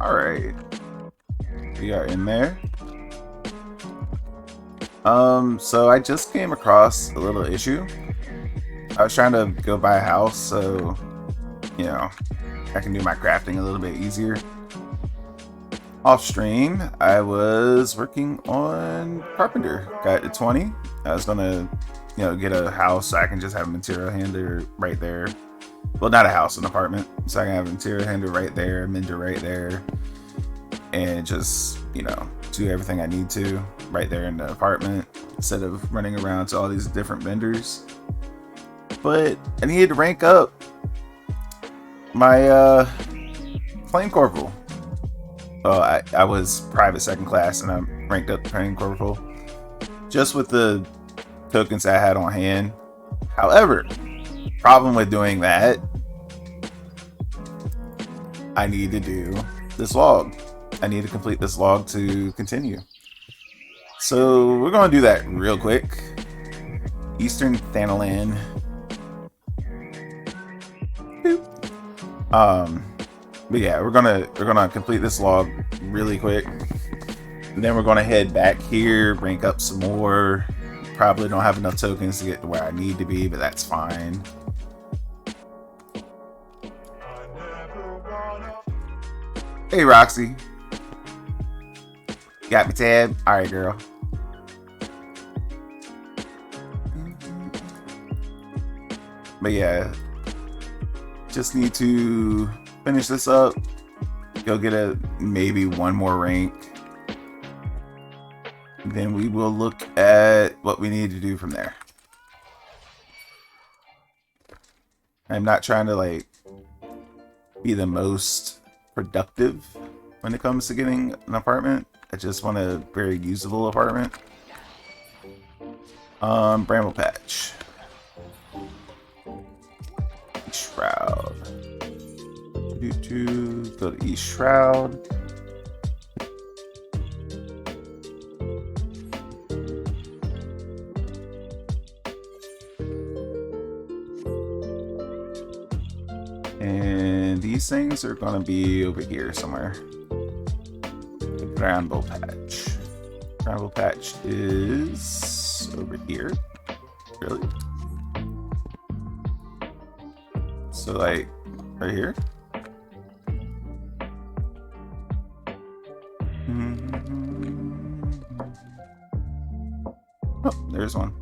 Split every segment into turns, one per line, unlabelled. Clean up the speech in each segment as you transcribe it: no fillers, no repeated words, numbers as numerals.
Alright, we are in there. So I just came across a little issue. I was trying to go buy a house so, you know, I can do my crafting a little bit easier. Off stream, I was working on Carpenter. Got to 20. I was gonna, get a house so I can just have a material handler right there. Well, not a house, an apartment. So I can have a material handler right there, a mender right there, and just, do everything I need to right there in the apartment instead of running around to all these different vendors. But I needed to rank up my flame corporal. I was private second class and I ranked up flame corporal just with the tokens I had on hand. However, problem with doing that, I need to do this log. I need to complete this log to continue. So we're going to do that real quick. Eastern Thanalan. But yeah, we're gonna complete this log really quick. And then we're gonna head back here, rank up some more. Probably don't have enough tokens to get to where I need to be, but that's fine. Hey Roxy. Got me tab? Alright, girl. But yeah, just need to finish this up. Go get maybe one more rank. Then we will look at what we need to do from there. I'm not trying to be the most productive when it comes to getting an apartment. I just want a very usable apartment. Bramble patch. Shroud. Go to East Shroud. And these things are gonna be over here somewhere. The Bramble patch. Bramble patch is over here. Really? So right here. Oh, there's one.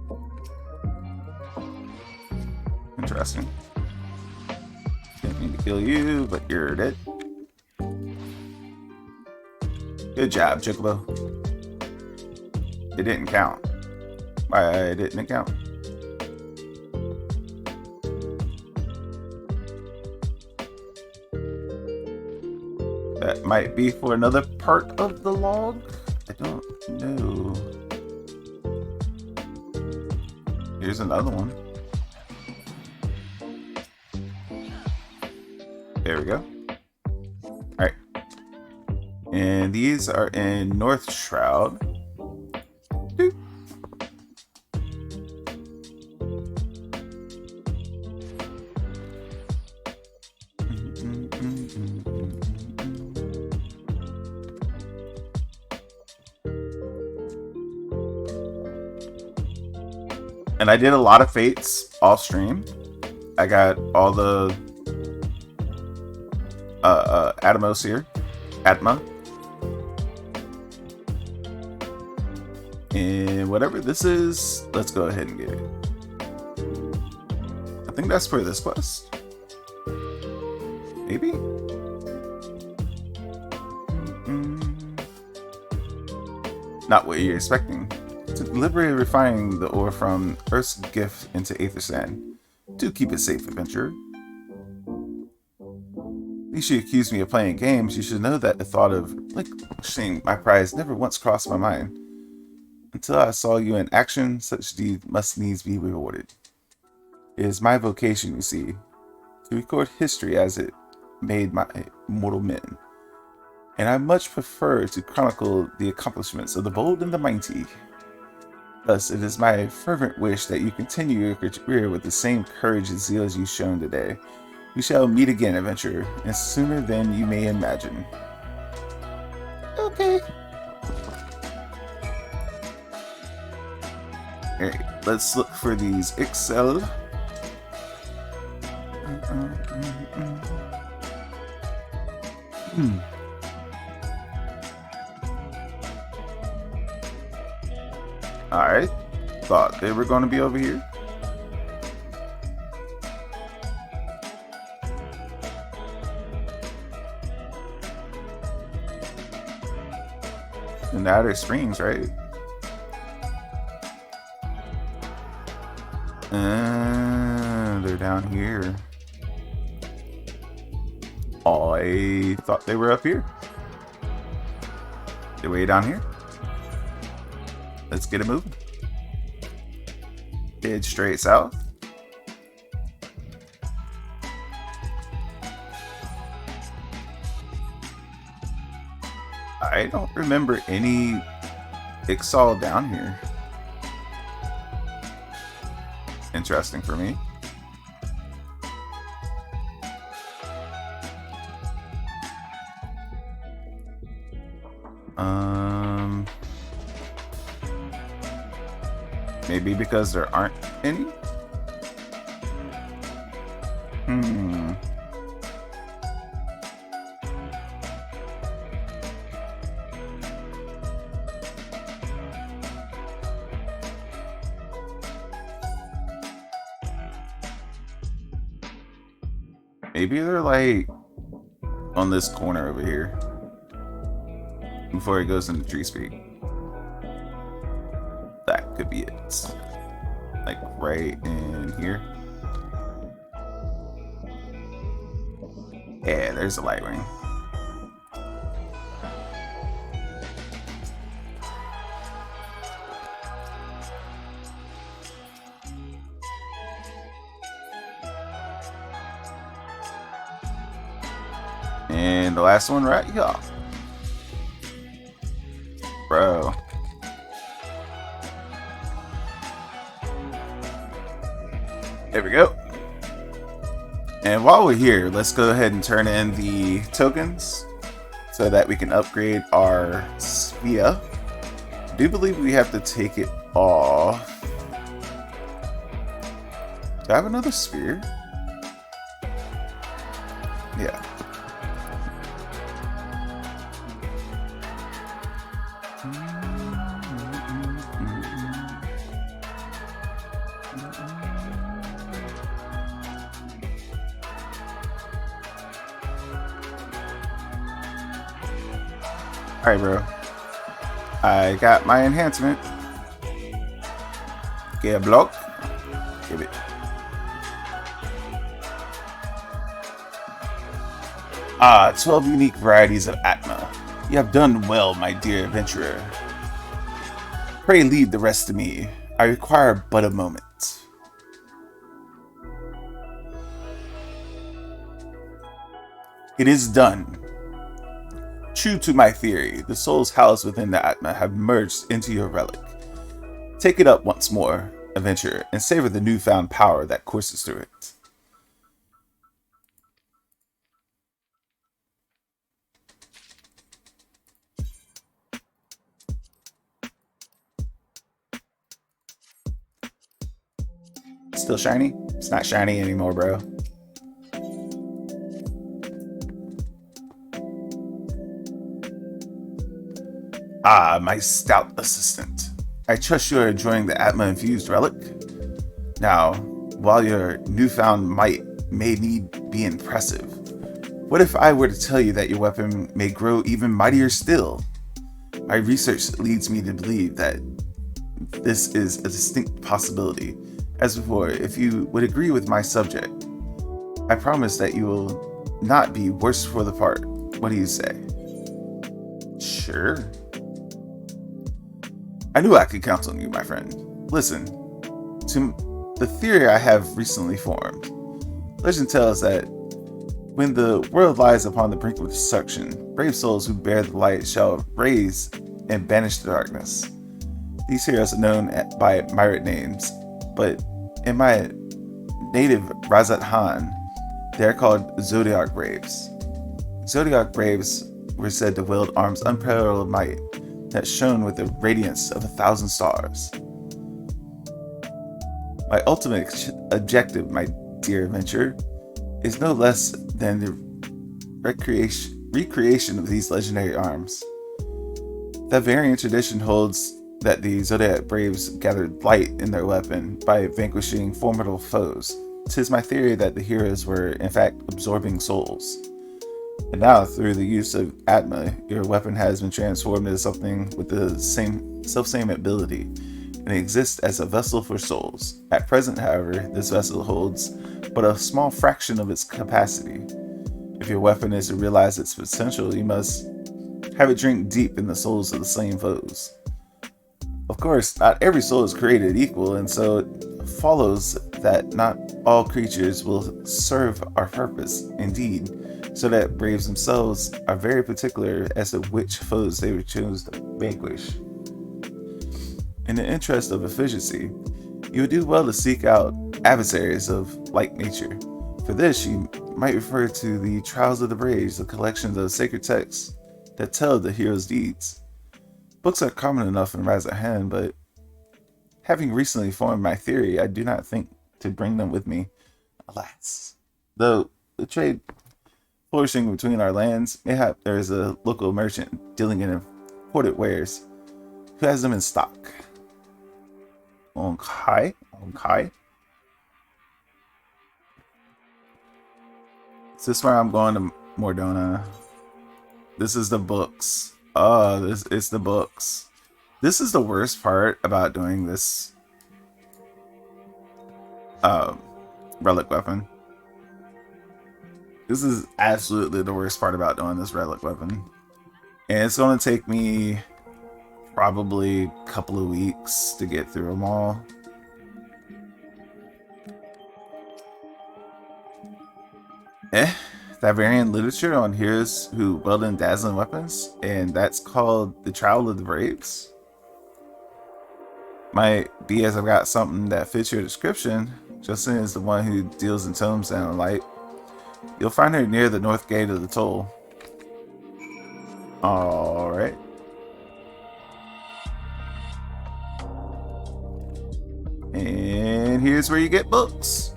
Interesting. Didn't mean to kill you, but you're dead. Good job, Chocobo. It didn't count. Why didn't it count? That might be for another part of the log. I don't know. Here's another one. There we go. Alright. And these are in North Shroud. Doop. And I did a lot of fates off stream. I got all the Atomos here. Atma. And whatever this is, let's go ahead and get it. I think that's for this quest. Maybe? Not what you're expecting. To deliberately refine the ore from Earth's gift into Aether Sand. Do keep it safe, adventurer. At least you accuse me of playing games. You should know that the thought of relinquishing my prize never once crossed my mind. Until I saw you in action, such deed must needs be rewarded. It is my vocation, you see, to record history as it made my mortal men. And I much prefer to chronicle the accomplishments of the bold and the mighty. Thus, it is my fervent wish that you continue your career with the same courage and zeal as you've shown today. We shall meet again, adventurer, and sooner than you may imagine. Okay. Alright, let's look for these Excel. Alright. Thought they were going to be over here. In the Outer Springs, right? They're down here. Oh, I thought they were up here. They're way down here. Let's get it moving. Head straight south. I don't remember any Ixal down here. Interesting for me. Maybe because there aren't any? Maybe they're like on this corner over here before it goes into Tree Speak. That could be it. Like right in here. Yeah, there's a light wing. And the last one right here. Bro. There we go. And while we're here, let's go ahead and turn in the tokens so that we can upgrade our sphere. I do believe we have to take it off. Do I have another sphere? Yeah. Alright, bro. I got my enhancement. Get a block. Give it. Ah, 12 unique varieties of Atma. You have done well, my dear adventurer. Pray leave the rest to me. I require but a moment. It is done. True to my theory, the souls housed within the Atma have merged into your relic. Take it up once more, adventurer, and savor the newfound power that courses through it. Still shiny? It's not shiny anymore, bro. Ah, my stout assistant. I trust you are enjoying the Atma-infused relic? Now, while your newfound might may need be impressive, what if I were to tell you that your weapon may grow even mightier still? My research leads me to believe that this is a distinct possibility. As before, if you would agree with my subject, I promise that you will not be worse for the part. What do you say? Sure. I knew I could count on you, my friend. Listen, to the theory I have recently formed. Legend tells that when the world lies upon the brink of destruction, brave souls who bear the light shall raise and banish the darkness. These heroes are known by myriad names, but in my native Razat Han, they are called Zodiac Braves. Zodiac Braves were said to wield arms unparalleled might that shone with the radiance of 1,000 stars. My ultimate objective, my dear adventurer, is no less than the recreation of these legendary arms. That varying tradition holds that the Zodiac Braves gathered light in their weapon by vanquishing formidable foes. 'Tis my theory that the heroes were, in fact, absorbing souls. And now, through the use of Atma, your weapon has been transformed into something with the same ability, and it exists as a vessel for souls. At present, however, this vessel holds but a small fraction of its capacity. If your weapon is to realize its potential, you must have it drink deep in the souls of the slain foes. Of course, not every soul is created equal, and so it follows that not all creatures will serve our purpose. Indeed, so that braves themselves are very particular as to which foes they would choose to vanquish. In the interest of efficiency, you would do well to seek out adversaries of like nature. For this, you might refer to the Trials of the Braves, a collection of sacred texts that tell the hero's deeds. Books are common enough in Rise of Hand, but having recently formed my theory, I do not think to bring them with me. Alas. Though the trade flourishing between our lands, mayhap there is a local merchant dealing in imported wares who has them in stock. Okay. Is this where I'm going to Mordona? This is the books. Oh, this is the books. This is the worst part about doing this relic weapon. This is absolutely the worst part about doing this relic weapon. And it's going to take me probably a couple of weeks to get through them all. That variant literature on heroes who wield in dazzling weapons, and that's called The Trial of the Braves. Might be as I've got something that fits your description. Justin is the one who deals in tomes and light. You'll find her near the north gate of the toll. Alright. And here's where you get books.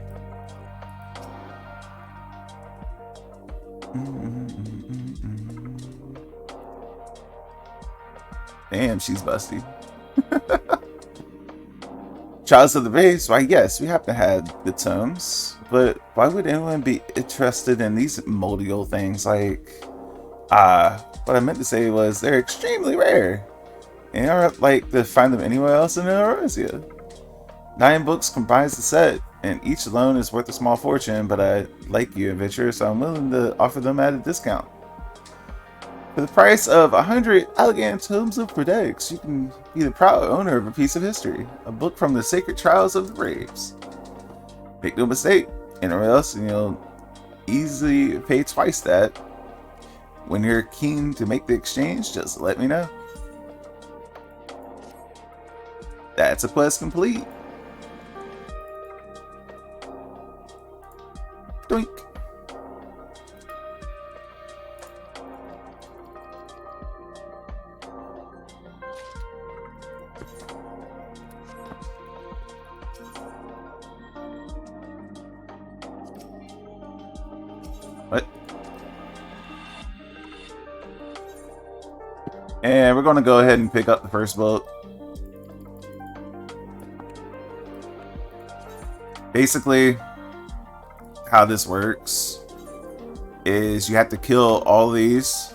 Damn, she's busty. Trials of the Braves, why yes, we have to have the tomes, but why would anyone be interested in these moldy old things? Like, what I meant to say was they're extremely rare, and I don't like to find them anywhere else in Eurasia. 9 books comprise the set, and each alone is worth a small fortune, but I like you, adventurer, so I'm willing to offer them at a discount. For the price of 100 elegant tomes of Codex, you can be the proud owner of a piece of history, a book from the sacred trials of the Braves. Make no mistake, anywhere else, and you'll easily pay twice that. When you're keen to make the exchange, just let me know. That's a quest complete. Doink. What? And we're going to go ahead and pick up the first book. Basically, how this works is you have to kill all these.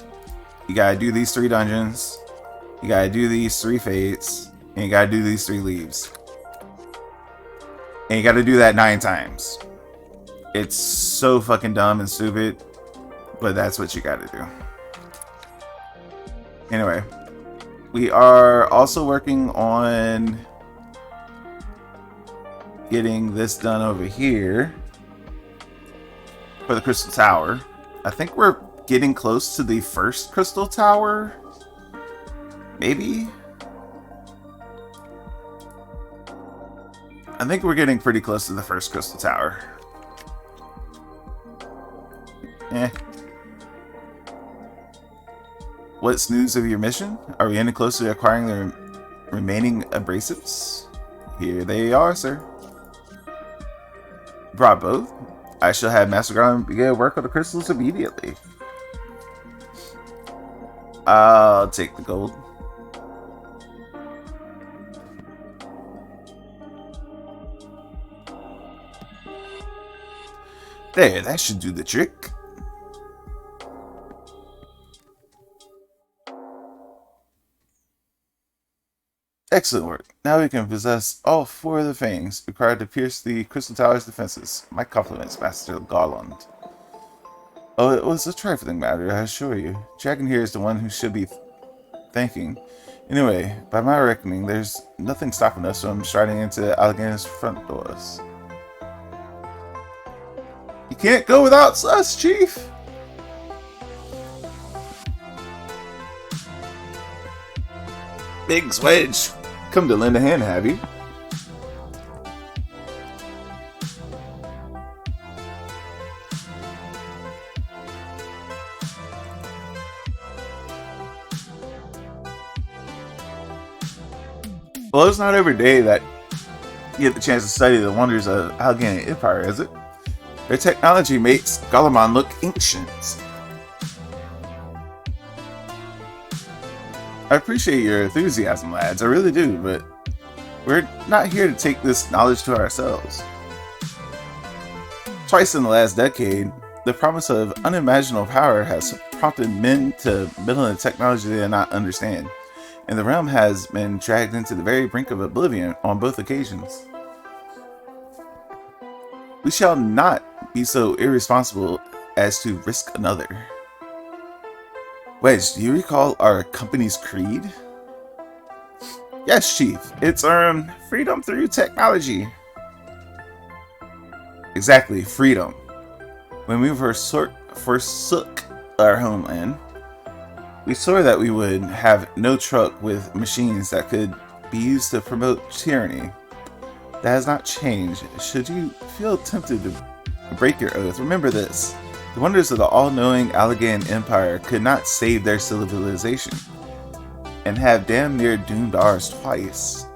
You gotta do these 3 dungeons. You gotta do these 3 fates. And you gotta do these 3 leaves. And you gotta do that 9 times. It's so fucking dumb and stupid, but that's what you gotta do. Anyway, we are also working on getting this done over here for the Crystal Tower. I think we're getting close to the first Crystal Tower. Maybe? I think we're getting pretty close to the first Crystal Tower. What's news of your mission? Are we any closer to acquiring the remaining abrasives? Here they are, sir. Brought both? I shall have Master Garland begin work on the crystals immediately. I'll take the gold. There, that should do the trick. Excellent work. Now we can possess all 4 of the fangs required to pierce the Crystal Tower's defenses. My compliments, Master Garland. Oh, it was a trifling matter, I assure you. Dragon here is the one who should be thanking. Anyway, by my reckoning, there's nothing stopping us from striding into Alleghany's front doors. You can't go without us, Chief! Big Swedge, come to lend a hand, have you? Well, it's not every day that you get the chance to study the wonders of Alleghany Empire, is it? Their technology makes Galamon look ancient. I appreciate your enthusiasm, lads, I really do, but we're not here to take this knowledge to ourselves. Twice in the last decade, the promise of unimaginable power has prompted men to meddle in technology they do not understand, and the realm has been dragged into the very brink of oblivion on both occasions. We shall not be so irresponsible as to risk another. Wedge, do you recall our company's creed? Yes, Chief. It's freedom through technology. Exactly, freedom. When we forsook our homeland, we swore that we would have no truck with machines that could be used to promote tyranny. That has not changed. Should you feel tempted to break your oath, remember this. The wonders of the all-knowing Alleghany Empire could not save their civilization, and have damn near doomed ours twice.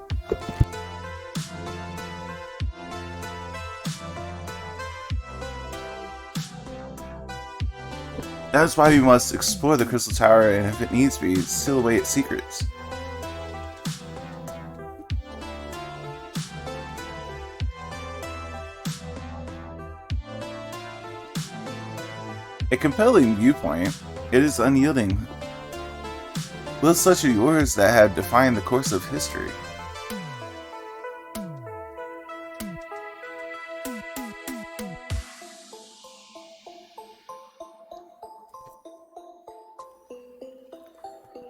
That is why we must explore the Crystal Tower and, if it needs be, seal away its secrets. A compelling viewpoint, it is unyielding. Will such are yours that have defined the course of history.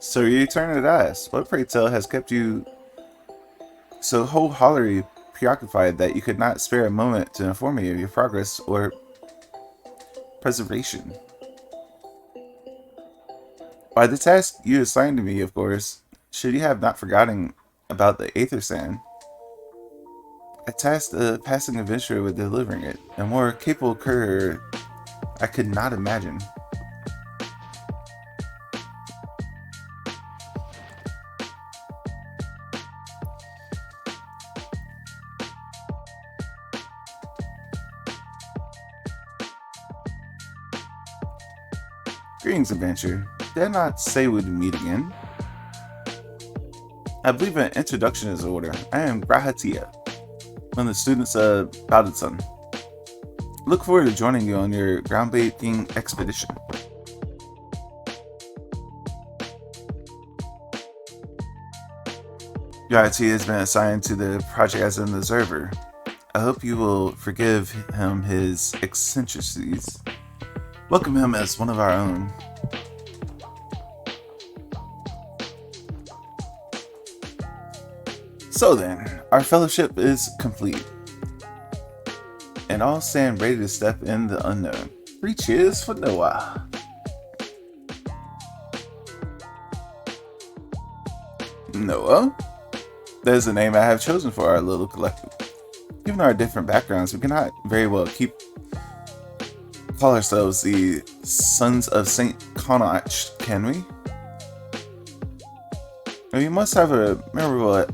So you return at last. What, pray tell, has kept you so wholeheartedly preoccupied that you could not spare a moment to inform me of your progress or preservation? By the task you assigned to me, of course. Should you have not forgotten about the Aether Sand? I tasked a passing adventurer with delivering it. A more capable courier I could not imagine. Greetings, adventurer. Did I not say we'd meet again? I believe an introduction is in order. I am Grahatia, one of the students of Baldinson. Look forward to joining you on your groundbreaking expedition. Grahatia has been assigned to the project as an observer. I hope you will forgive him his eccentricities. Welcome him as one of our own. So then, our fellowship is complete, and all stand ready to step in the unknown. 3 cheers for Noah. Noah? That is the name I have chosen for our little collective. Given our different backgrounds, we cannot very well call ourselves the Sons of Saint Connacht, can we? We must have a memorable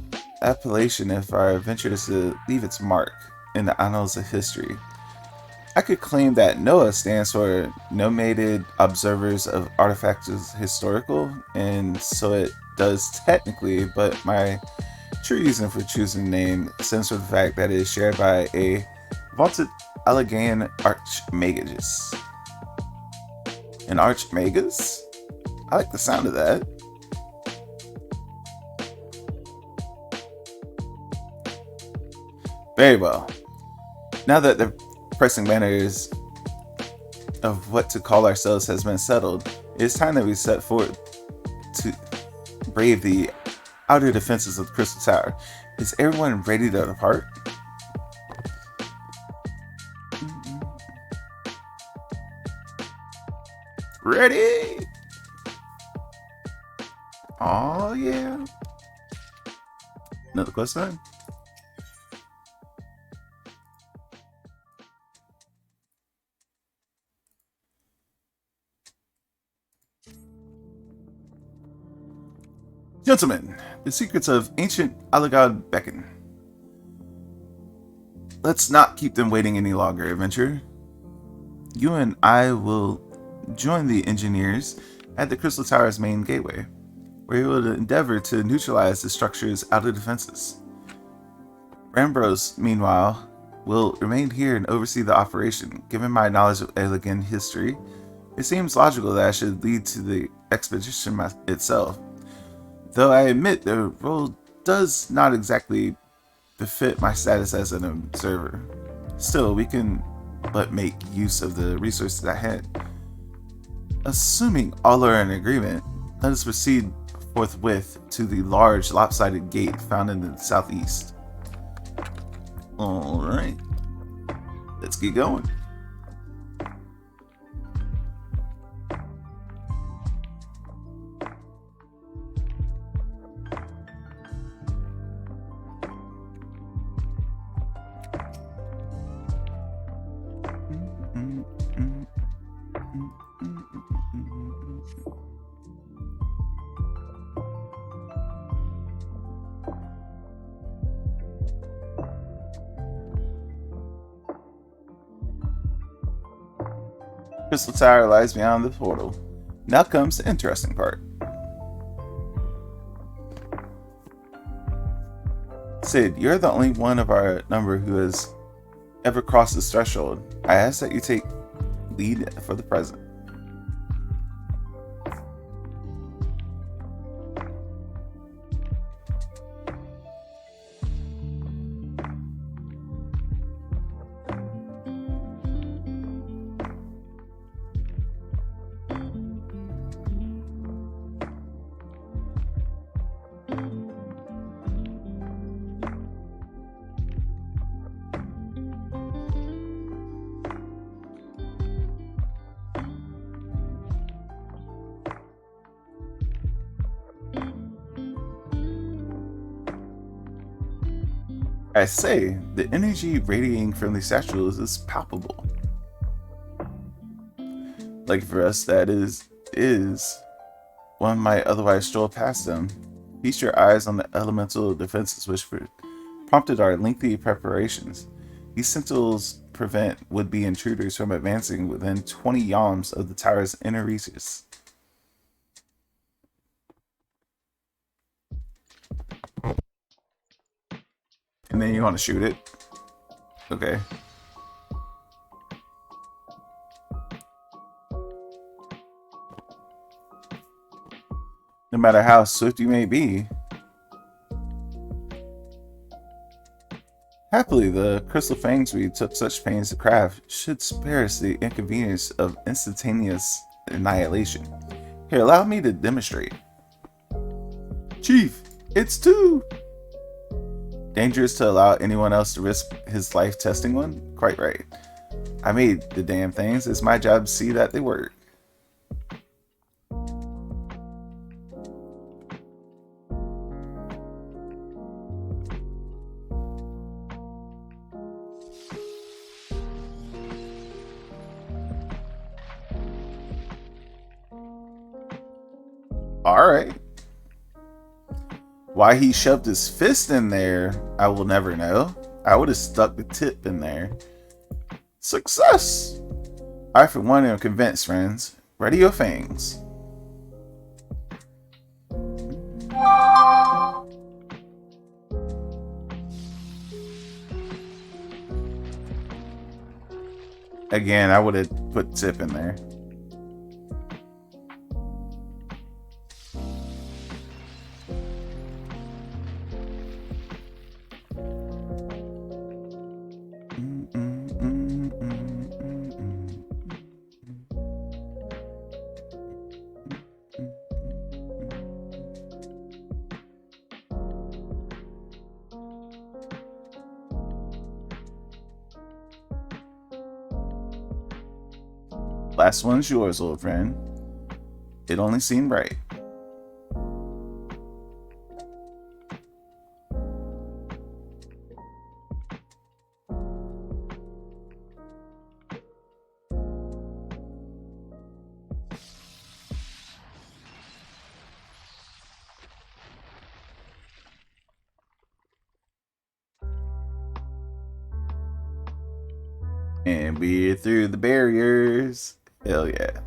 appellation if our venture is to leave its mark in the annals of history. I could claim that NOAA stands for Nomated Observers of Artifacts Historical, and so it does technically, but my true reason for choosing the name stems from the fact that it is shared by a vaunted Allegheny Archmagus. An Archmagus? I like the sound of that. Very well. Now that the pressing matters of what to call ourselves has been settled, it is time that we set forth to brave the outer defenses of the Crystal Tower. Is everyone ready to depart? Ready? Oh yeah. Another question? Gentlemen, the secrets of ancient Alagad beckon. Let's not keep them waiting any longer, adventurer. You and I will join the engineers at the Crystal Tower's main gateway, where we will endeavor to neutralize the structure's outer defenses. Rambros, meanwhile, will remain here and oversee the operation. Given my knowledge of Allegheny history, it seems logical that I should lead to the expedition itself. Though I admit the role does not exactly befit my status as an observer. Still, we can but make use of the resources at hand. Assuming all are in agreement, let us proceed forthwith to the large lopsided gate found in the southeast. Alright, let's get going. Crystal Tower lies beyond the portal. Now comes the interesting part. Sid, you're the only one of our number who has ever crossed this threshold. I ask that you take lead for the present. I say, the energy radiating from these statues is palpable. Like for us, that is one might otherwise stroll past them. Feast your eyes on the elemental defenses which prompted our lengthy preparations. These sentinels prevent would-be intruders from advancing within 20 yalms of the tower's inner reaches. And then you want to shoot it? Okay. No matter how swift you may be. Happily, the crystal fangs we took such pains to craft should spare us the inconvenience of instantaneous annihilation. Here, allow me to demonstrate. Chief, it's two! Dangerous to allow anyone else to risk his life testing one? Quite right. I made the damn things. It's my job to see that they work. Alright. Why he shoved his fist in there, I will never know. I would have stuck the tip in there. Success! I, for one, am convinced, friends. Ready your fangs. Again, I would have put tip in there. Last one's yours, old friend. It only seemed right. And we're through the barriers. Hell yeah.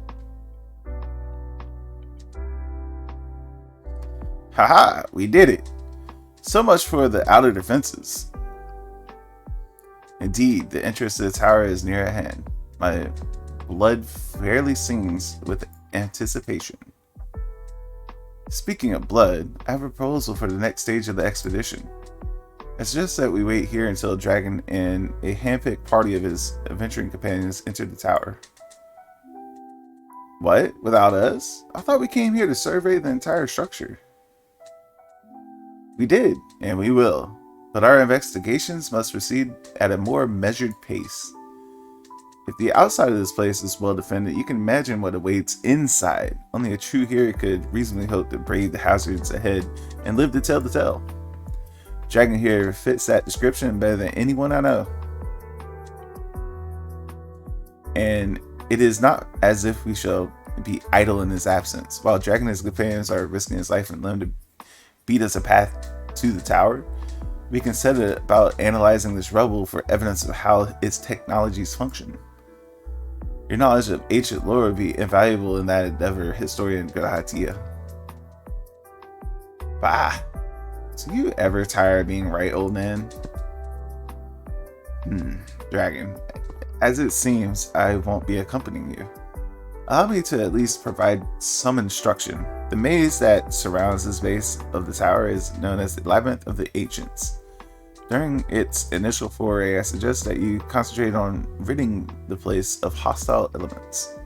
Haha, we did it. So much for the outer defenses. Indeed, the entrance to the tower is near at hand. My blood fairly sings with anticipation. Speaking of blood, I have a proposal for the next stage of the expedition. I suggest that we wait here until Dragon and a handpicked party of his adventuring companions enter the tower. What? Without us? I thought we came here to survey the entire structure. We did, and we will. But our investigations must proceed at a more measured pace. If the outside of this place is well defended, you can imagine what awaits inside. Only a true hero could reasonably hope to brave the hazards ahead and live to tell the tale. Dragon here fits that description better than anyone I know. And it is not as if we shall be idle in his absence. While Dragon and his companions are risking his life and limb to beat us a path to the tower, we can set about analyzing this rubble for evidence of how its technologies function. Your knowledge of ancient lore would be invaluable in that endeavor, historian Grahatia. Bah! So you ever tired of being right, old man? Dragon. As it seems, I won't be accompanying you. Allow me to at least provide some instruction. The maze that surrounds this base of the tower is known as the Labyrinth of the Ancients. During its initial foray, I suggest that you concentrate on ridding the place of hostile elements.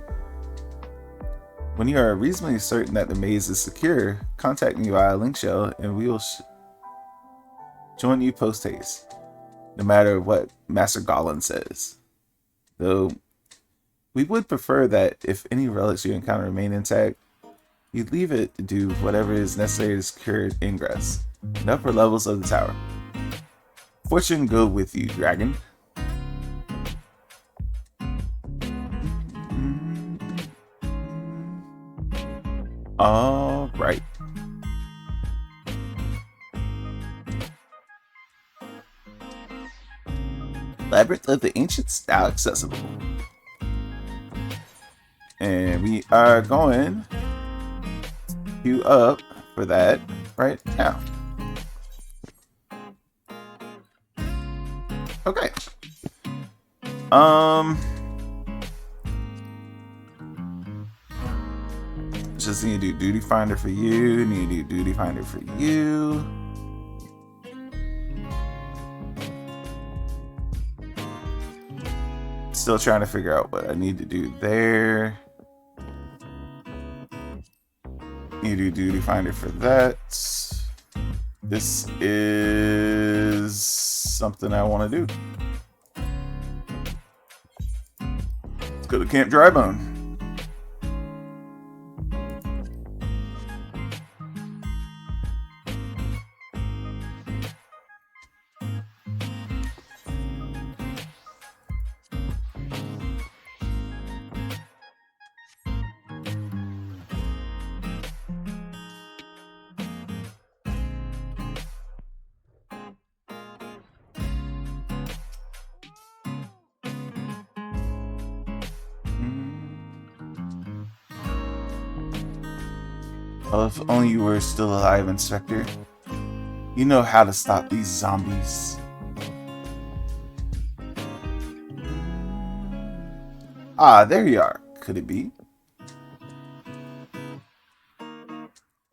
When you are reasonably certain that the maze is secure, contact me via link shell and we will join you post-haste, no matter what Master Gollin says. Though, we would prefer that if any relics you encounter remain intact, you leave it to do whatever is necessary to secure ingress in upper levels of the tower. Fortune go with you, Dragon. All right. Labyrinth of the Ancients now accessible. And we are going to up for that right now. Okay. Just need to do duty finder for you. Need to do duty finder for you. Still trying to figure out what I need to do there. Need to do duty finder for that. This is something I want to do. Let's go to Camp Drybone. Oh, if only you were still alive, Inspector. You know how to stop these zombies. Ah, there you are. Could it be?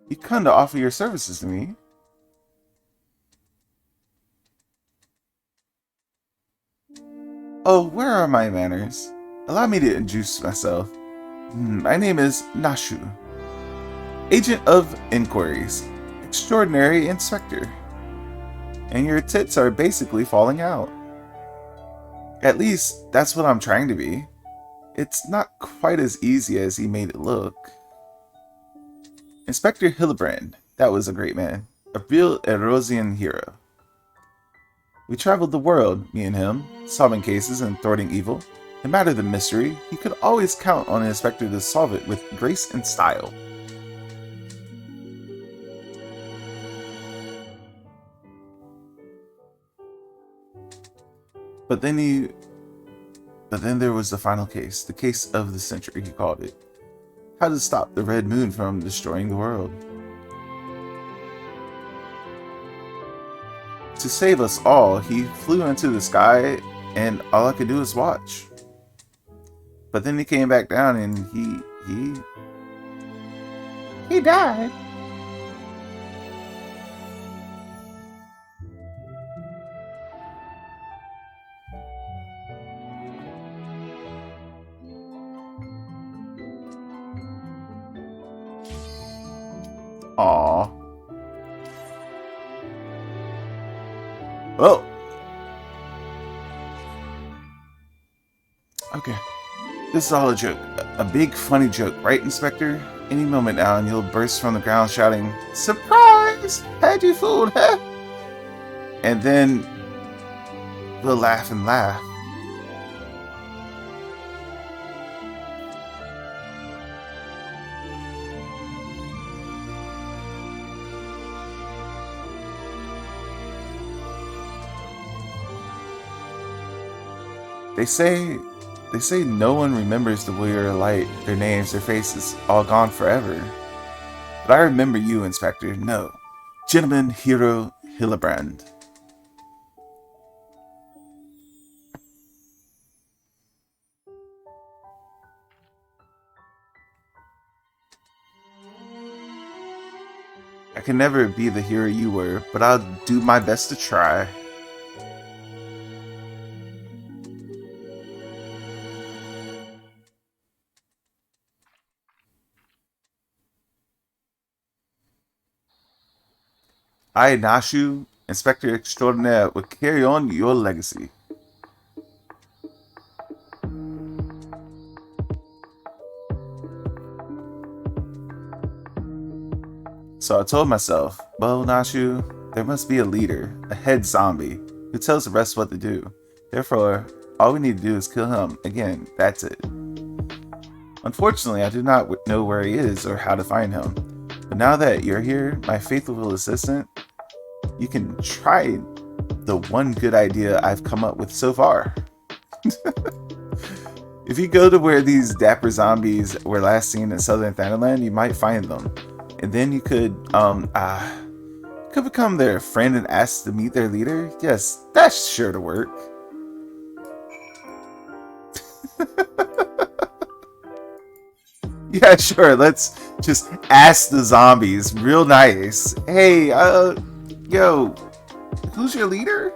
You come to offer your services to me. Oh, where are my manners? Allow me to introduce myself. My name is Nashu, Agent of Inquiries, Extraordinary Inspector. And your tits are basically falling out. At least, that's what I'm trying to be. It's not quite as easy as he made it look. Inspector Hildebrand, that was a great man. A real Erosian hero. We traveled the world, me and him, solving cases and thwarting evil. No matter the mystery, he could always count on an inspector to solve it with grace and style. But then he... But then there was the final case, the case of the century, he called it. How to stop the Red Moon from destroying the world. To save us all, he flew into the sky, and all I could do was watch. But then he came back down, and he died. Aww. Well, okay. This is all a joke. A big funny joke, right, Inspector? Any moment now and you'll burst from the ground shouting, "Surprise! Had you fooled, huh?" And then we'll laugh and laugh. They say no one remembers the Warrior of Light, their names, their faces, all gone forever. But I remember you, Inspector. No. Gentleman Hero Hillebrand. I can never be the hero you were, but I'll do my best to try. I, Nashu, Inspector Extraordinaire, will carry on your legacy. So I told myself, well, Nashu, there must be a leader, a head zombie, who tells the rest what to do. Therefore, all we need to do is kill him. Again, that's it. Unfortunately, I do not know where he is or how to find him. But now that you're here, my faithful assistant, you can try the one good idea I've come up with so far. If you go to where these dapper zombies were last seen in Southern Thailand, you might find them. And then you could become their friend and ask to meet their leader. Yes, that's sure to work. Yeah, sure. Let's just ask the zombies real nice. Hey, yo, who's your leader?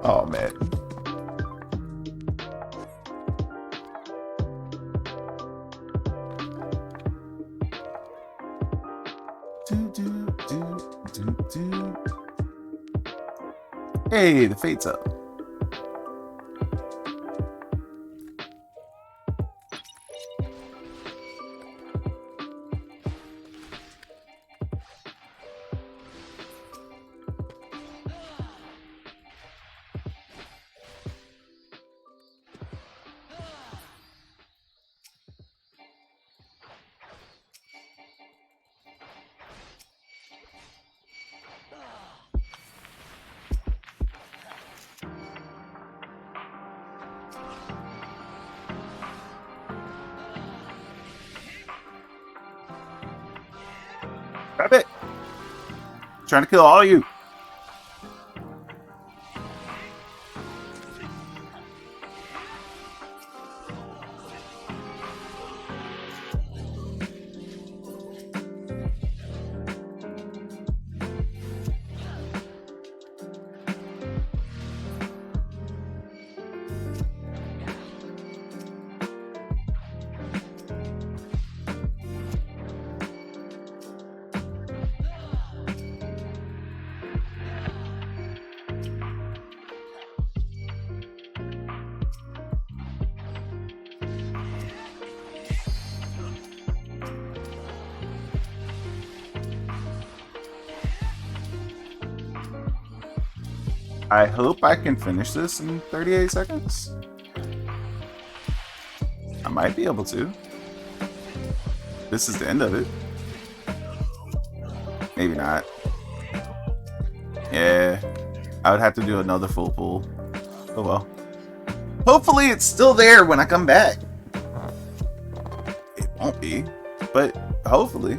Oh, man. Hey, the fate's up. Trying to kill all of you. I hope I can finish this in 38 seconds. I might be able to. This is the end of it. Maybe not. Yeah, I would have to do another full pull. Oh well. Hopefully it's still there when I come back. It won't be, but hopefully.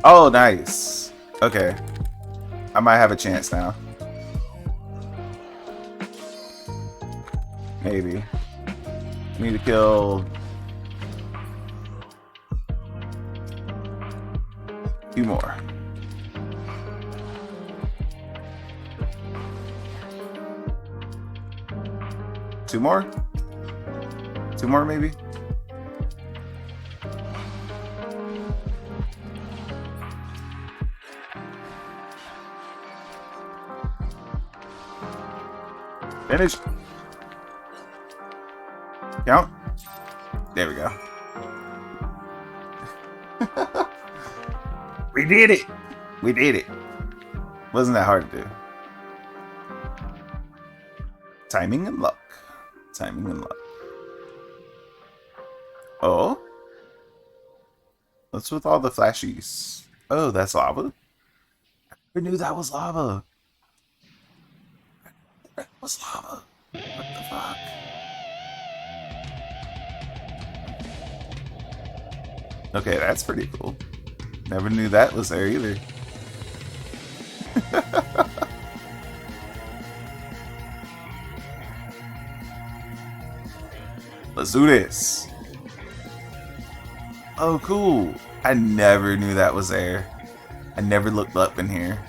Oh, nice. Okay. I might have a chance now. Maybe. Need to kill... two more. Two more? Two more, maybe? Finish. Count. There we go. We did it. We did it. Wasn't that hard to do. Timing and luck. Timing and luck. Oh. What's with all the flashies? Oh, that's lava? I knew that was lava. That was lava. What the fuck? Okay, that's pretty cool. Never knew that was there either. Let's do this. Oh, cool. I never knew that was there. I never looked up in here.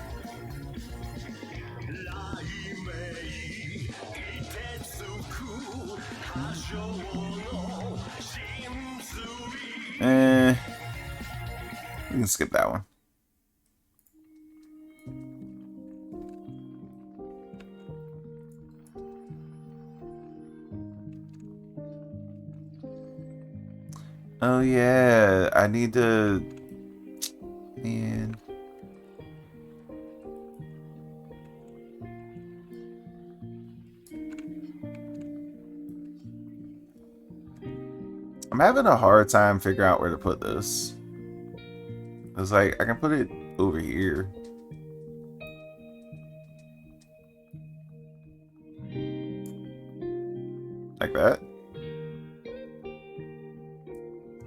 We can skip that one. Oh yeah, I need to... Man. I'm having a hard time figuring out where to put this. It's like, I can put it over here. Like that.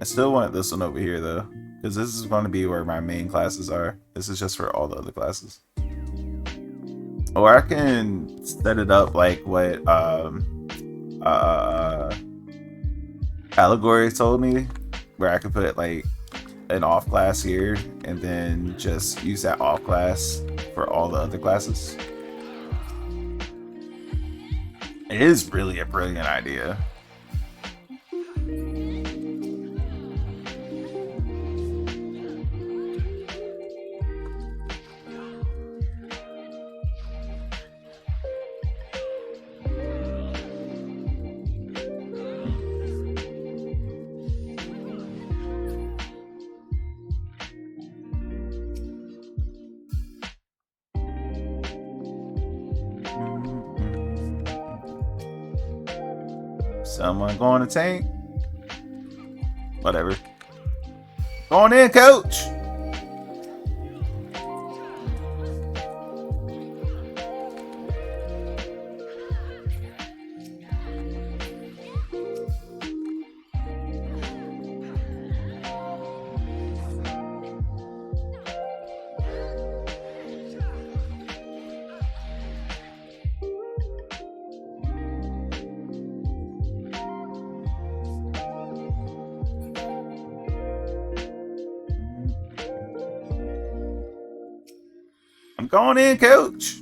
I still want this one over here though, because this is going to be where my main classes are. This is just for all the other classes. Or I can set it up like what Allegory told me, where I could put like an off class here and then just use that off class for all the other classes. It is really a brilliant idea. Someone going to tank? Whatever. Going in, coach! Go on in, coach.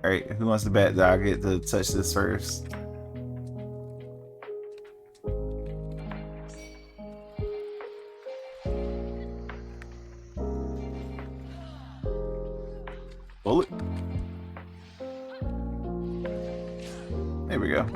Alright, who wants to bet that I get to touch this first? Bullet. There we go.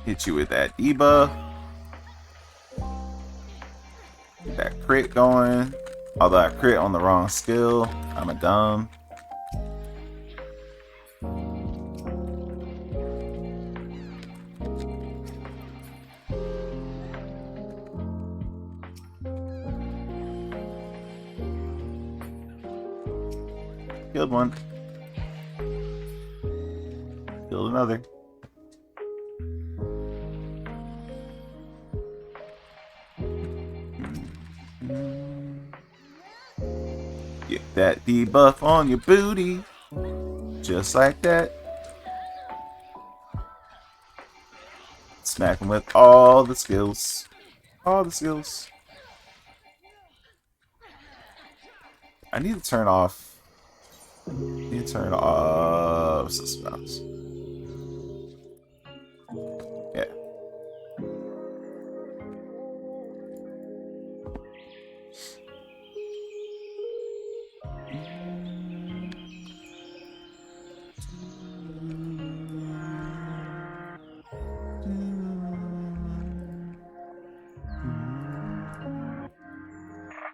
Hit you with that debuff. Get that crit going. Although I crit on the wrong skill. I'm a dumb. Killed one. Killed another. Get that debuff on your booty. Just like that. Smack him with all the skills. All the skills. I need to turn off. Suspense. Yeah.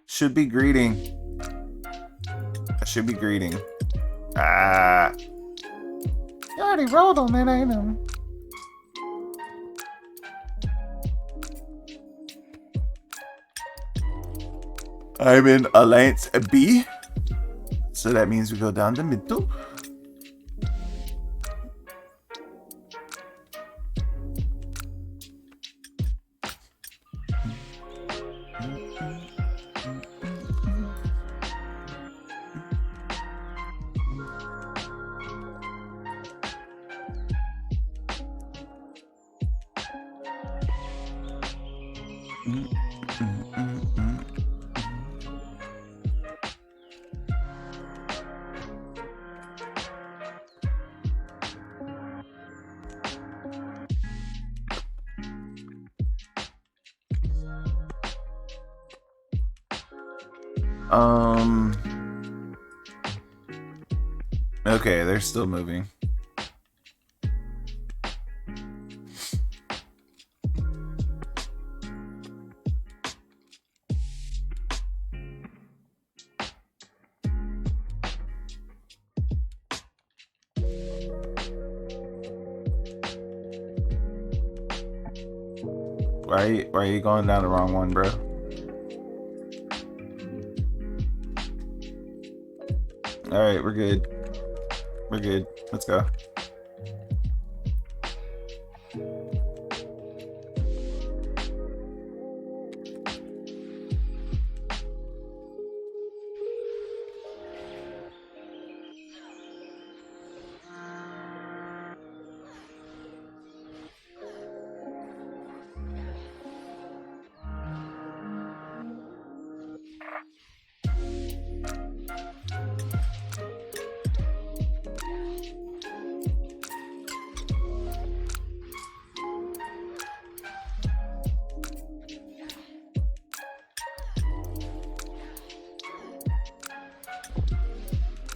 Should be greeting. I should be greeting. Ah. You already rolled on that, ain't it? I'm in Alliance B. So that means we go down the middle. Okay, they're still moving. Why are you going down the wrong one, bro? Alright, we're good. We're good. Let's go.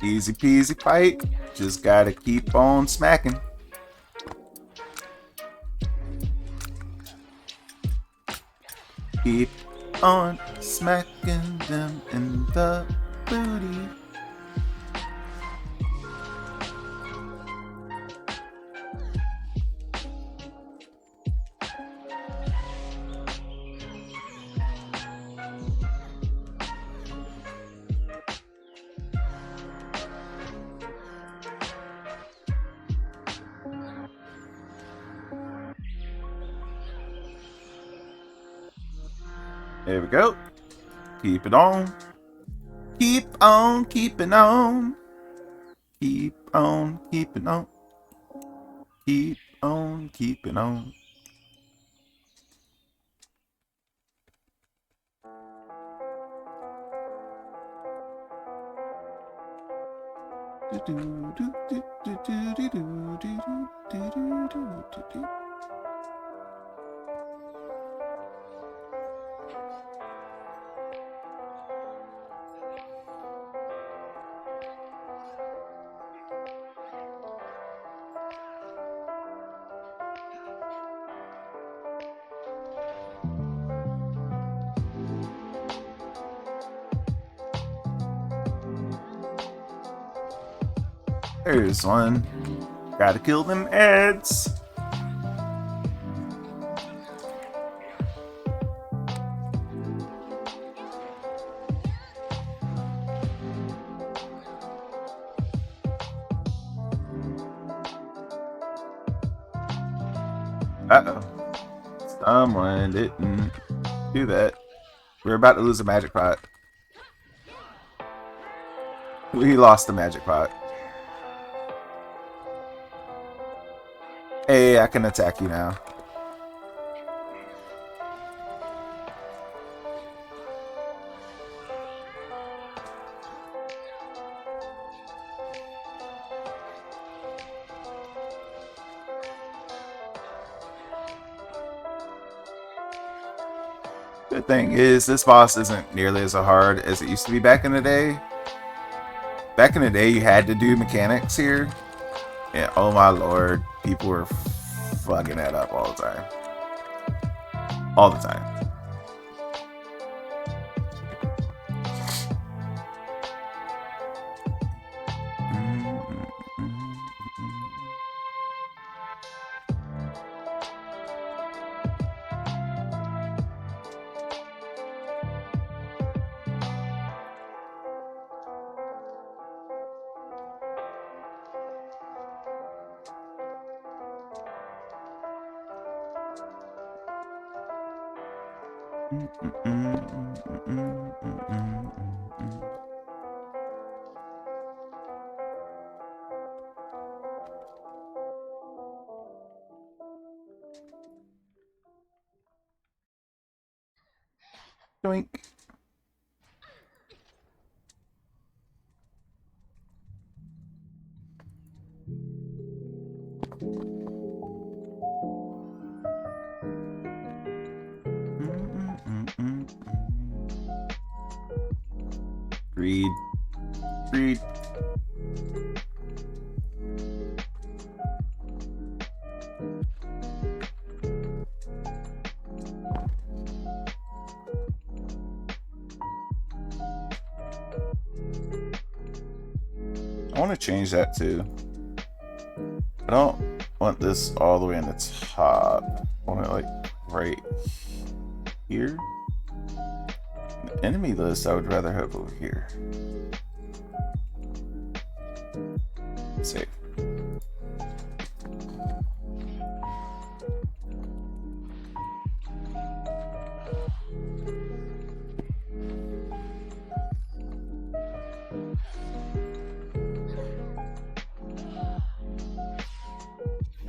Easy peasy fight. Just gotta keep on smacking. Keep on smacking them in the booty. There we go. Keep it on. Keep on keeping on. Keep on keeping on. Keep on keeping on. There's one. Gotta kill them ads. Uh-oh. Someone didn't do that. We're about to lose a magic pot. We lost the magic pot. Hey, I can attack you now. Good thing is, this boss isn't nearly as hard as it used to be back in the day. Back in the day, you had to do mechanics here. And oh my lord, people were fucking that up all the time. All the time. Doink. Greed. Greed. I want to change that too. I don't want this all the way in the top. I want it like right here. The enemy list I would rather have over here. Save.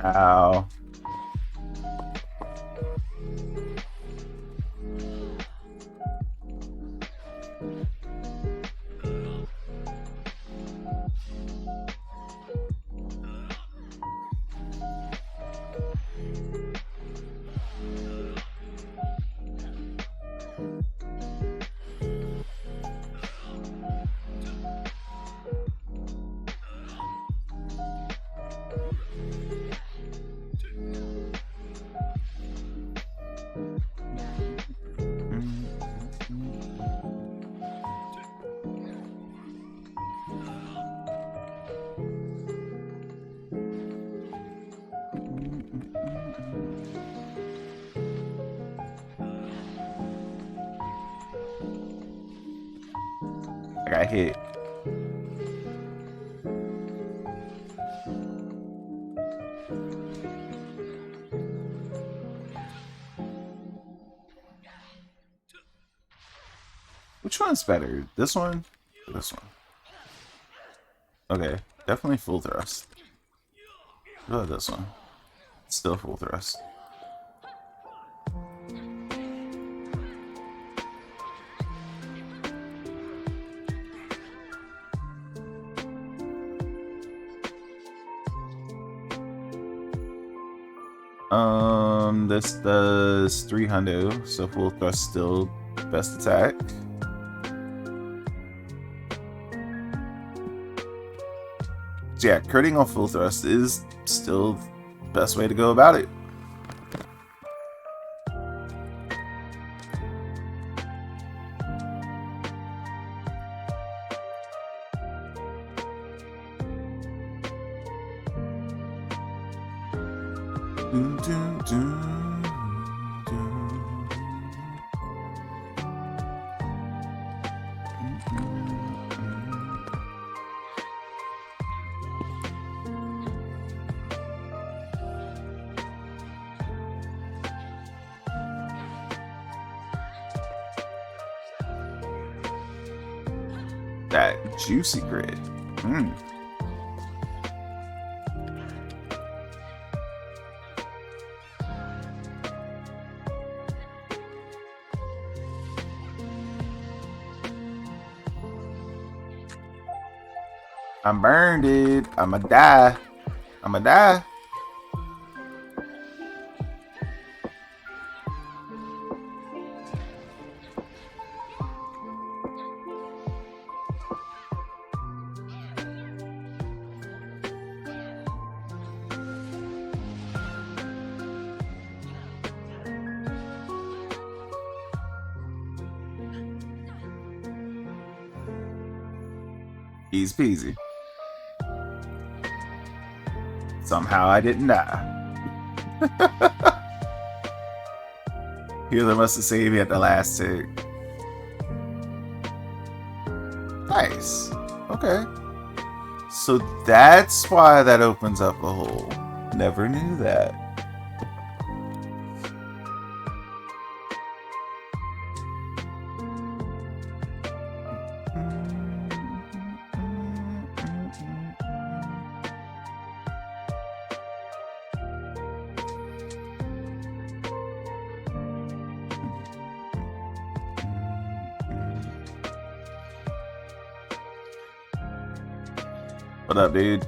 Ow. got hit. Which one's better? This one? Or this one? Okay, definitely full thrust. What about this one? Still full thrust. This does 300, so full thrust still best attack. So yeah, critting on full thrust is still the best way to go about it. That juicy grid. I'm burned, dude. I'ma die. I'ma die. Easy peasy. Somehow I didn't die. Healer must have saved me at the last tick. Nice. Okay. So that's why that opens up a hole. Never knew that. What up, dude?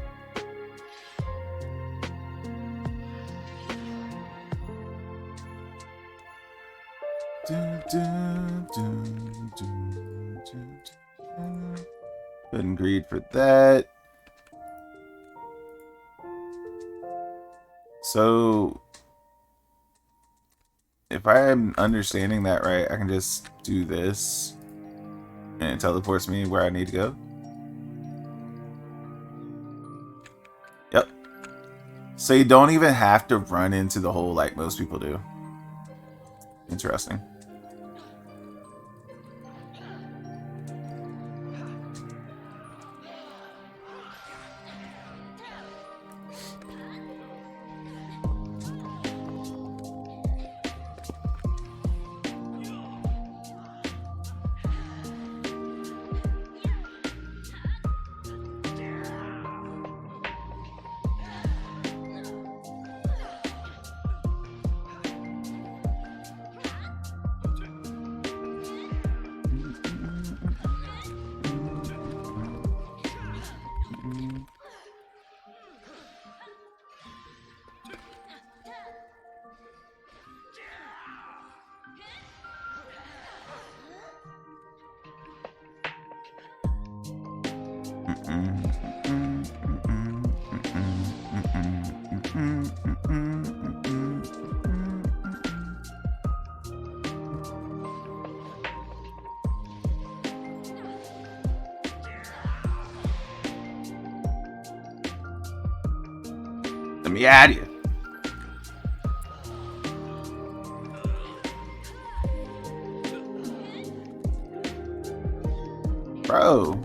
Couldn't greed for that. So, if I am understanding that right, I can just do this and it teleports me where I need to go. Yep. So you don't even have to run into the hole like most people do. Interesting. Let me at you. Bro.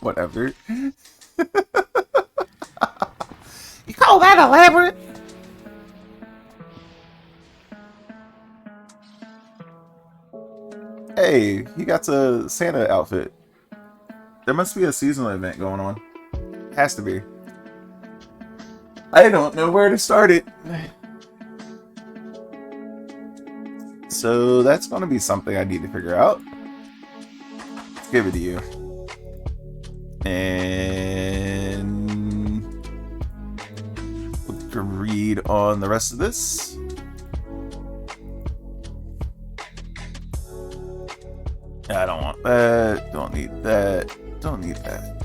Whatever. You call that elaborate? Hey, he got a Santa outfit. There must be a seasonal event going on. Has to be. I don't know where to start it. So that's going to be something I need to figure out. Let's give it to you. And agreed on the rest of this. I don't want that. Don't need that. Don't need that.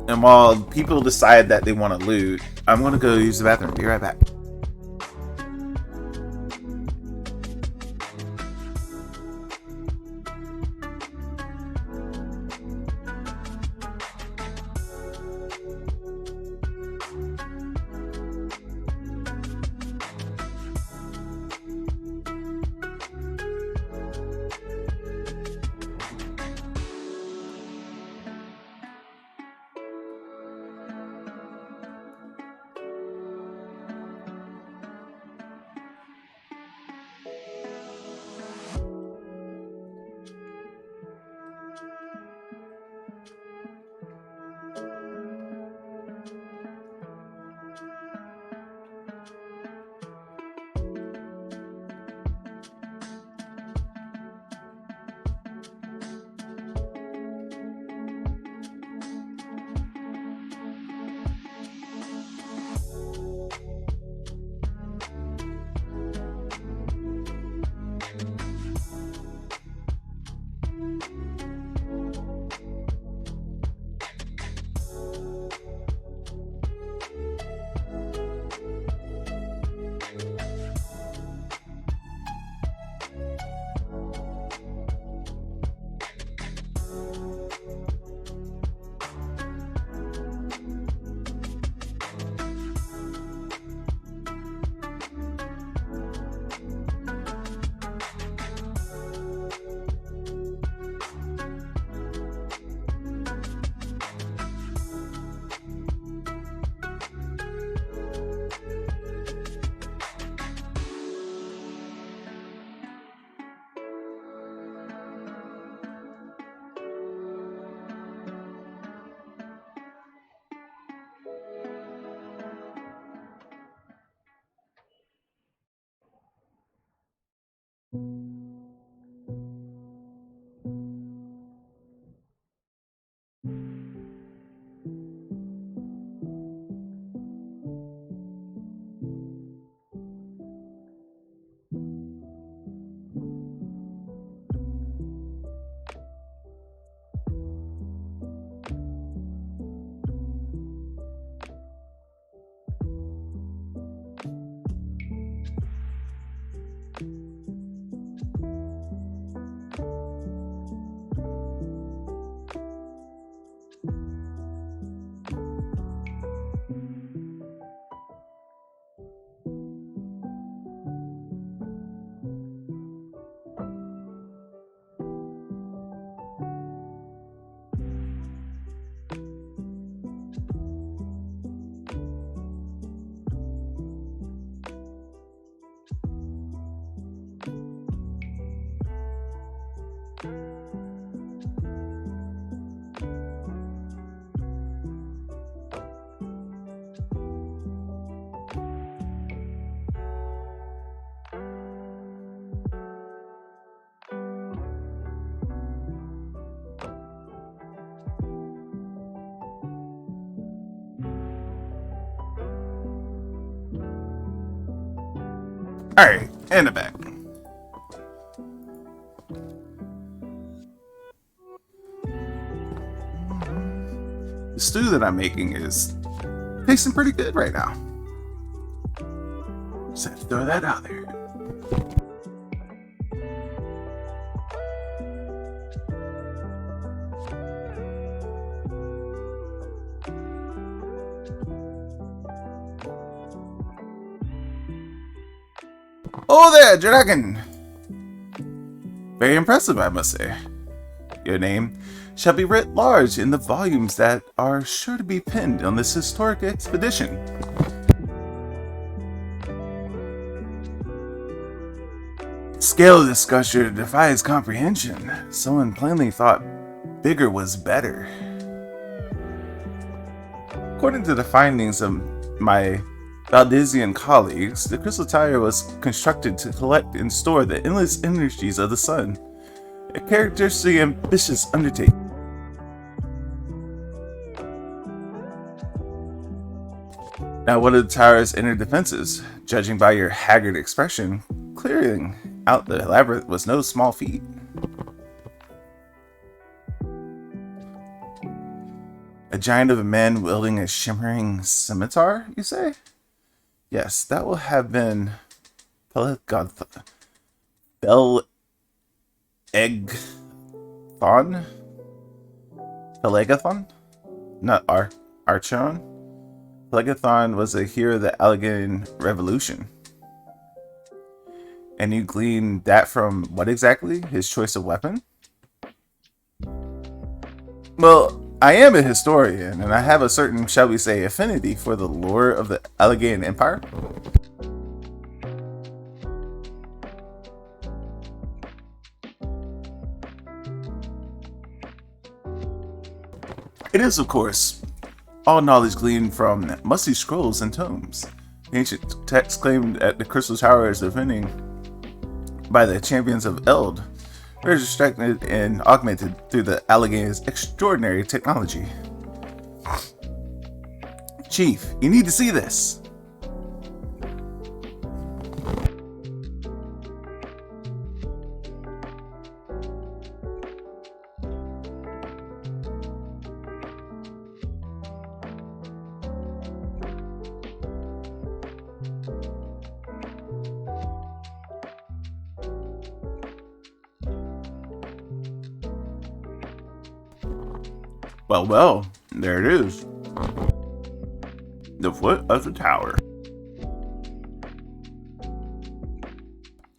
And while people decide that they want to loot, I'm going to go use the bathroom. Be right back. Alright, and back. The stew that I'm making is tasting pretty good right now. Just had to throw that out there. Oh there, dragon! Very impressive, I must say. Your name shall be writ large in the volumes that are sure to be penned on this historic expedition. Scale of this sculpture defies comprehension. Someone plainly thought bigger was better. According to the findings of my Valdesian colleagues, the crystal tower was constructed to collect and store the endless energies of the sun, a characteristically ambitious undertaking. Now, what are the tower's inner defenses? Judging by your haggard expression, clearing out the labyrinth was no small feat. A giant of a man wielding a shimmering scimitar, you say? Yes, that will have been Pelegathon? Pelegathon? Not Archon? Pelegathon was a hero of the Alleghenian Revolution. And you gleaned that from what exactly? His choice of weapon? Well, I am a historian, and I have a certain, shall we say, affinity for the lore of the Alleghenian Empire. It is, of course, all knowledge gleaned from musty scrolls and tomes. The ancient texts claimed that the Crystal Tower is defending by the champions of Eld, restricted and augmented through the Alleghenian's extraordinary technology. Chief, you need to see this. Well, there it is. The foot of the tower.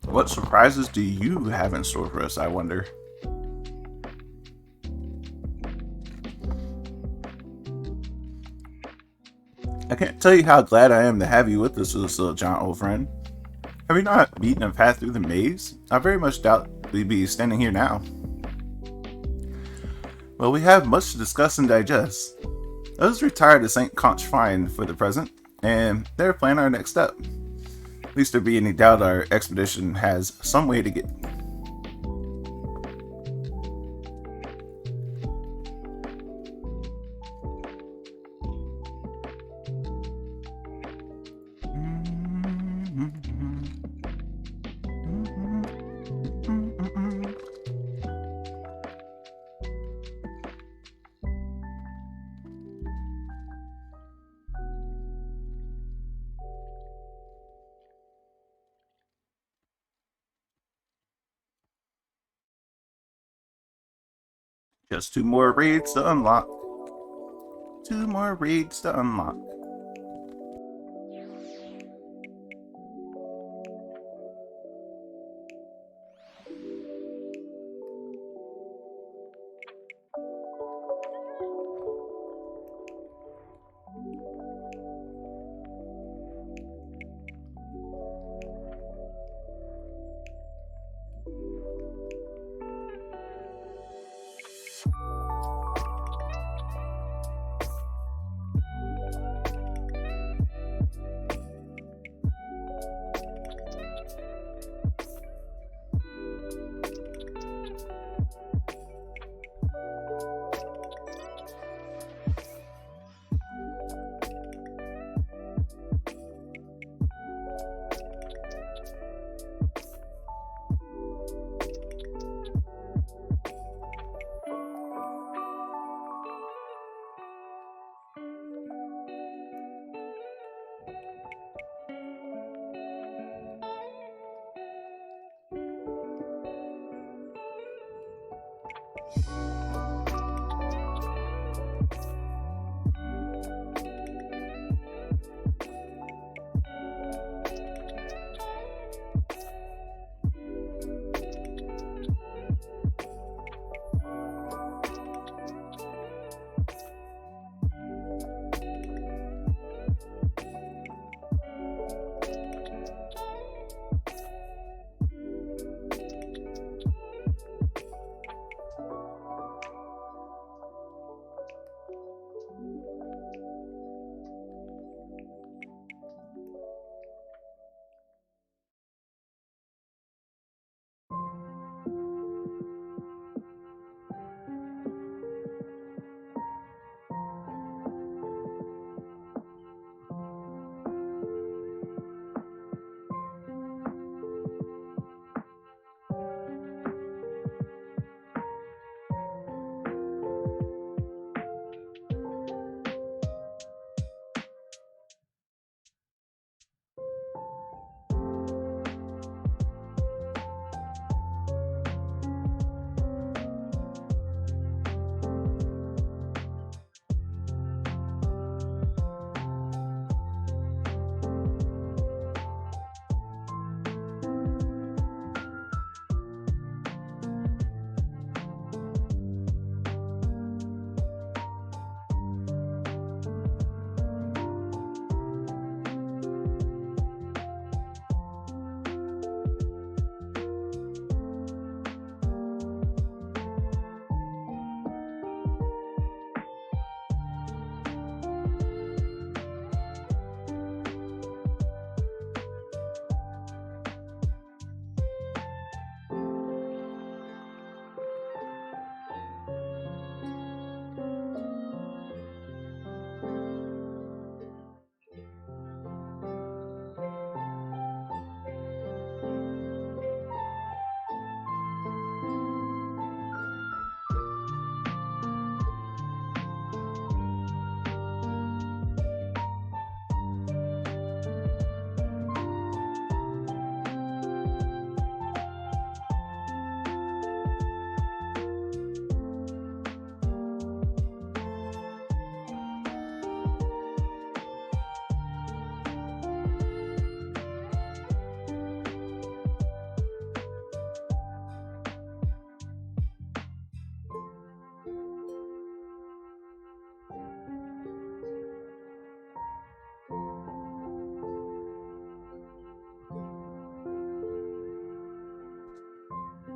What surprises do you have in store for us, I wonder? I can't tell you how glad I am to have you with us, little John, old friend. Have you not beaten a path through the maze? I very much doubt we'd be standing here now. Well, we have much to discuss and digest. Let us retire to St. Conchfine for the present, and there plan our next step. Least there be any doubt our expedition has some way to get. Just 2 more raids to unlock. 2 more raids to unlock.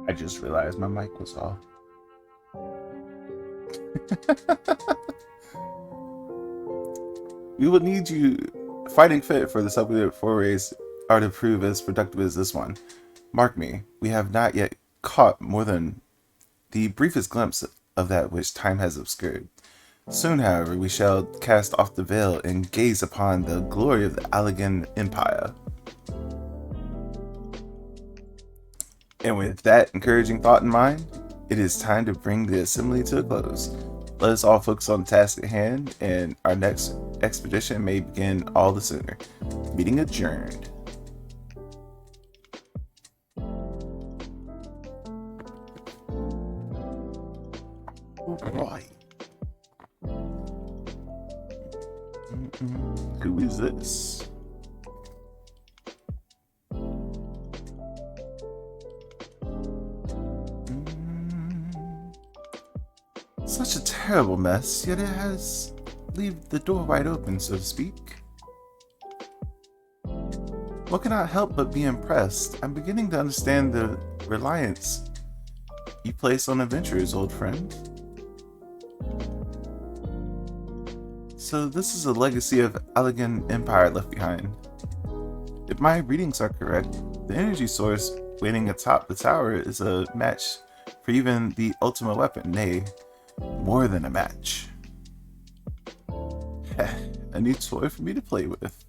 I just realized my mic was off. We would need you fighting fit for the subsequent forays are to prove as productive as this one. Mark me, we have not yet caught more than the briefest glimpse of that which time has obscured. Soon, however, we shall cast off the veil and gaze upon the glory of the Allegan Empire. And with that encouraging thought in mind, it is time to bring the assembly to a close. Let us all focus on the task at hand, and our next expedition may begin all the sooner. Meeting adjourned. Right. Who is this? Such a terrible mess, yet it has left the door wide open, so to speak. One cannot help but be impressed. I'm beginning to understand the reliance you place on adventurers, old friend. So this is a legacy of Allegan Empire left behind. If my readings are correct, the energy source waiting atop the tower is a match for even the ultimate weapon, nay, more than a match. A new toy for me to play with.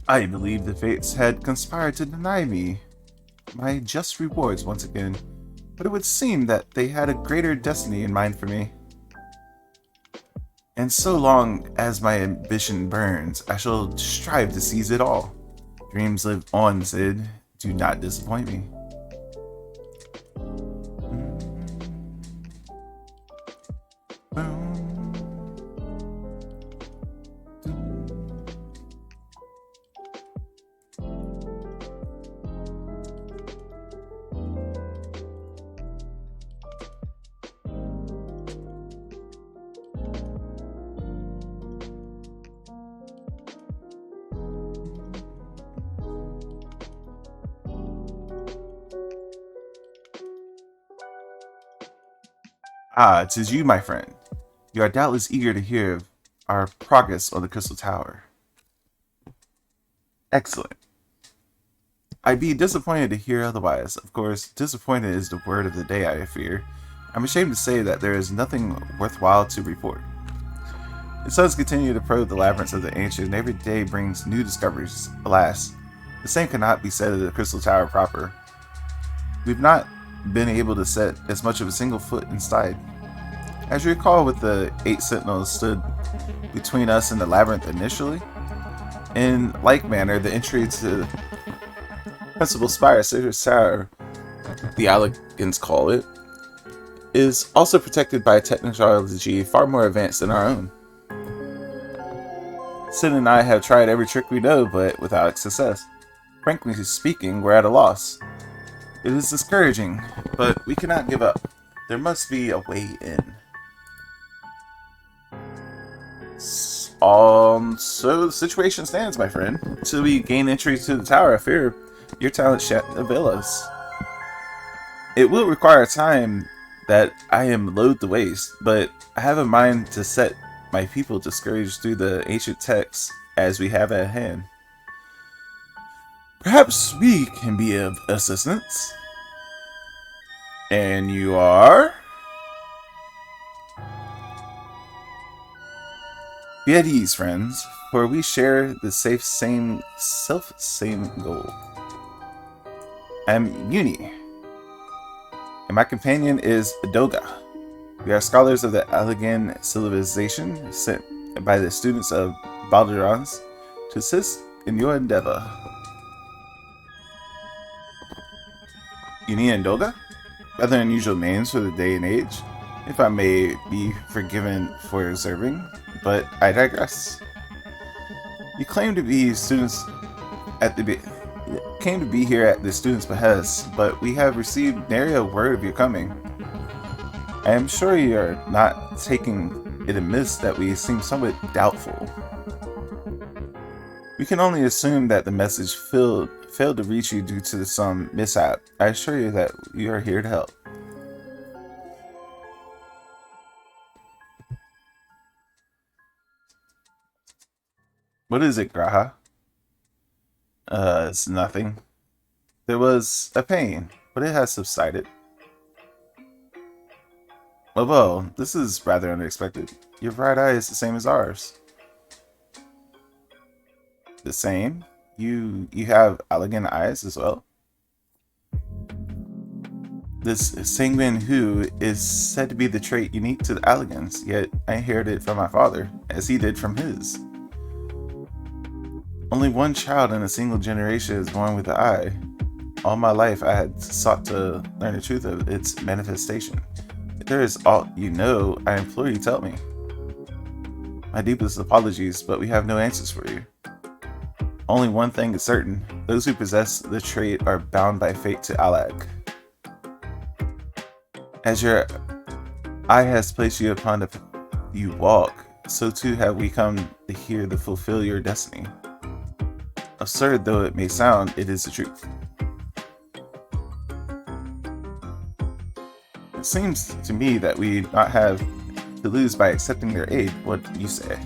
I believe the fates had conspired to deny me my just rewards once again, but it would seem that they had a greater destiny in mind for me. And so long as my ambition burns, I shall strive to seize it all. Dreams live on, Sid. Do not disappoint me. Ah, 'tis you, my friend. You are doubtless eager to hear of our progress on the Crystal Tower. Excellent. I'd be disappointed to hear otherwise. Of course, disappointed is the word of the day, I fear. I'm ashamed to say that there is nothing worthwhile to report. The suns continue to probe the labyrinths of the ancient, and every day brings new discoveries. Alas, the same cannot be said of the Crystal Tower proper. We've not been able to set as much of a single foot inside. As you recall, with the 8 sentinels stood between us and the labyrinth initially, in like manner, the entry to Principal Spire, Sacred Tower, the Allegans call it, is also protected by a technology far more advanced than our own. Sid and I have tried every trick we know, but without success. Frankly speaking, we're at a loss. It is discouraging, but we cannot give up. There must be a way in. So the situation stands, my friend. Until we gain entry to the tower, I fear your talent shan't avail us. It will require time that I am loath to waste, but I have a mind to set my people to scourge through the ancient texts as we have at hand. Perhaps we can be of assistance. And you are? Be at ease, friends, for we share the same goal. I'm Uni, and my companion is Doga. We are scholars of the Allegan civilization sent by the students of Balderans to assist in your endeavor. Uni and Doga? Rather unusual names for the day and age, if I may be forgiven for observing, but I digress. You claim to be students at the came to be here at the students' behest, but we have received nary a word of your coming. I am sure you are not taking it amiss that we seem somewhat doubtful. We can only assume that the message failed to reach you due to some mishap. I assure you that we are here to help. What is it, Graha? It's nothing. There was a pain, but it has subsided. Well, this is rather unexpected. Your right eye is the same as ours. The same? You have Allegan eyes as well? This sanguine hue is said to be the trait unique to the Allegans, yet I inherited it from my father, as he did from his. Only one child in a single generation is born with the eye. All my life I had sought to learn the truth of its manifestation. If there is aught you know, I implore you tell me. My deepest apologies, but we have no answers for you. Only one thing is certain. Those who possess the trait are bound by fate to Allag. As your eye has placed you upon the you walk, so too have we come to here to fulfill your destiny. Absurd though it may sound, it is the truth. It seems to me that we not have to lose by accepting their aid. What do you say?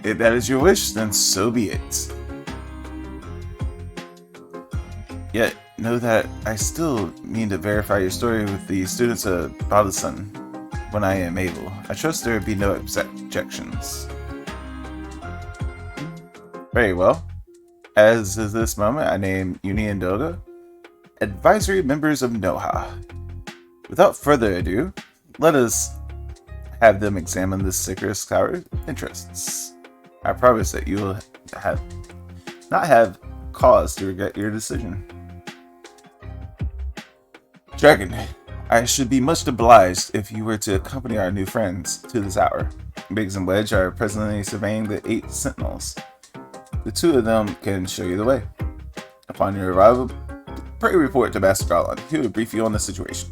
If that is your wish, then so be it. Yet, know that I still mean to verify your story with the students of Balderson when I am able. I trust there will be no objections. Very well. As of this moment, I name Uni and Doga advisory members of NOHA. Without further ado, let us have them examine the Sicarus Tower interests. I promise that you will not have cause to regret your decision. Dragon, I should be much obliged if you were to accompany our new friends to the tower. Biggs and Wedge are presently surveying the 8 sentinels. The 2 of them can show you the way. Upon your arrival, pray report to Master Garland. He will brief you on the situation.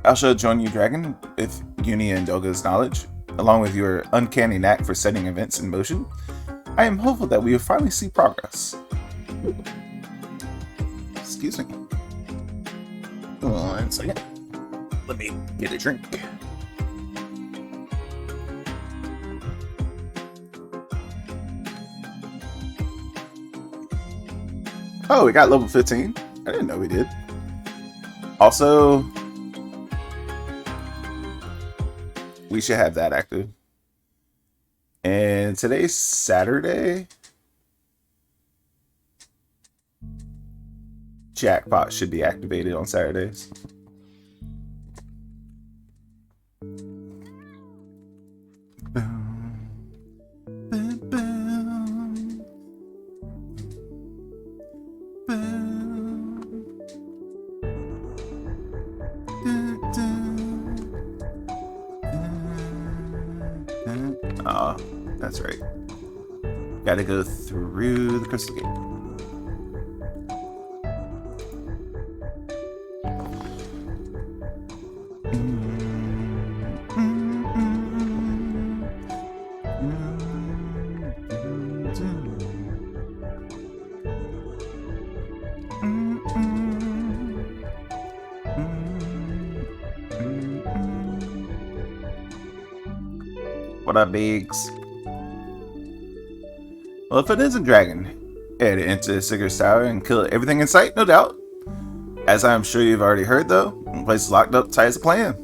I shall join you, Dragon, with Uni and Doga's knowledge, along with your uncanny knack for setting events in motion. I am hopeful that we will finally see progress. Excuse me. 1 second. Let me get a drink. Oh, we got level 15. I didn't know we did. Also, we should have that active. And today's Saturday. Jackpot should be activated on Saturdays. Oh, that's right. Gotta go through the crystal gate. What up, Biggs? Well, if it is a dragon, head into Sicarus Tower and kill everything in sight, no doubt. As I'm sure you've already heard, though, the place is locked up tight as a plan.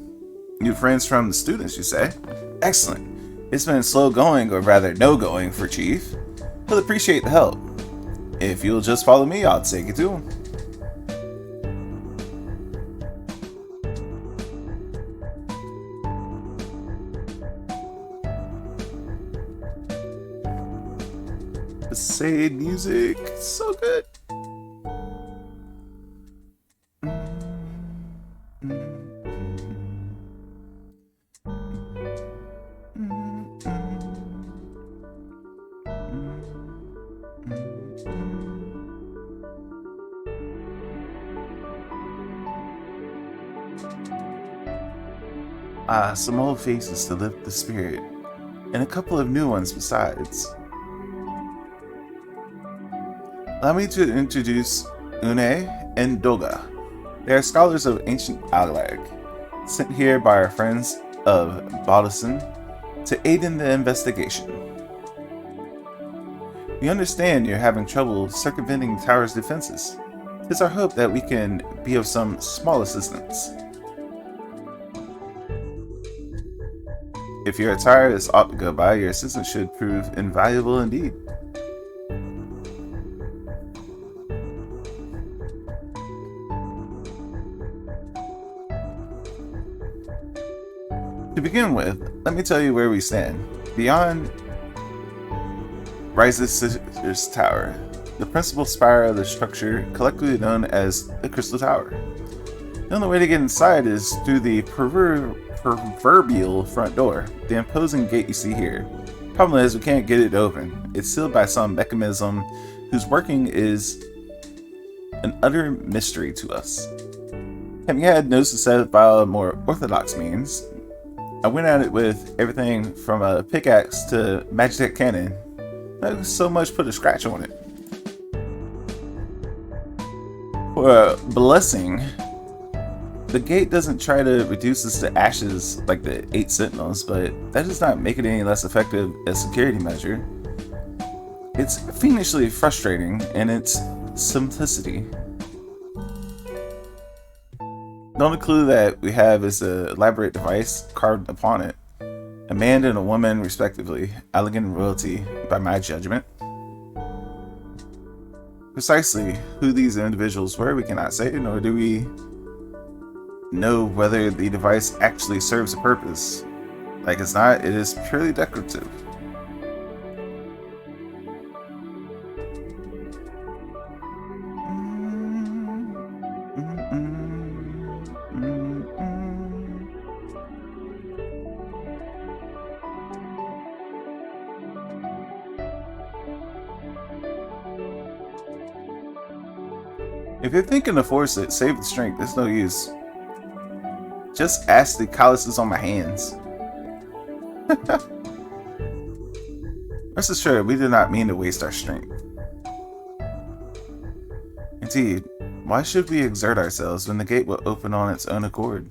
New friends from the students, you say? Excellent. It's been slow going, or rather no going, for Chief. He'll appreciate the help. If you'll just follow me, I'll take you to him. The Sade music, so good. Some old faces to lift the spirit, and a couple of new ones besides. Allow me to introduce Une and Doga. They are scholars of ancient Alag, sent here by our friends of Baldasan to aid in the investigation. We understand you're having trouble circumventing the tower's defenses. It's our hope that we can be of some small assistance. If your attire is ought to go by, your assistance should prove invaluable indeed. To begin with, let me tell you where we stand. Beyond rises Sicarus Tower, the principal spire of the structure collectively known as the Crystal Tower. The only way to get inside is through the proverbial front door, the imposing gate you see here. Problem is, we can't get it open. It's sealed by some mechanism whose working is an utter mystery to us. Having had no success by more orthodox means, I went at it with everything from a pickaxe to magic cannon. Not so much put a scratch on it. For a blessing, the gate doesn't try to reduce us to ashes like the 8 sentinels, but that does not make it any less effective as a security measure. It's fiendishly frustrating in its simplicity. The only clue that we have is an elaborate device carved upon it. A man and a woman, respectively, elegant royalty, by my judgment. Precisely who these individuals were, we cannot say, nor do we know whether the device actually serves a purpose. Like it's not, it is purely decorative. If you're thinking to force it, save the strength. There's no use. Just ask the calluses on my hands. Rest assured, we did not mean to waste our strength. Indeed, why should we exert ourselves when the gate will open on its own accord?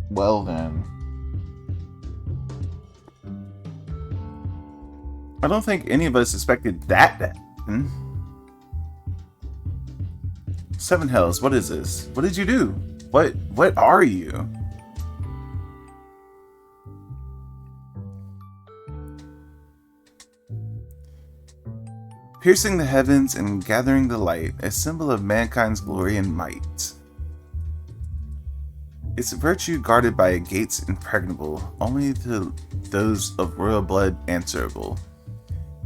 Well then. I don't think any of us expected that to happen. Seven Hells, what is this? What did you do? What are you? Piercing the heavens and gathering the light, a symbol of mankind's glory and might. Its virtue guarded by gates impregnable, only to those of royal blood answerable.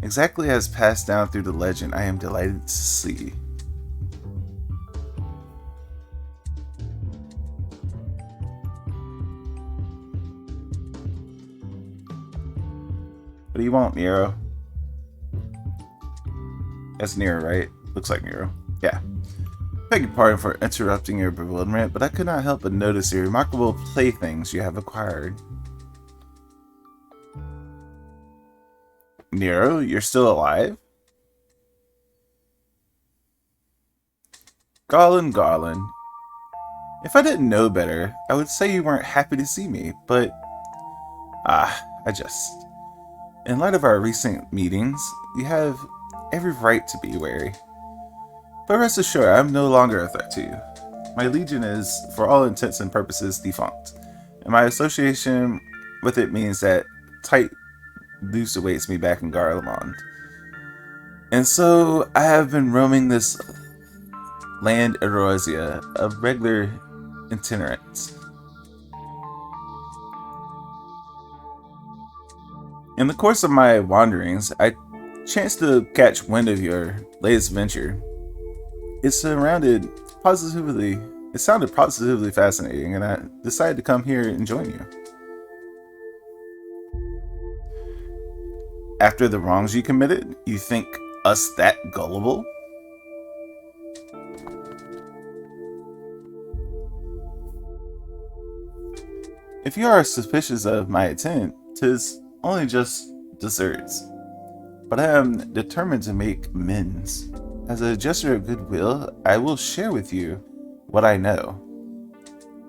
Exactly as passed down through the legend, I am delighted to see. What do you want, Nero? That's Nero, right? Looks like Nero. Yeah. Beg your pardon for interrupting your bewilderment, but I could not help but notice the remarkable playthings you have acquired. Nero, you're still alive? Garland, Garland. If I didn't know better, I would say you weren't happy to see me, but... In light of our recent meetings, you have every right to be wary. But rest assured, I'm no longer a threat to you. My legion is, for all intents and purposes, defunct, and my association with it means that tight noose awaits me back in Garlemond. And so, I have been roaming this land Erosia, a regular itinerant. In the course of my wanderings, I chanced to catch wind of your latest venture. It sounded positively fascinating, and I decided to come here and join you. After the wrongs you committed, you think us that gullible? If you are suspicious of my intent, 'tis only just desserts. But I am determined to make amends. As a gesture of goodwill, I will share with you what I know.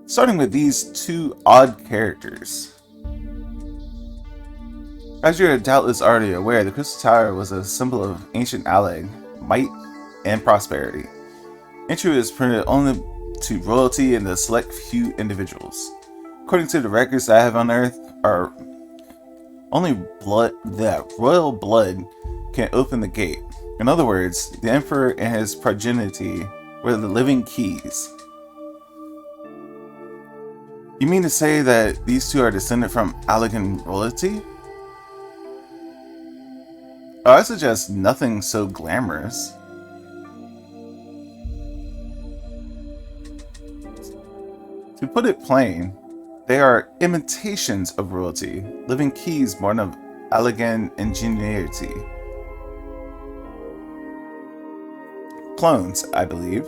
Starting with these two odd characters. As you are doubtless already aware, the Crystal Tower was a symbol of ancient Alleg, might, and prosperity. Entry is printed only to royalty and the select few individuals. According to the records that I have unearthed, only royal blood can open the gate. In other words, the Emperor and his progeny were the living keys. You mean to say that these two are descended from Allegan royalty? Oh, I suggest nothing so glamorous. To put it plain, they are imitations of royalty, living keys born of Allegan ingenuity. Clones, I believe.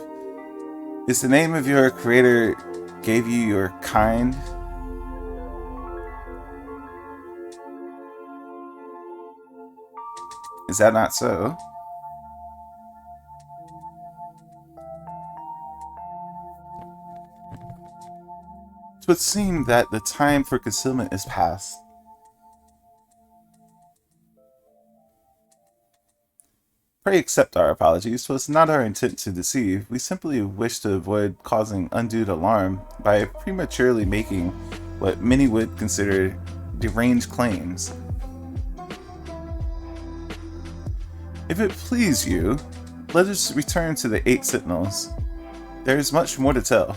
Is the name of your creator gave you your kind? Is that not so? It would seem that the time for concealment is past. Pray accept our apologies. 'Twas not our intent to deceive. We simply wish to avoid causing undue alarm by prematurely making what many would consider deranged claims. If it please you, let us return to the 8 Sentinels. There is much more to tell.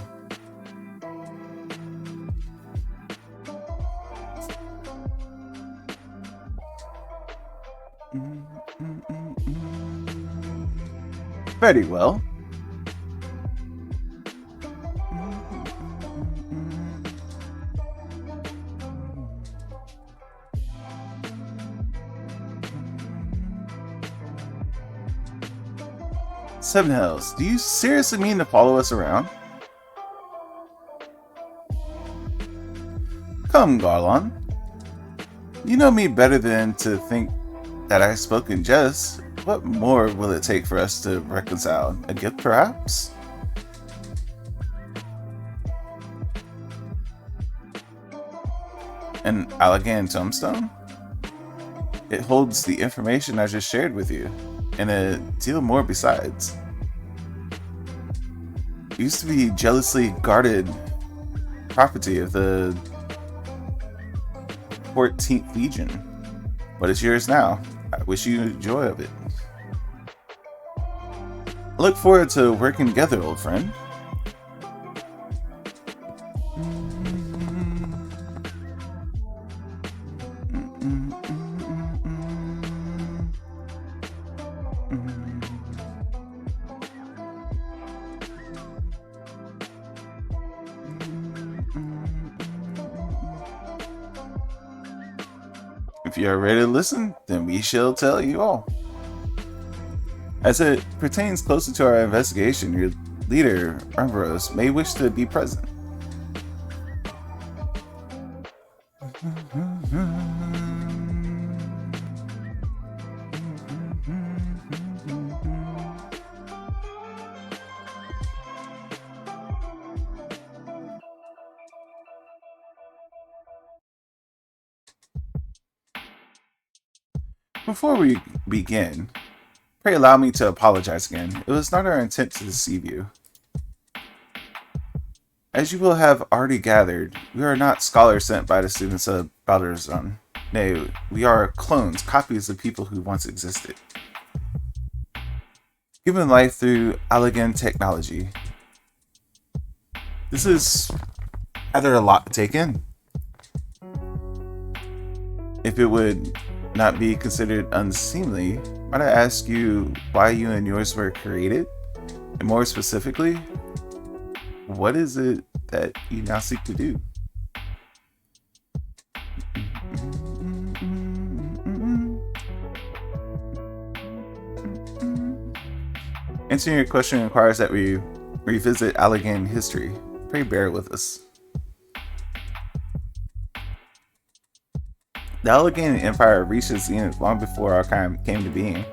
Very well. Seven Hells, do you seriously mean to follow us around? Come, Garlon. You know me better than to think that I spoke in jest. What more will it take for us to reconcile? A gift, perhaps? An Allagan tombstone? It holds the information I just shared with you, and a deal more besides. It used to be jealously guarded property of the 14th Legion, but it's yours now. I wish you joy of it. I look forward to working together, old friend. If you are ready to listen, then we shall tell you all. As it pertains closer to our investigation, your leader, Ambrose, may wish to be present. Before we begin, pray allow me to apologize again. It was not our intent to deceive you. As you will have already gathered, we are not scholars sent by the students of Balderzon. Nay, we are clones, copies of people who once existed. Given life through Allagan technology. This is rather a lot to take in. If it would not be considered unseemly, might I ask you why you and yours were created? And more specifically, what is it that you now seek to do? Answering your question requires that we revisit Allagan history. Pray bear with us. The Allagan Empire reached its zenith long before our kind came to being.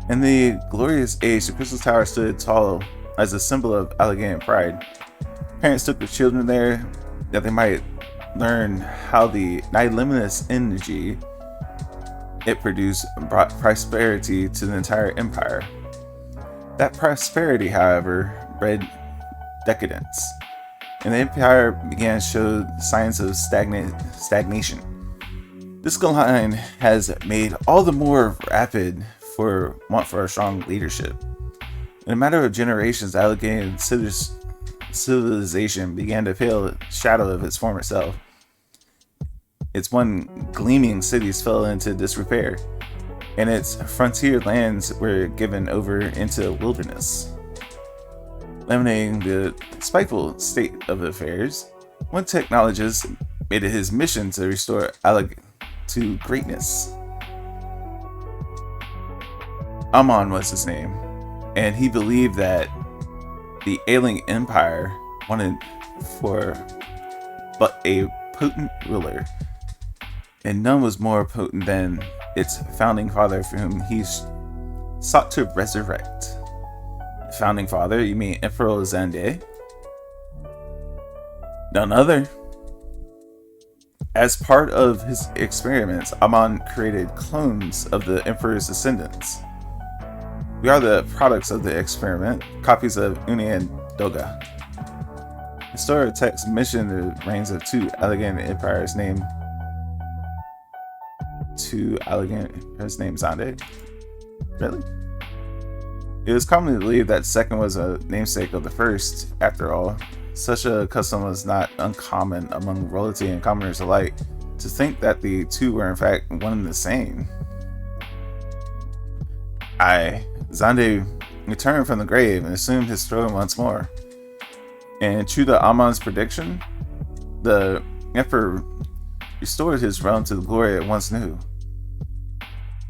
In the glorious age, the Crystal Tower stood tall as a symbol of Allagan pride. Parents took their children there that they might learn how the nihilimitless energy it produced brought prosperity to the entire empire. That prosperity, however, bred decadence, and the empire began to show signs of stagnation. This decline has made all the more rapid for want for a strong leadership. In a matter of generations, the Allagan civilization began to pale a shadow of its former self. Its one gleaming cities fell into disrepair, and its frontier lands were given over into wilderness. Eliminating the spiteful state of affairs, one technologist made it his mission to restore Allagan to greatness. Amon was his name, and he believed that the ailing empire wanted for but a potent ruler, and none was more potent than its founding father, for whom he sought to resurrect. Founding father, you mean Emperor Zande? None other. As part of his experiments, Amon created clones of the Emperor's descendants. We are the products of the experiment, copies of Une and Doga. Historical texts mention the reigns of two elegant empires named Zande. Really? It was commonly believed that the second was a namesake of the first. After all, such a custom was not uncommon among royalty and commoners alike to think that the two were in fact one and the same. Zande returned from the grave and assumed his throne once more. And true to Amon's prediction, the emperor restored his realm to the glory it once knew.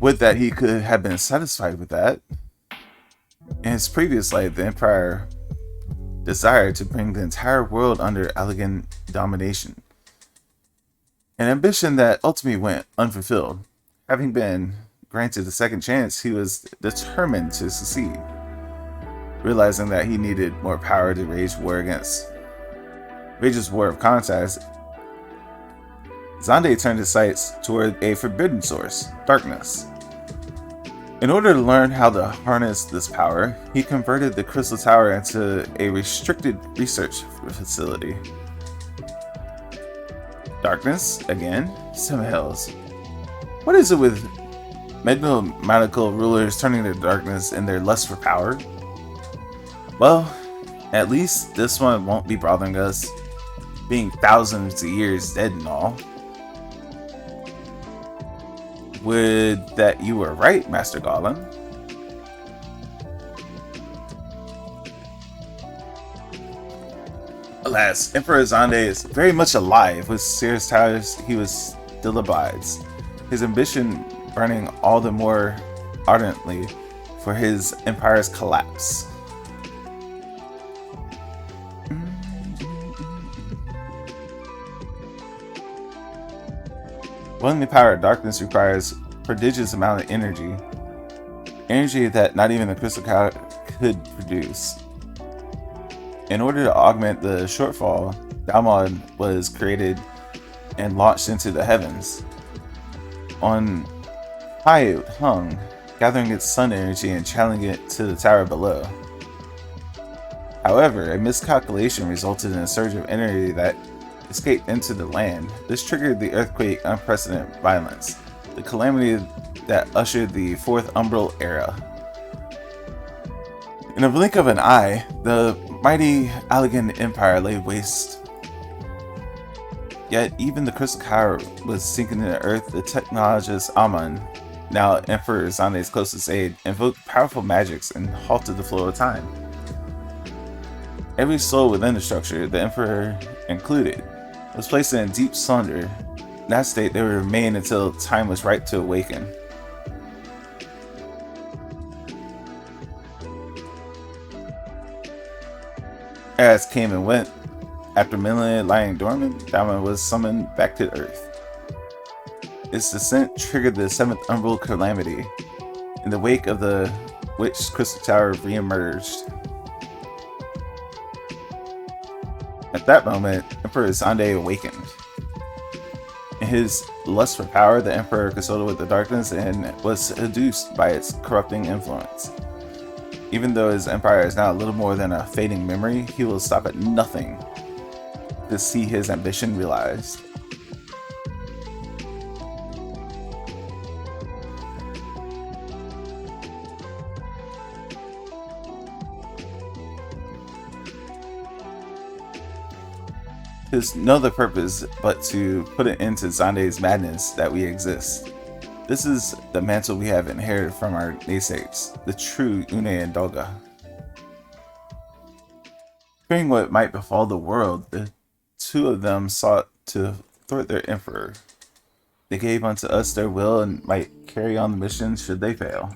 Would that he could have been satisfied with that. In his previous life, the empire desired to bring the entire world under elegant domination, an ambition that ultimately went unfulfilled. Having been granted a second chance, he was determined to succeed, realizing that he needed more power to wage his war of conquest. Zande turned his sights toward a forbidden source, darkness. In order to learn how to harness this power, he converted the Crystal Tower into a restricted research facility. Darkness, again? Seven Hells. What is it with medical rulers turning to darkness in their lust for power? Well, at least this one won't be bothering us, being thousands of years dead and all. Would that you were right, Master Gollum. Alas, Emperor Zande is very much alive. With Sears Towers, he was still abides, his ambition burning all the more ardently for his empire's collapse. Willing the power of darkness requires prodigious amount of energy that not even the Crystal Tower could produce. In order to augment the shortfall, Daimon was created and launched into the heavens. On high it hung, gathering its sun energy and channeling it to the tower below. However, a miscalculation resulted in a surge of energy that escaped into the land. This triggered the earthquake unprecedented violence, the calamity that ushered the Fourth Umbral Era. In a blink of an eye, the mighty Allegan Empire lay waste. Yet even the Crystal Tower was sinking into earth. The technologist Amon, now Emperor Zande's closest aide, invoked powerful magics and halted the flow of time. Every soul within the structure, the Emperor included, was placed in deep slumber. In that state, they would remain until time was right to awaken. As came and went, after millennia lying dormant, Daimon was summoned back to Earth. Its descent triggered the Seventh Umbral Calamity, in the wake of which Crystal Tower re-emerged. At that moment, Emperor Zande awakened. In his lust for power, the Emperor consulted with the darkness and was seduced by its corrupting influence. Even though his empire is now a little more than a fading memory, he will stop at nothing to see his ambition realized. There's no other purpose but to put an end to Zande's madness that we exist. This is the mantle we have inherited from our namesakes, the true Une and Doga. Fearing what might befall the world, the two of them sought to thwart their emperor. They gave unto us their will and might carry on the mission should they fail.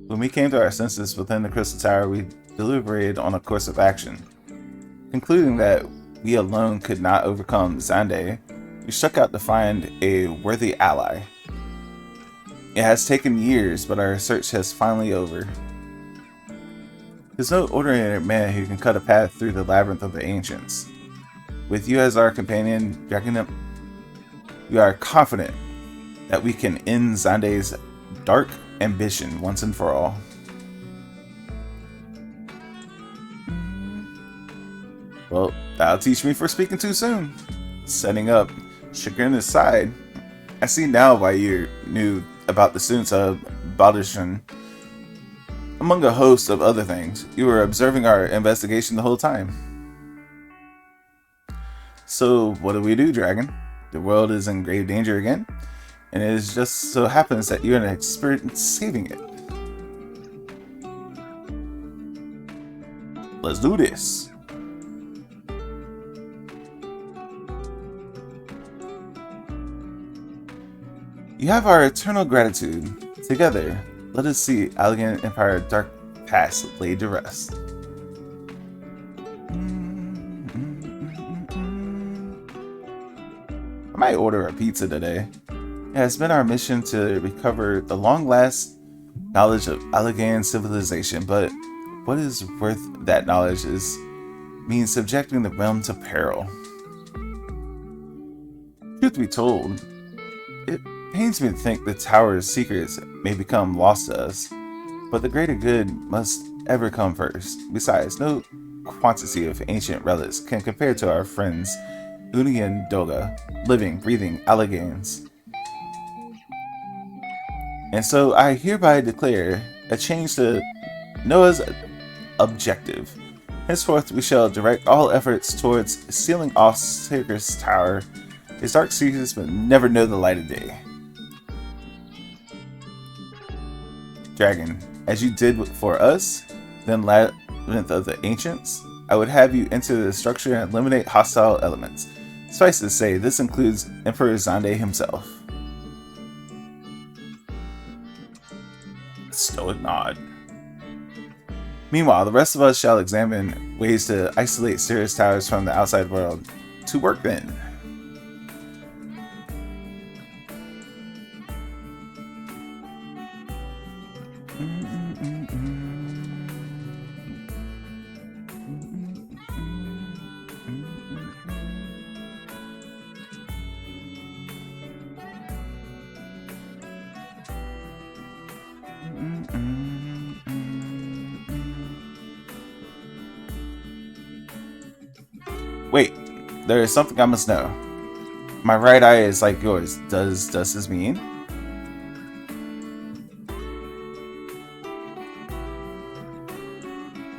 When we came to our senses within the Crystal Tower, we deliberated on a course of action. Concluding that we alone could not overcome Zande, we struck out to find a worthy ally. It has taken years, but our search has finally over. There's no ordinary man who can cut a path through the labyrinth of the ancients. With you as our companion, Dragon, we are confident that we can end Xande's dark ambition once and for all. Well, that'll teach me for speaking too soon. Setting up, chagrin aside, I see now why you knew about the students of Baldurshun. Among a host of other things, you were observing our investigation the whole time. So, what do we do, Dragon? The world is in grave danger again, and it just so happens that you're an expert in saving it. Let's do this. You have our eternal gratitude. Together, let us see Allegan Empire dark past laid to rest. I might order a pizza today. It has been our mission to recover the long-last knowledge of Allegan civilization, but what is worth that knowledge means subjecting the realm to peril. Truth be told, it pains me to think the tower's secrets may become lost to us, but the greater good must ever come first. Besides, no quantity of ancient relics can compare to our friends Uni and Doga, living, breathing Allegans. And so I hereby declare a change to Noah's objective. Henceforth we shall direct all efforts towards sealing off Sacred's Tower. Its dark secrets but never know the light of day. Dragon, as you did for us, then Labyrinth of the Ancients, I would have you enter the structure and eliminate hostile elements. Suffice to say, this includes Emperor Xande himself. Stoic nod. Meanwhile, the rest of us shall examine ways to isolate Sirius Towers from the outside world. To work then. Wait, there is something I must know. My right eye is like yours. Does this mean?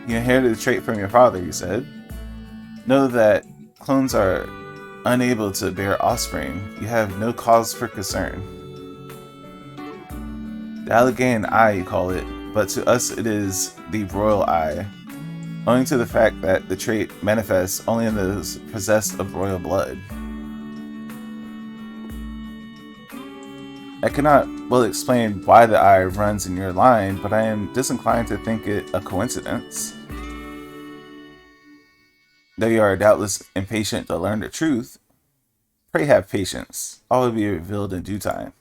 You inherited the trait from your father, you said. Know that clones are unable to bear offspring. You have no cause for concern. The Allegan Eye, you call it, but to us it is the Royal Eye, owing to the fact that the trait manifests only in those possessed of royal blood. I cannot well explain why the eye runs in your line, but I am disinclined to think it a coincidence. Though you are doubtless impatient to learn the truth, pray have patience. All will be revealed in due time.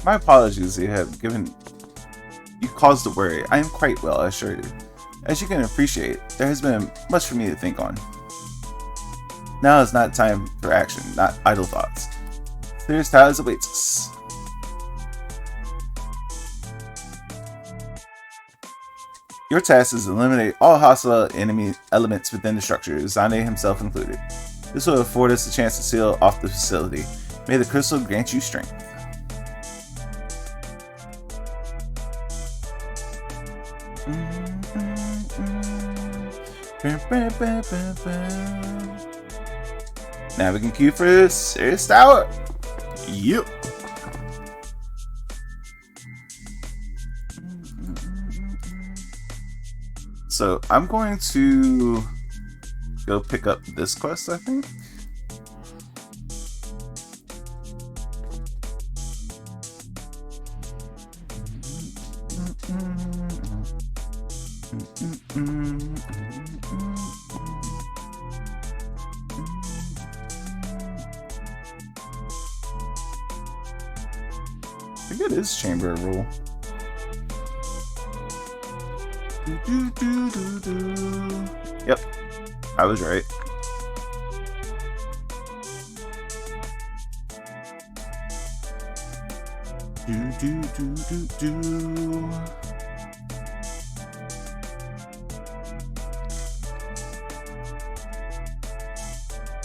My apologies if you caused the worry. I am quite well, I assure you. As you can appreciate, there has been much for me to think on. Now is not time for action, not idle thoughts. Serious Towers awaits us. Your task is to eliminate all hostile enemy elements within the structure, Xande himself included. This will afford us a chance to seal off the facility. May the crystal grant you strength. Now we can queue for Sirius Tower. Yep. So I'm going to go pick up this quest, I think. I think it is Chamber of Rule. Yep, I was right.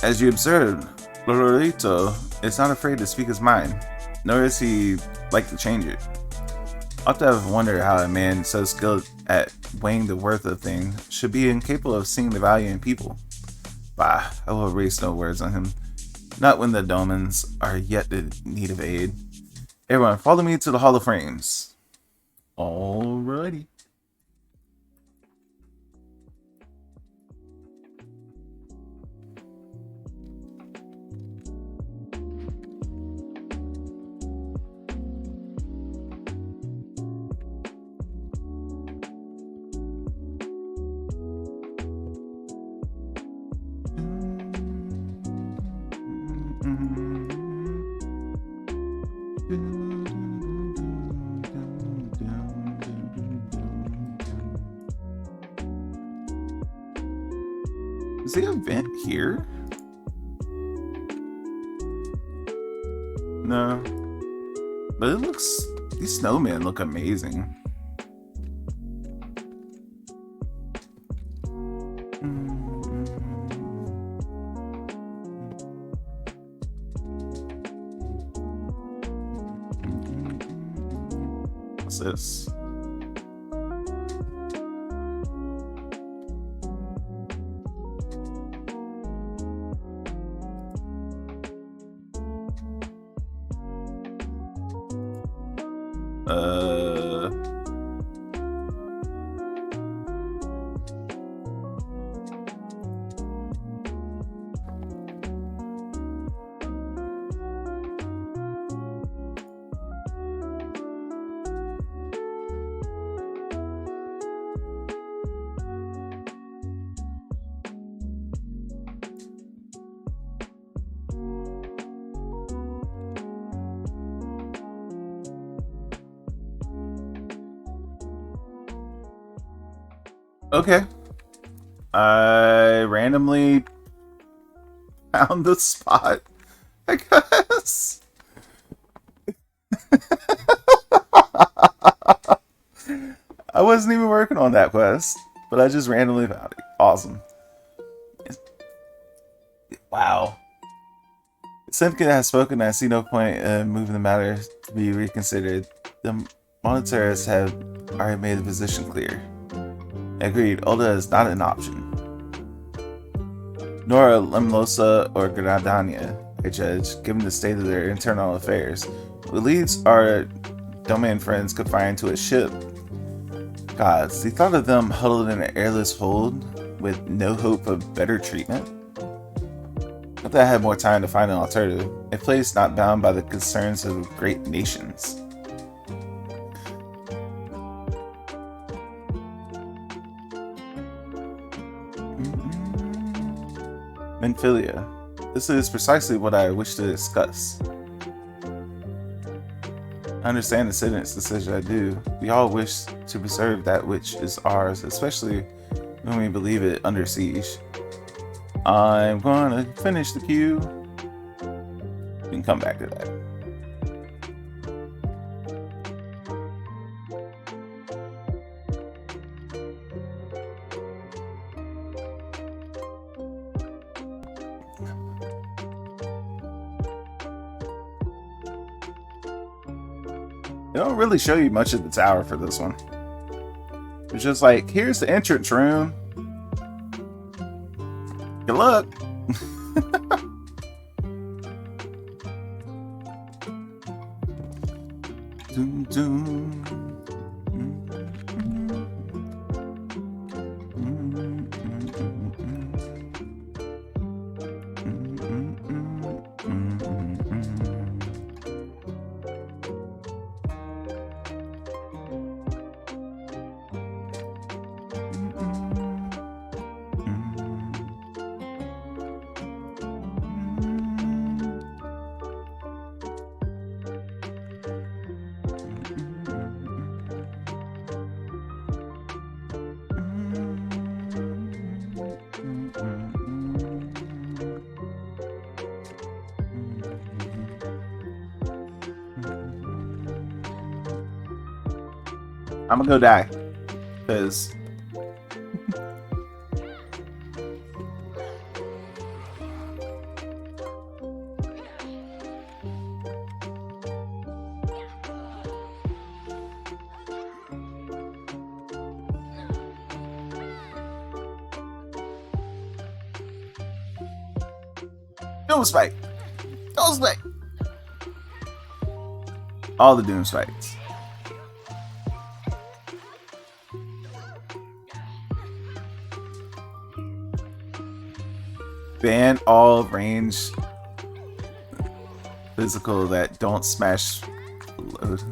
As you observed, Lorito is not afraid to speak his mind, nor is he like to change it. I often have wondered how a man so skilled at weighing the worth of things should be incapable of seeing the value in people. Bah, I will waste no words on him. Not when the Domans are yet in need of aid. Everyone, follow me to the Hall of Frames. Alrighty. Is the event here? No. But it looks... These snowmen look amazing. What's this? Okay. I randomly found the spot, I guess. I wasn't even working on that quest, but I just randomly found it. Awesome. Wow. Simkin has spoken. I see no point in moving the matter to be reconsidered. The monitors have already made the position clear. Agreed, Oda is not an option. Nor Lemlosa or Gradania, I judge, given the state of their internal affairs. The leads our domain friends could fire into a ship. Gods, the thought of them huddled in an airless hold with no hope of better treatment? Not that I had more time to find an alternative, a place not bound by the concerns of great nations. Menphilia. This is precisely what I wish to discuss. I understand the sentence decision I do. We all wish to preserve that which is ours, especially when we believe it under siege. I'm going to finish the queue. We can come back to that. They don't really show you much of the tower for this one. It's just like, here's the entrance room. Good luck. Doom, doom. I'm gonna go die. Because... Doom Spike! Doom Spike! All the Doom Spikes. Ban all range physical that don't smash load.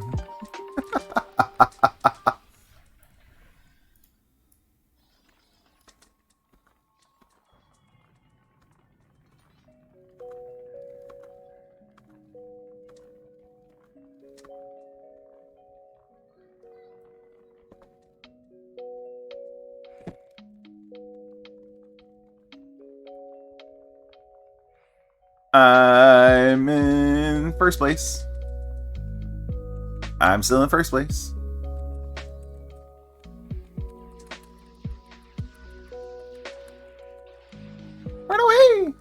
I'm in first place. I'm still in first place. Run away!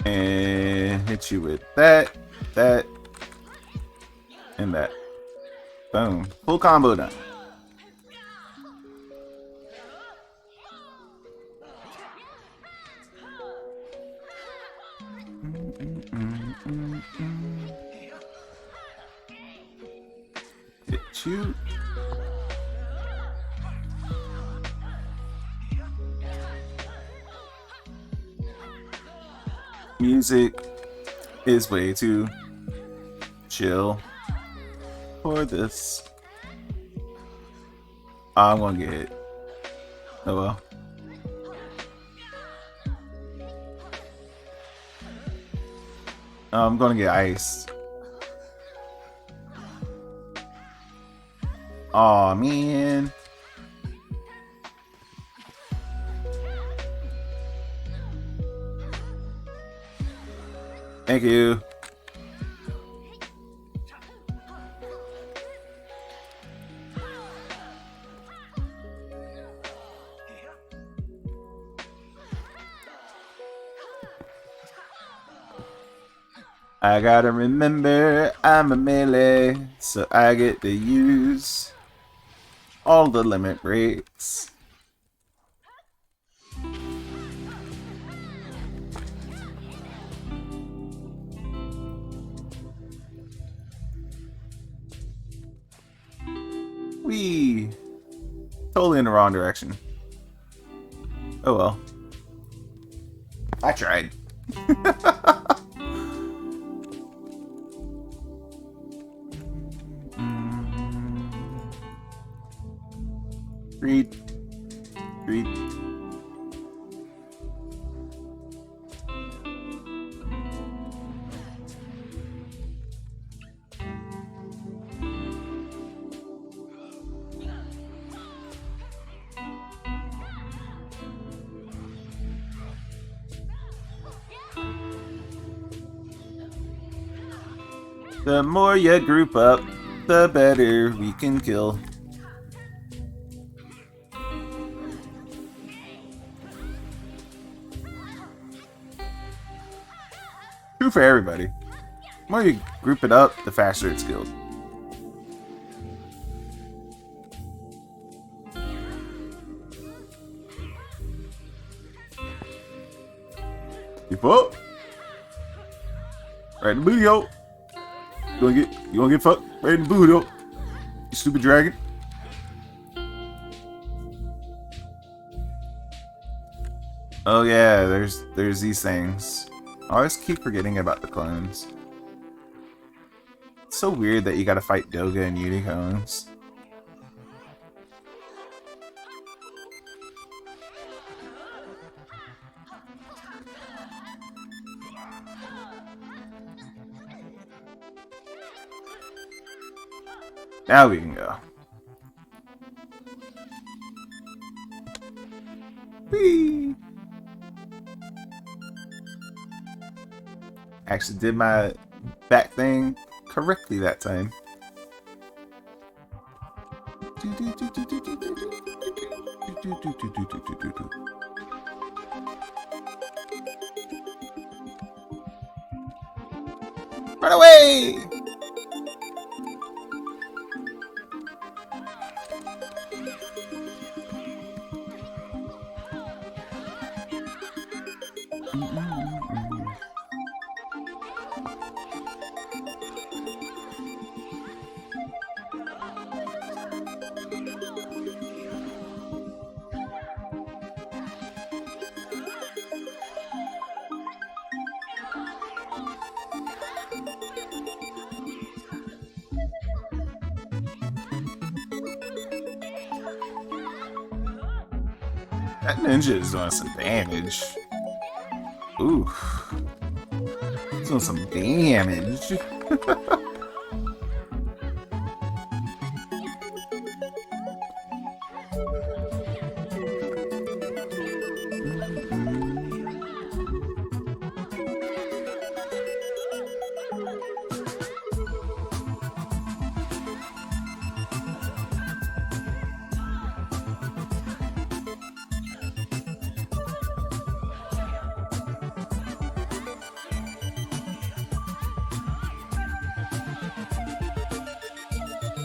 And hit you with that, and that. Boom. Full combo done. Hit you. Music is way too chill for this. I'm gonna get it. Oh well. I'm gonna get iced. Aw, man. Thank you. I gotta remember I'm a melee, so I get to use all the limit breaks. Wee! Totally in the wrong direction. Oh well. I tried. Read. The more you group up, the better we can kill. True for everybody. The more you group it up, the faster it's killed. You fuck? Right in the booty hole. You wanna get fucked? Right in the booty hole. You stupid dragon. Oh yeah, there's these things. I always keep forgetting about the clones. It's so weird that you gotta fight Doga and unicorns. Now we can go. Whee! Actually did my back thing correctly that time. Run away! That ninja is doing some damage. Ooh. He's doing some damage.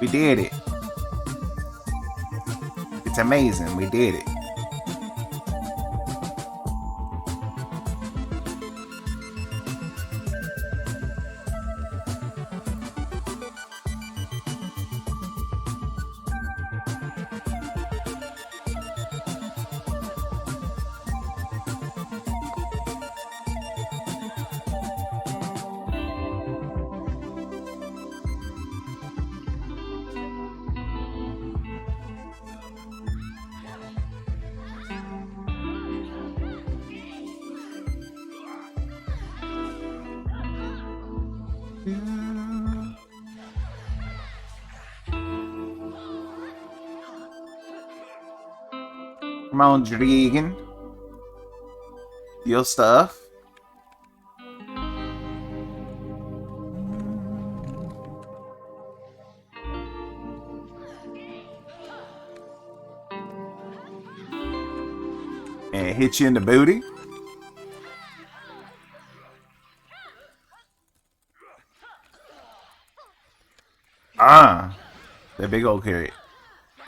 We did it. It's amazing. We did it. Come on, Dragon. Your stuff. And hit you in the booty. Ah, that big old carrot.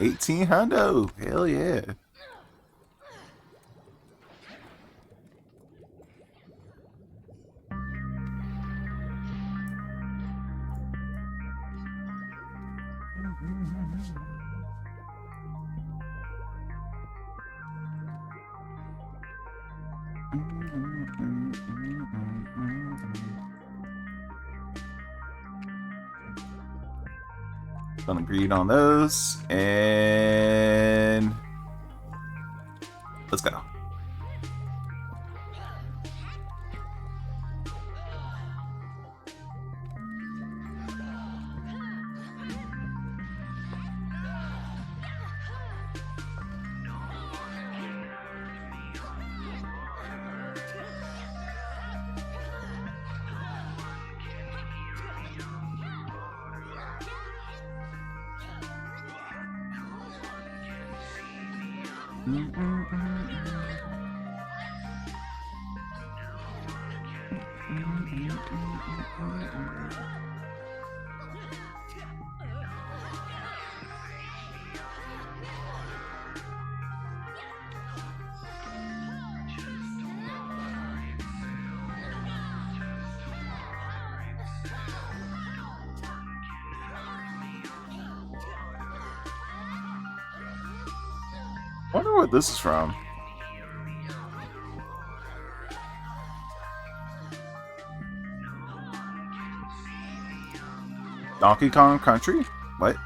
18 hundo. Hell yeah. Gonna greed on those, and let's go. Wonder what this is from. Donkey Kong Country? What?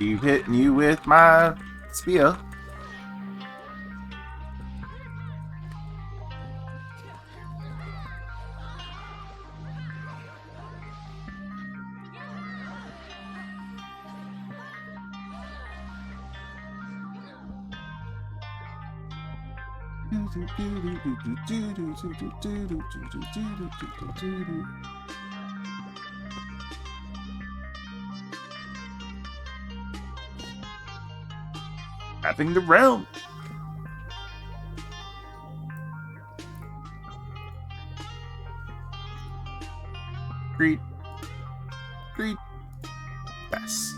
Keep hitting you with my spear. Wrapping the realm. Greed. Greed. Yes.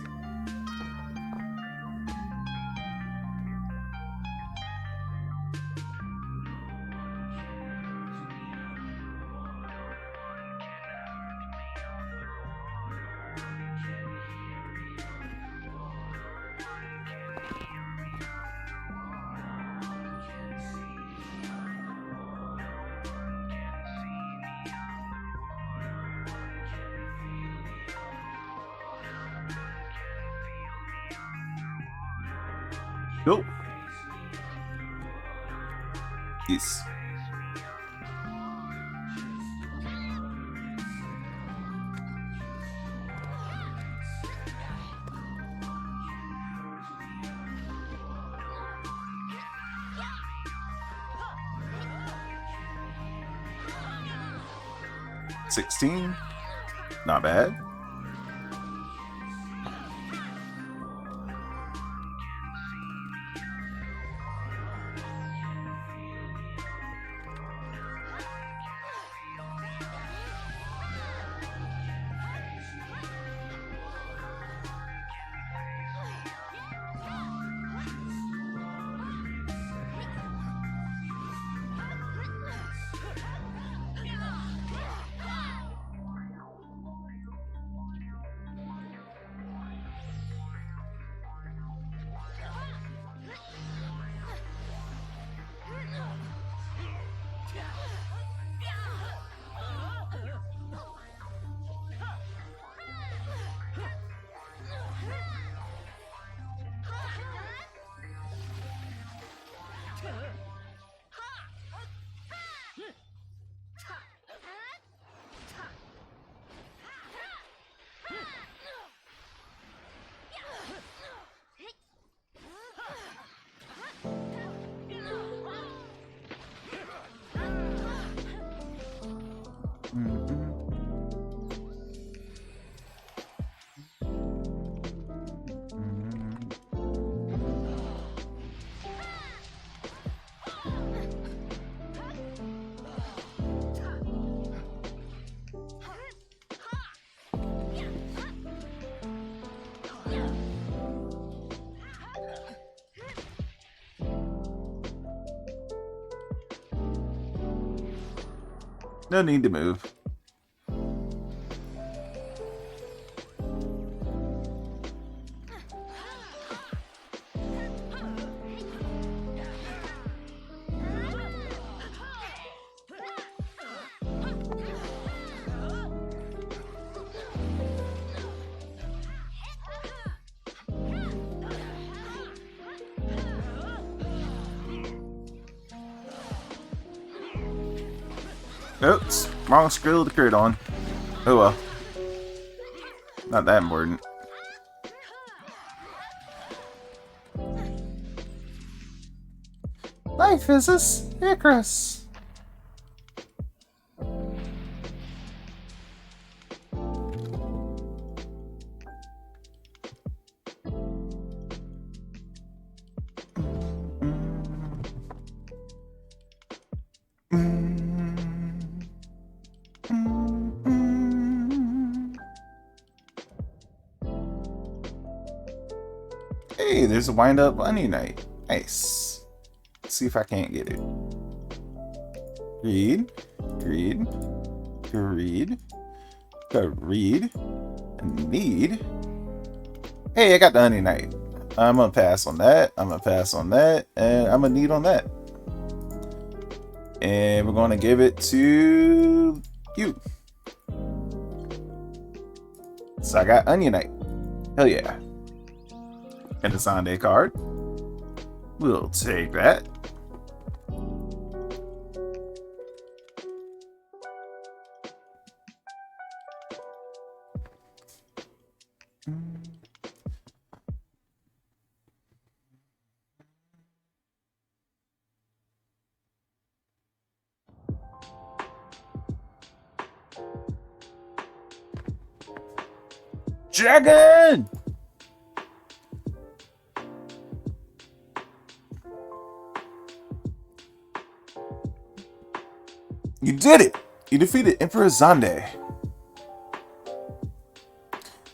Go. Yes. $16. Not bad. No need to move. Oops, wrong scroll to crit on. Oh well. Not that important. Life is a Icarus. Hey, there's a wind-up Onion Knight. Nice. Let's see if I can't get it. Greed. Greed. Greed. Greed. Need. Hey, I got the Onion Knight. I'm gonna pass on that. I'm gonna pass on that. And I'm gonna need on that. And we're gonna give it to you. So I got Onion Knight. Hell yeah. And a Sunday card. We'll take that. Dragon! You did it! You defeated Emperor Xande.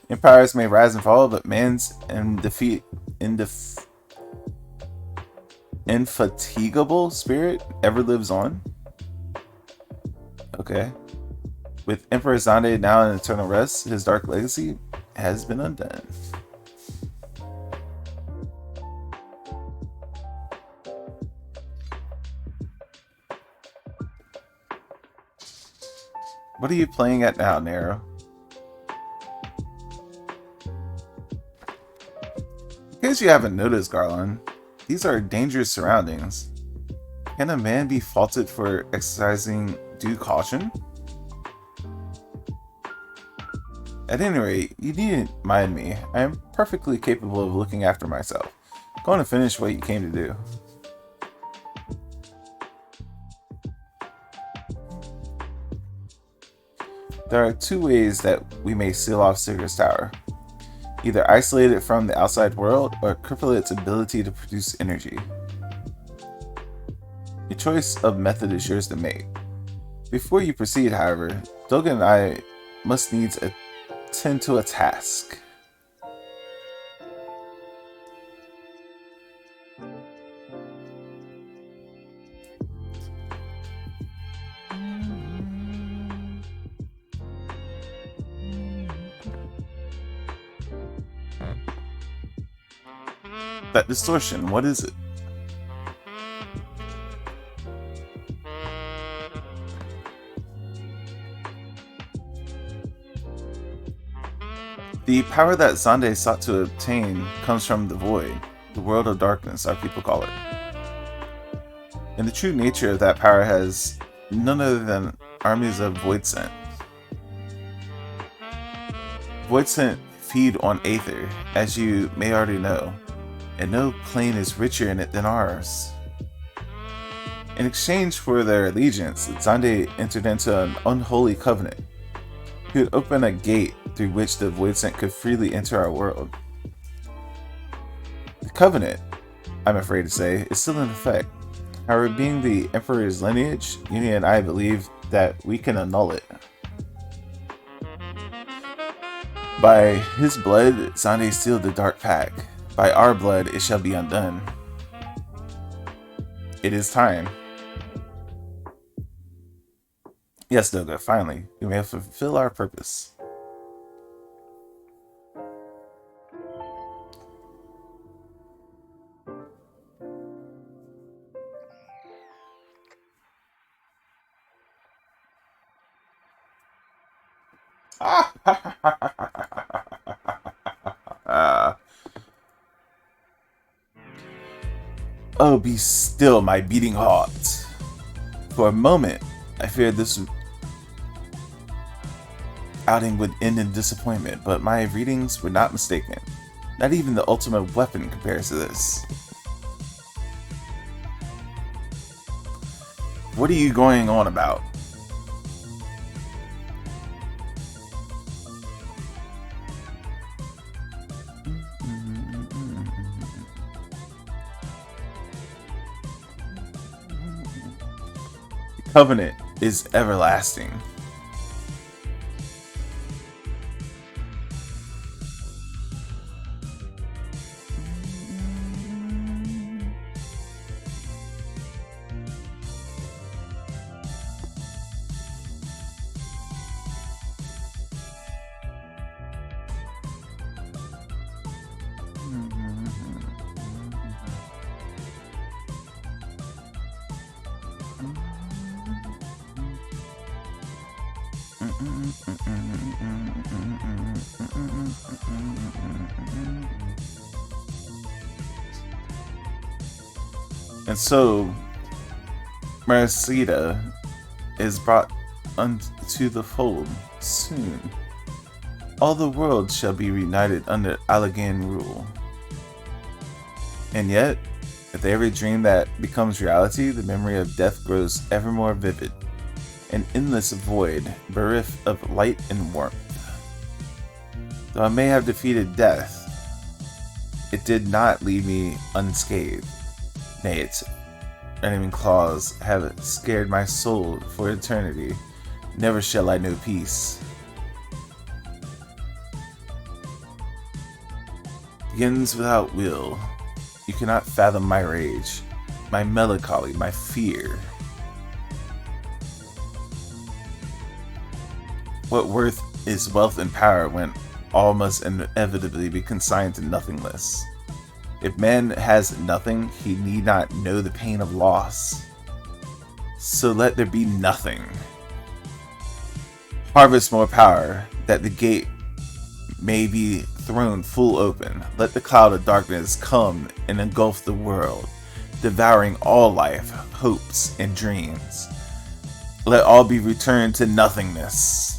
Empires may rise and fall, but man's indefatigable spirit ever lives on. Okay. With Emperor Xande now in eternal rest, his dark legacy has been undone. What are you playing at now, Nero? In case you haven't noticed, Garland, these are dangerous surroundings. Can a man be faulted for exercising due caution? At any rate, you needn't mind me. I am perfectly capable of looking after myself. Go on and finish what you came to do. There are two ways that we may seal off Sigur's tower. Either isolate it from the outside world, or cripple its ability to produce energy. The choice of method is yours to make. Before you proceed, however, Dogen and I must needs attend to a task. That distortion, what is it? The power that Xande sought to obtain comes from the void, the world of darkness, our people call it. And the true nature of that power has none other than armies of Voidsent. Voidsent feed on Aether, as you may already know, and no plane is richer in it than ours. In exchange for their allegiance, Xande entered into an unholy covenant. He would open a gate through which the Voidsent could freely enter our world. The covenant, I'm afraid to say, is still in effect. However, being the Emperor's lineage, Uni and I believe that we can annul it. By his blood, Xande sealed the Dark Pact. By our blood, it shall be undone. It is time. Yes, Doga, finally, we may fulfill our purpose. Oh, be still, my beating heart. For a moment, I feared this outing would end in disappointment, but my readings were not mistaken. Not even the ultimate weapon compares to this. What are you going on about? The covenant is everlasting. And so Mercida is brought unto the fold soon. All the world shall be reunited under Allegan rule. And yet, with every dream that becomes reality, the memory of death grows ever more vivid. An endless void, bereft of light and warmth. Though I may have defeated death, it did not leave me unscathed. Nay, its enemy claws have scared my soul for eternity. Never shall I know peace. Begins without will. You cannot fathom my rage, my melancholy, my fear. What worth is wealth and power when all must inevitably be consigned to nothingness? If man has nothing, he need not know the pain of loss. So let there be nothing. Harvest more power, that the gate may be thrown full open. Let the cloud of darkness come and engulf the world, devouring all life, hopes, and dreams. Let all be returned to nothingness.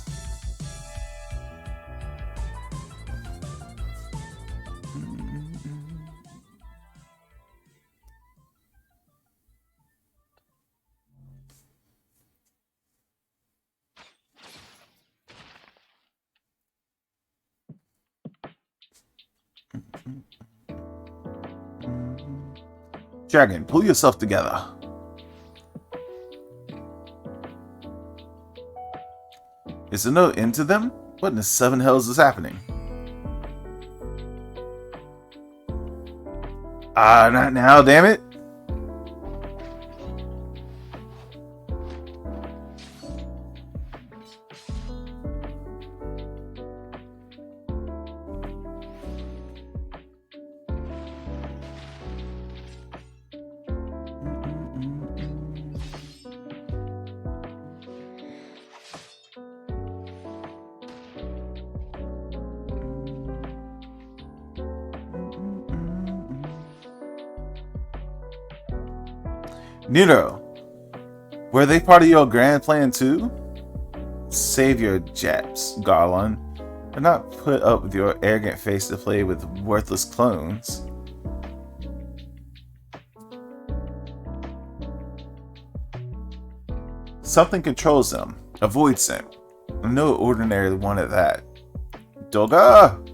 Dragon, pull yourself together. Is there no end to them? What in the seven hells is happening? Not now, damn it. Nero, were they part of your grand plan too? Save your japs, Garland. Do not put up with your arrogant face to play with worthless clones. Something controls them. A void scent. No ordinary one at that. Doga!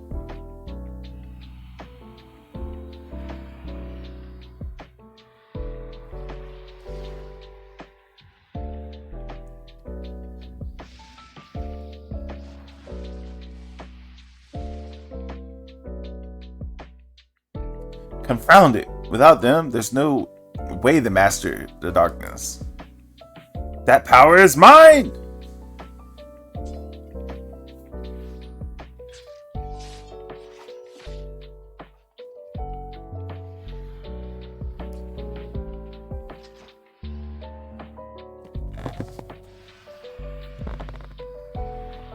Confound it. Without them, there's no way to master the darkness. That power is mine!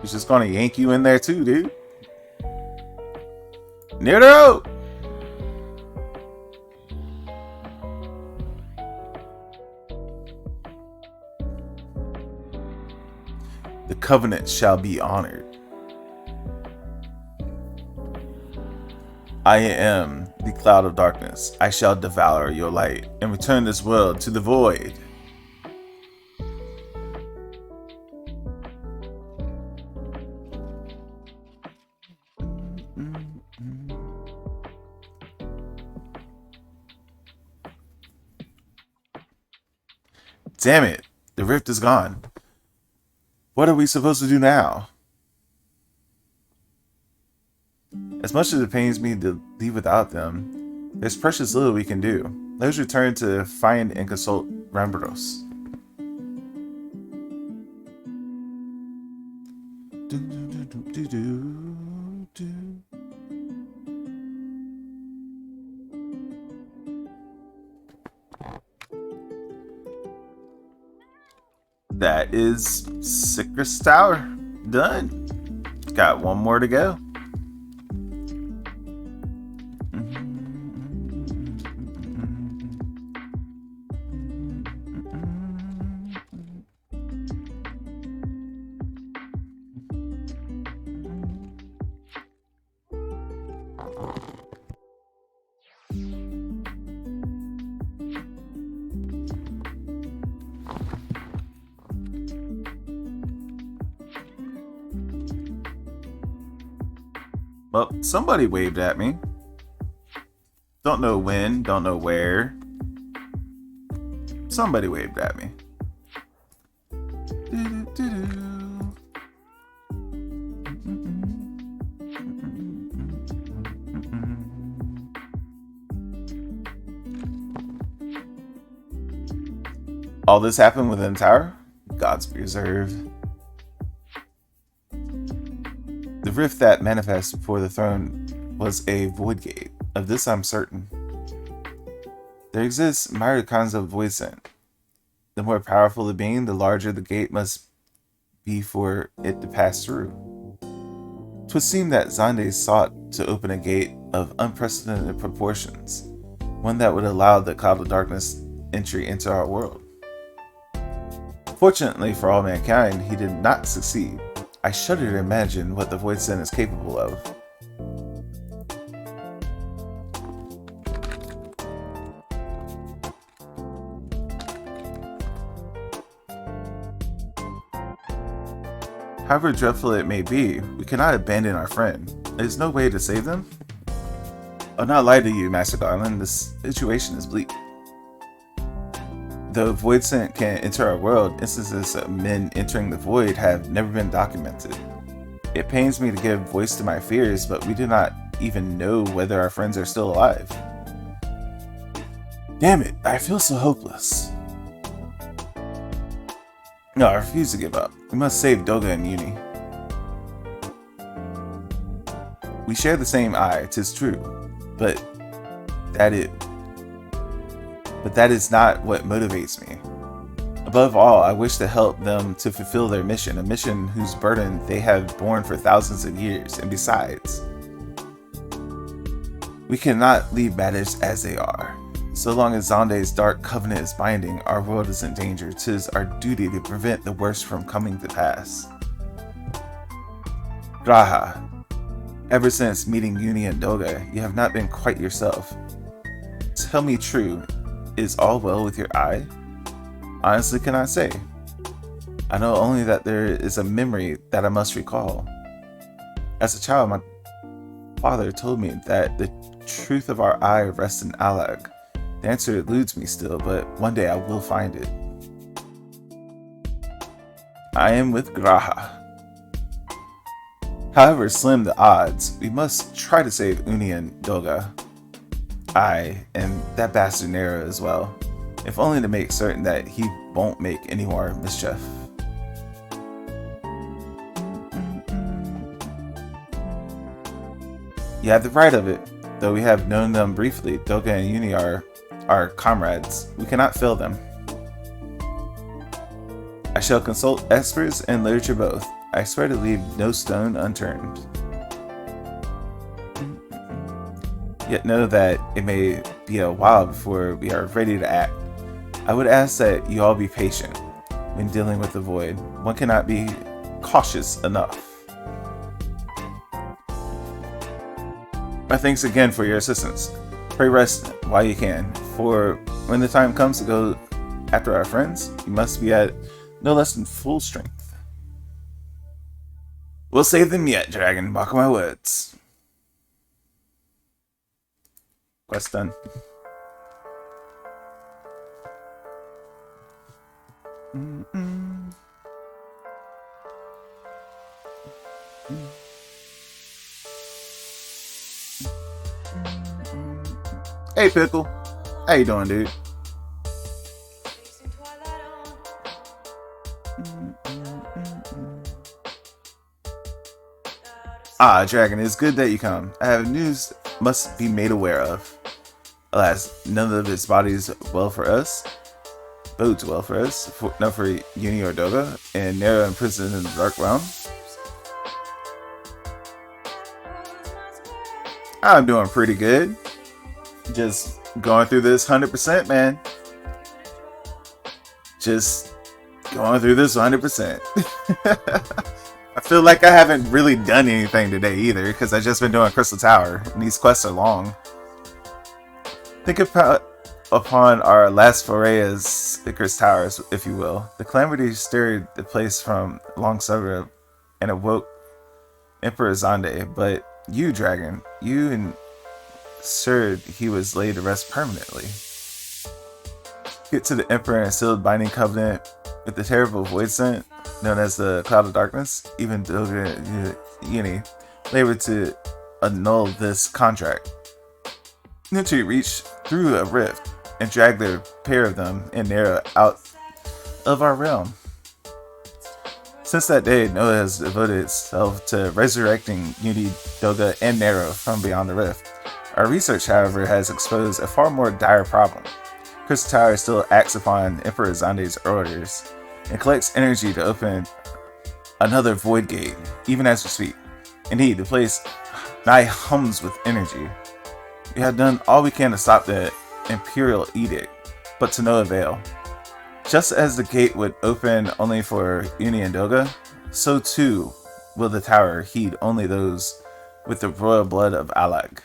He's just gonna yank you in there too, dude. Nero! The covenant shall be honored. I am the cloud of darkness. I shall devour your light and return this world to the void. Damn it, the rift is gone. What are we supposed to do now? As much as it pains me to leave without them, there's precious little we can do. Let's return to find and consult Rambros. That is Sickris Tower. Done. Got one more to go. Well, somebody waved at me. Don't know when, don't know where. Somebody waved at me. All this happened within the tower? Gods preserve. The rift that manifests before the throne was a void gate. Of this I'm certain. There exists myriad kinds of void scent. The more powerful the being, the larger the gate must be for it to pass through. 'Twould seem that Zonde sought to open a gate of unprecedented proportions, one that would allow the cloud of darkness entry into our world. Fortunately for all mankind, he did not succeed. I shudder to imagine what the void scent is capable of. However dreadful it may be, we cannot abandon our friend. There is no way to save them? I'll not lie to you, Master Garland, this situation is bleak. Though void scent can enter our world, instances of men entering the void have never been documented. It pains me to give voice to my fears, but we do not even know whether our friends are still alive. Damn it, I feel so hopeless. No, I refuse to give up. We must save Doga and Uni. We share the same eye, 'tis true, but that is not what motivates me. Above all, I wish to help them to fulfill their mission, a mission whose burden they have borne for thousands of years, and besides, we cannot leave matters as they are. So long as Zonde's dark covenant is binding, our world is in danger. 'Tis our duty to prevent the worst from coming to pass. Graha, ever since meeting Uni and Doga, you have not been quite yourself. Tell me true, is all well with your eye? Honestly cannot say. I know only that there is a memory that I must recall. As a child, my father told me that the truth of our eye rests in Alag. The answer eludes me still, but one day I will find it. I am with Graha. However slim the odds, we must try to save Uni and Doga. Aye, and that bastard Nero as well, if only to make certain that he won't make any more mischief. You have the right of it. Though we have known them briefly, Doga and Uni are our comrades. We cannot fail them. I shall consult experts and literature both. I swear to leave no stone unturned. Yet know that it may be a while before we are ready to act. I would ask that you all be patient when dealing with the void. One cannot be cautious enough. My thanks again for your assistance. Pray rest while you can, for when the time comes to go after our friends, you must be at no less than full strength. We'll save them yet, Dragon. Mark my words. Quest done. Hey Pickle, how you doing, dude? Ah, Dragon, it's good that you come. I have news must be made aware of. Alas, none of its bodies well for us. Bodes well for us. Not for Uni or Doga, and Nero imprisoned in the Dark Realm. I'm doing pretty good. Just going through this 100%, man. Just going through this 100%. I feel like I haven't really done anything today either, because I've just been doing Crystal Tower, and these quests are long. Think upon our last foray as Icarus Towers, if you will. The calamity stirred the place from long suburb and awoke Emperor Zonde, but You, dragon, you ensured he was laid to rest permanently. Get to the Emperor and sealed binding covenant with the terrible void scent known as the Cloud of Darkness. Even Uni labored to annul this contract. Nutri reached through a rift and dragged the pair of them and Nera out of our realm. Since that day, Noah has devoted itself to resurrecting Uni, Doga, and Nero from beyond the rift. Our research, however, has exposed a far more dire problem. Crystal Tower still acts upon Emperor Zande's orders and collects energy to open another void gate, even as we speak. Indeed, the place nigh hums with energy. We have done all we can to stop the Imperial Edict, but to no avail. Just as the gate would open only for Uni and Doga, so too will the tower heed only those with the royal blood of Alag.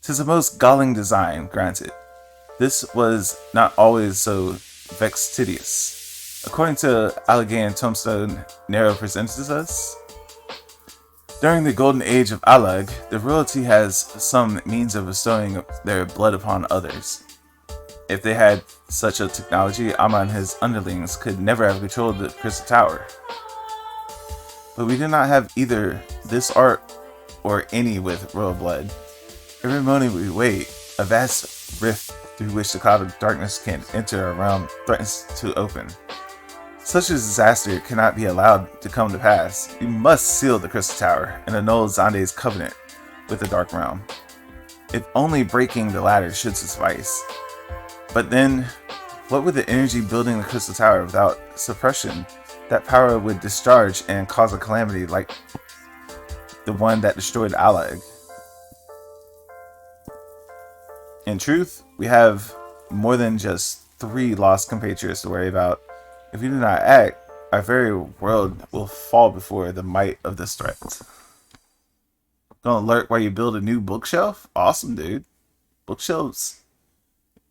'Tis a most galling design, granted. This was not always so vexatious. According to Allegheny Tombstone Nero presents us, during the golden age of Alag, the royalty has some means of bestowing their blood upon others. If they had such a technology, Amma and his underlings could never have controlled the Crystal Tower. But we do not have either this art or any with royal blood. Every moment we wait, a vast rift through which the Cloud of Darkness can enter our realm threatens to open. Such a disaster cannot be allowed to come to pass. We must seal the Crystal Tower and annul Zande's covenant with the Dark Realm. If only breaking the latter should suffice. But then, what would the energy building the Crystal Tower without suppression? That power would discharge and cause a calamity like the one that destroyed Alag. In truth, we have more than just 3 lost compatriots to worry about. If we do not act, our very world will fall before the might of this threat. Gonna lurk while you build a new bookshelf? Awesome, dude. Bookshelves.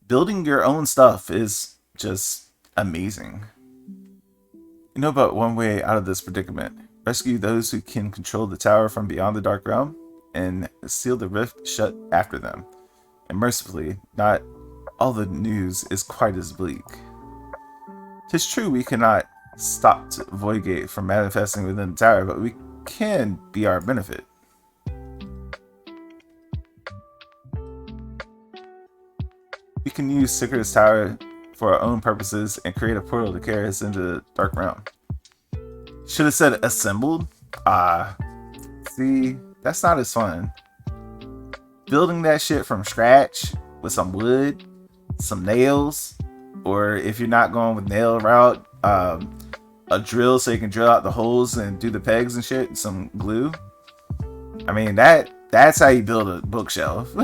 Building your own stuff is just amazing. You know about one way out of this predicament. Rescue those who can control the tower from beyond the Dark Realm, and seal the rift shut after them. And mercifully, not all the news is quite as bleak. 'Tis true we cannot stop Voidgate from manifesting within the tower, but we can be our benefit. We can use Secret's Tower for our own purposes and create a portal to carry us into the Dark Realm. Should have said assembled? See, that's not as fun. Building that shit from scratch with some wood, some nails, or if you're not going with nail route, a drill so you can drill out the holes and do the pegs and shit, and some glue. I mean, that's how you build a bookshelf.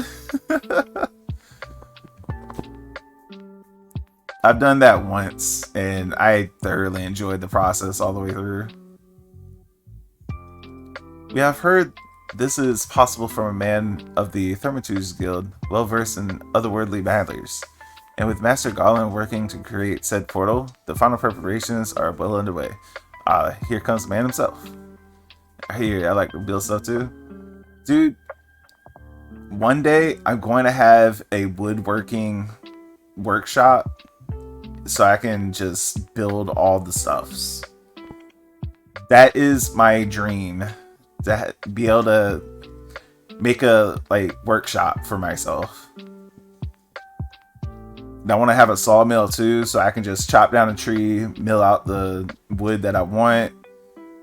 I've done that once, and I thoroughly enjoyed the process all the way through. We have heard this is possible from a man of the Thaumaturge Guild, well versed in otherworldly matters. And with Master Gollin working to create said portal, the final preparations are well underway. Here comes the man himself. I like to build stuff too. Dude, one day I'm going to have a woodworking workshop so I can just build all the stuffs. That is my dream, to be able to make a workshop for myself. And I want to have a sawmill too, so I can just chop down a tree, mill out the wood that I want,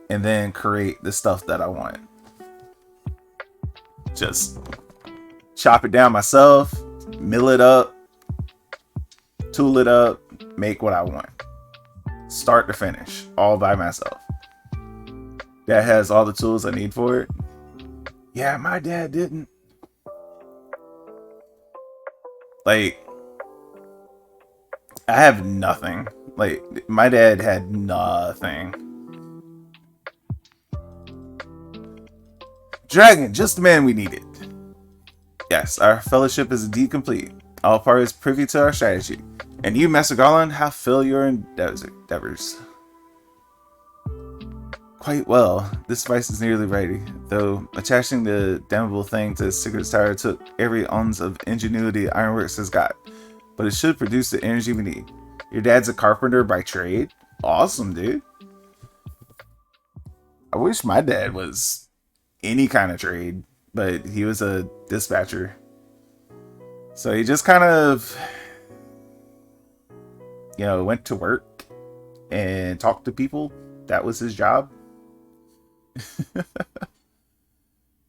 and then create the stuff that I want. Just chop it down myself, mill it up, tool it up, make what I want. Start to finish, all by myself. Dad has all the tools I need for it. Yeah, my dad didn't. I have nothing. My dad had nothing. Dragon, just the man we needed. Yes, our fellowship is indeed complete. All parties privy to our strategy. And you, Master Garland, have fill your endeavors. Quite well. This device is nearly ready, though attaching the damnable thing to Sigurd's tower took every ounce of ingenuity Ironworks has got. But it should produce the energy we need. Your dad's a carpenter by trade? Awesome, dude. I wish my dad was any kind of trade, but he was a dispatcher. So he just kind of, went to work and talked to people. That was his job.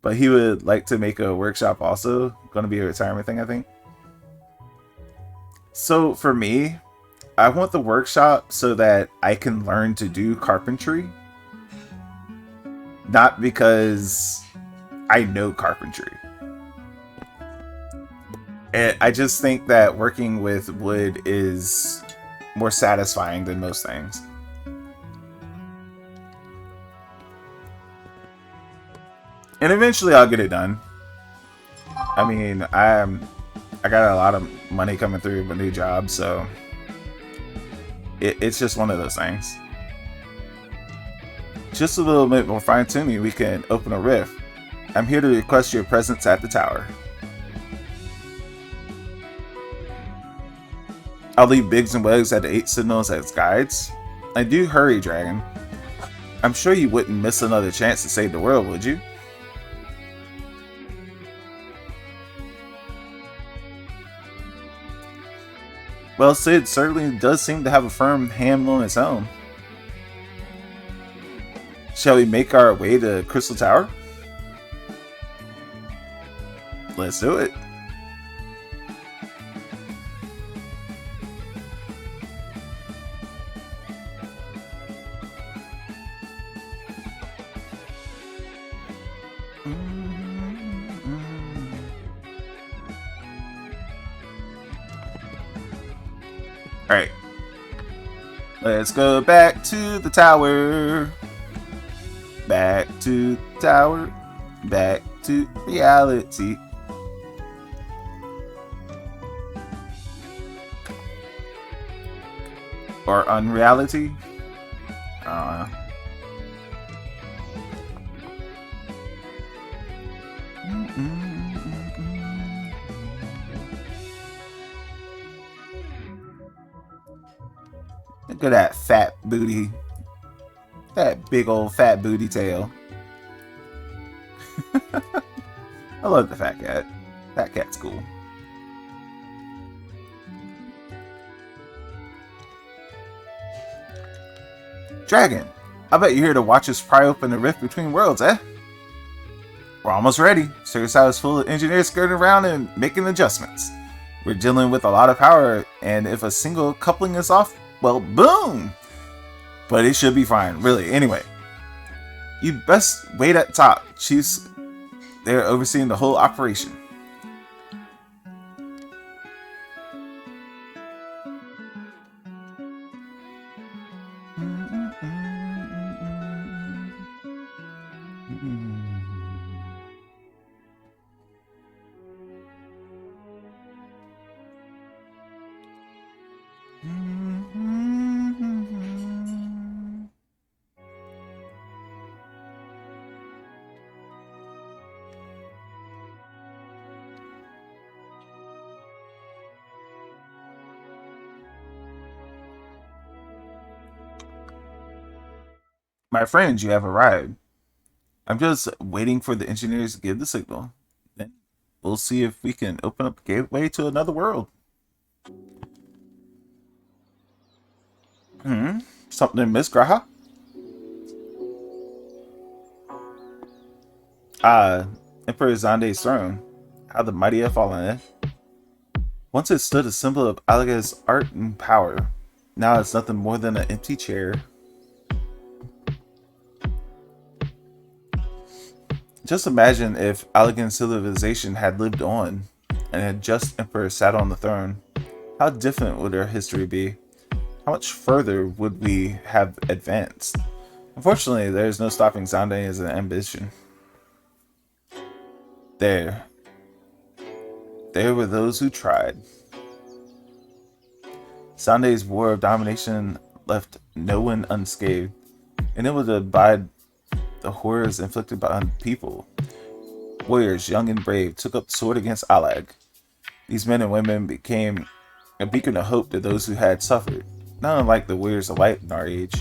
But he would like to make a workshop also. Going to be a retirement thing, I think. So for me, I want the workshop so that I can learn to do carpentry. Not because I know carpentry. And I just think that working with wood is more satisfying than most things. And eventually I'll get it done. I mean, I got a lot of money coming through my new job, so it's just one of those things. Just a little bit more fine-tuning, we can open a rift. I'm here to request your presence at the tower. I'll leave Biggs and Wegs at the 8 signals as guides. And do hurry, Dragon. I'm sure you wouldn't miss another chance to save the world, would you? Well, Sid certainly does seem to have a firm hand on its own. Shall we make our way to Crystal Tower? Let's do it. Alright. Let's go back to the tower. Back to the tower. Back to reality. Or unreality. Look at that fat booty. That big old fat booty tail. I love the fat cat. Fat cat's cool. Dragon, I bet you're here to watch us pry open the rift between worlds, eh? We're almost ready. Circus House is full of engineers skirting around and making adjustments. We're dealing with a lot of power, and if a single coupling is off, well, boom! But it should be fine, really. Anyway, you best wait at the top. Chiefs, they're overseeing the whole operation. My friends, you have arrived. I'm just waiting for the engineers to give the signal. Then we'll see if we can open up a gateway to another world. Something, Miss Graha? Emperor Zande's throne. How the mighty have fallen, eh? Once it stood a symbol of Alaga's art and power. Now it's nothing more than an empty chair. Just imagine if Allagan civilization had lived on, and had just Emperor sat on the throne. How different would our history be? How much further would we have advanced? Unfortunately, there is no stopping Zande's ambition. There were those who tried. Zande's war of domination left no one unscathed, and it would abide the horrors inflicted by people. Warriors, young and brave, took up the sword against Alag. These men and women became a beacon of hope to those who had suffered, not unlike the warriors of light in our age.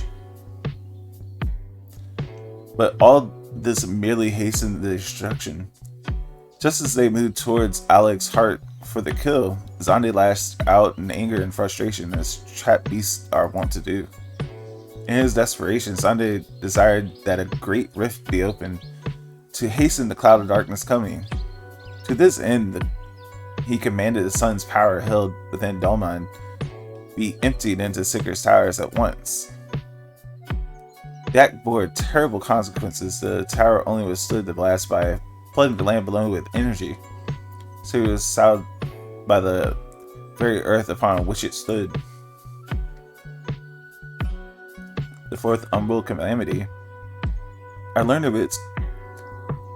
But all this merely hastened the destruction. Just as they moved towards Alag's heart for the kill, Zande lashed out in anger and frustration, as trapped beasts are wont to do. In his desperation, Zande desired that a great rift be opened to hasten the cloud of darkness coming. To this end, he commanded the sun's power held within Dolman be emptied into Sikir's towers at once. The act bore terrible consequences. The tower only withstood the blast by flooding the land below with energy, so it was soured by the very earth upon which it stood. The fourth umbral calamity. I learned of its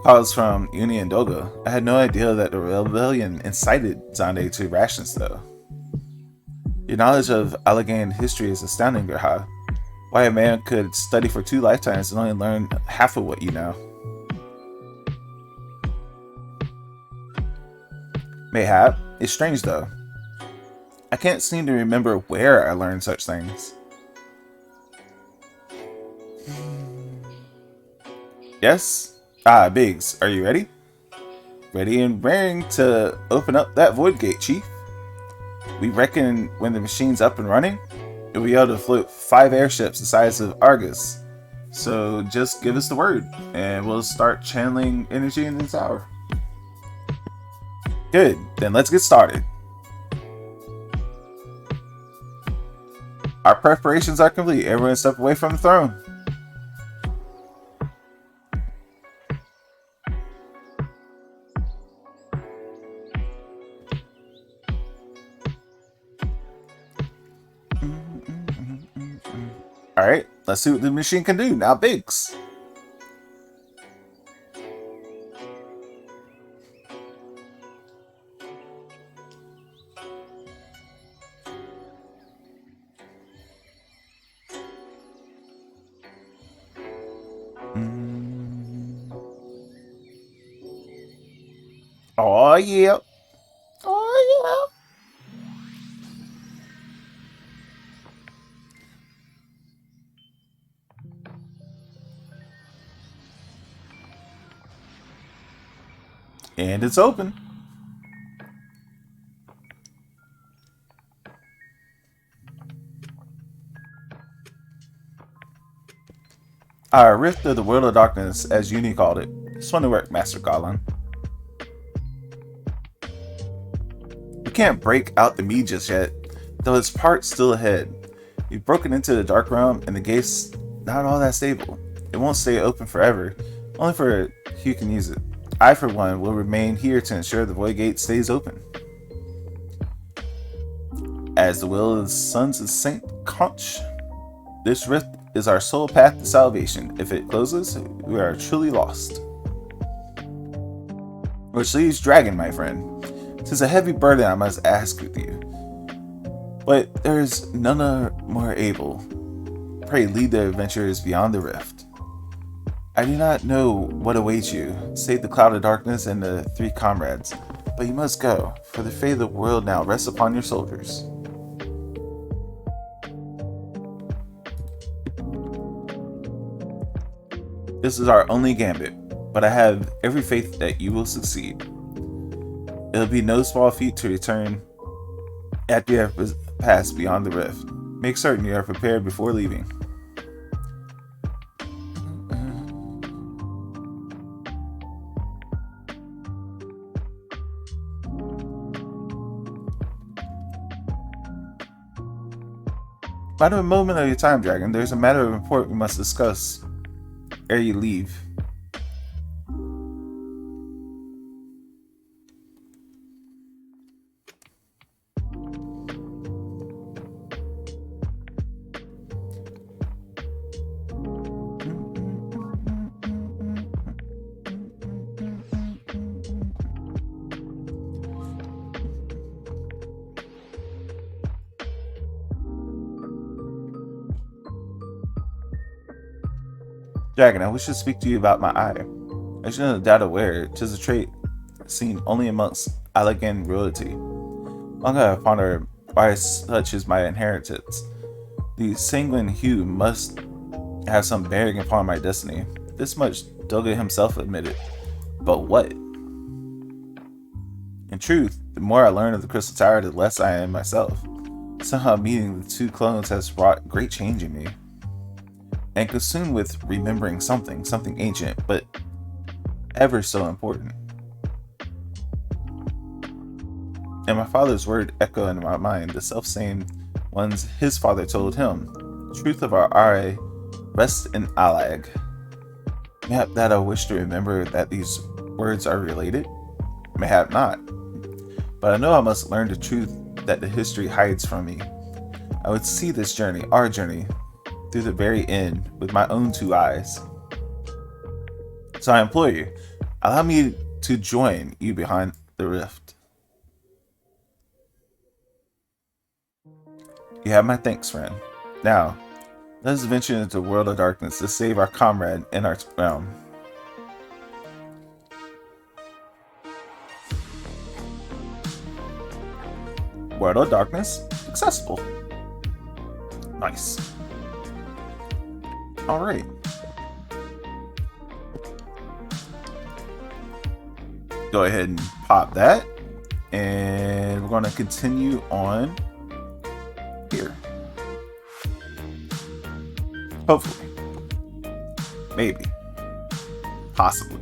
cause from Uni and Doga. I had no idea that the rebellion incited Zande to rashness, though. Your knowledge of Allegheny history is astounding, Gerha. Why a man could study for 2 lifetimes and only learn half of what you know. Mayhap. It's strange, though. I can't seem to remember where I learned such things. Yes? Ah, Biggs, are you ready? Ready and raring to open up that void gate, Chief. We reckon when the machine's up and running, you'll be able to float 5 airships the size of Argus. So just give us the word, and we'll start channeling energy in the tower. Good, then let's get started. Our preparations are complete. Everyone step away from the throne. Alright, let's see what the machine can do. Now, Biggs. Oh, yeah. Oh, yeah. And it's open. Our rift of the world of darkness, as Uni called it. Swanny work, Master Goblin. We can't break out the me just yet, though its part's still ahead. We've broken into the dark realm, and the gate's not all that stable. It won't stay open forever, only for who can use it. I, for one, will remain here to ensure the void gate stays open. As the will of the sons of Saint Conch, this rift is our sole path to salvation. If it closes, we are truly lost. Which leaves Dragon, my friend. 'Tis a heavy burden I must ask with you, but there is none more able. Pray lead the adventurers beyond the rift. I do not know what awaits you, save the cloud of darkness and the 3 comrades, but you must go, for the fate of the world now rests upon your shoulders. This is our only gambit, but I have every faith that you will succeed. It'll be no small feat to return after you have passed beyond the rift. Make certain you are prepared before leaving. Out of a moment of your time, Dragon, there's a matter of import we must discuss ere you leave. Dragon, I wish to speak to you about my eye. As you know, doubt aware, 'tis a trait seen only amongst Allegan royalty. Long have I pondered why such is my inheritance. The sanguine hue must have some bearing upon my destiny. This much Doga himself admitted. But what? In truth, the more I learn of the Crystal Tower, the less I am myself. Somehow meeting the two clones has wrought great change in me. And consumed with remembering something ancient, but ever so important. And my father's word echo in my mind, the self-same ones his father told him. The truth of our ARR rests in Allag. Mayhap that I wish to remember that these words are related? Mayhap not. But I know I must learn the truth that the history hides from me. I would see this journey, our journey, through the very end with my own two eyes. So I implore you, allow me to join you behind the rift. You have my thanks, friend. Now, let us venture into the world of darkness to save our comrade in our realm. World of darkness, accessible. Nice. Alright. Go ahead and pop that. And we're going to continue on here. Hopefully. Maybe. Possibly.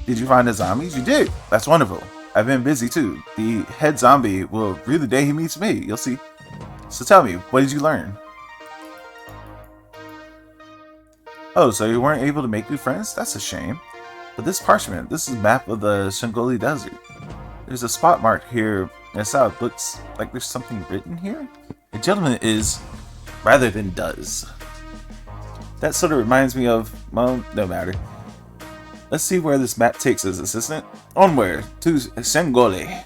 Did you find the zombies? You did. That's wonderful. I've been busy too. The head zombie will rue the day he meets me. You'll see. So tell me, what did you learn? Oh, so you weren't able to make new friends? That's a shame. But this parchment, this is a map of the Shangoli Desert. There's a spot mark here in the south. Looks like there's something written here? A gentleman is, rather than does. That sort of reminds me of, well, no matter. Let's see where this map takes us, assistant. Onward to Shangoli.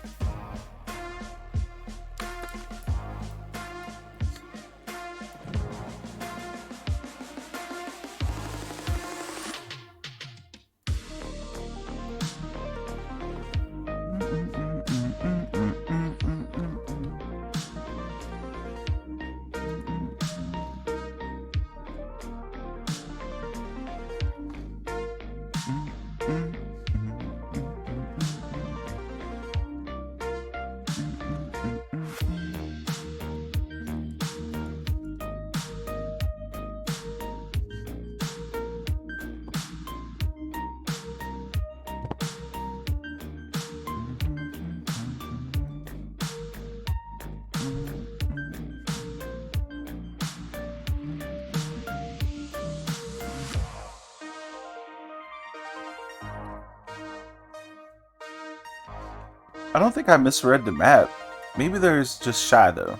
I don't think I misread the map. Maybe there's just shy though.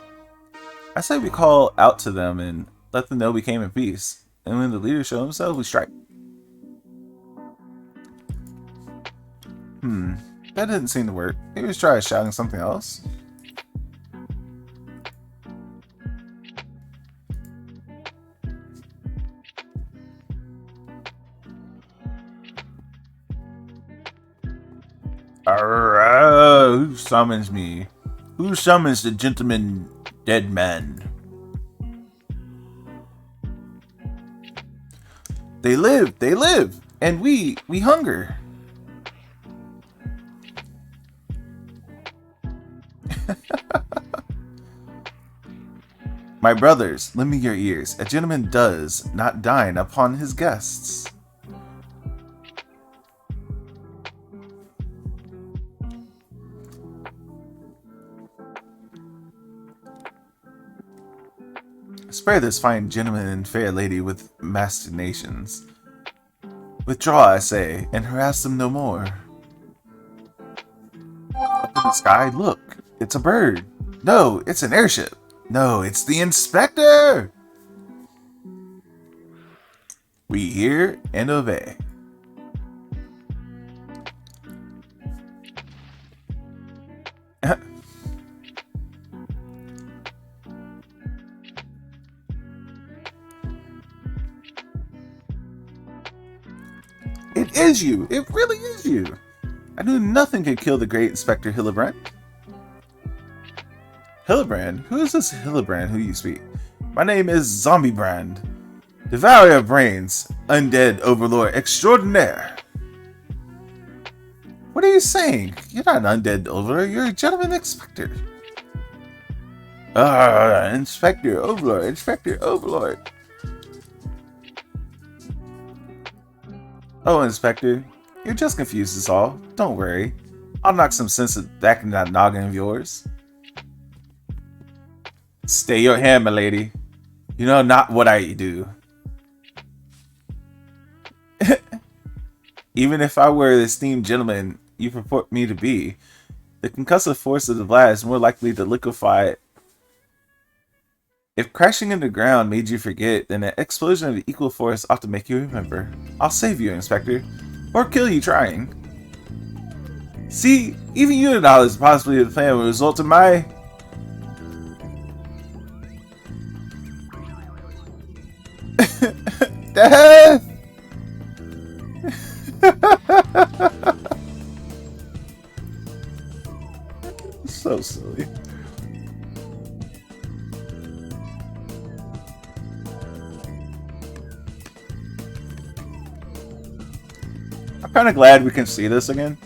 I say we call out to them and let them know we came in peace. And when the leaders show themselves, we strike. That didn't seem to work. Maybe let's try shouting something else. Who summons me? Who summons the gentleman dead man? They live, and we hunger. My brothers, lend me your ears. A gentleman does not dine upon his guests. Spare this fine gentleman and fair lady with machinations. Withdraw, I say, and harass them no more. Up in the sky, look, it's a bird. No, it's an airship. No, it's the inspector! We hear and obey. is you. It really is you. I knew nothing could kill the great Inspector Hillebrand. Hillebrand? Who is this Hillebrand who you speak? My name is Zombiebrand. Devourer of brains. Undead overlord extraordinaire. What are you saying? You're not an undead overlord. You're a gentleman inspector. Inspector overlord. Inspector overlord. Oh, Inspector. You're just confused is all. Don't worry. I'll knock some sense back in that noggin of yours. Stay your hand, my lady. You know not what I do. Even if I were the esteemed gentleman you purport me to be, the concussive force of the blast is more likely to liquefy it. If crashing into the ground made you forget, then an explosion of equal force ought to make you remember. I'll save you, Inspector. Or kill you trying. See, even you acknowledge possibly the plan will result in my... death! So silly. I'm kind of glad we can see this again.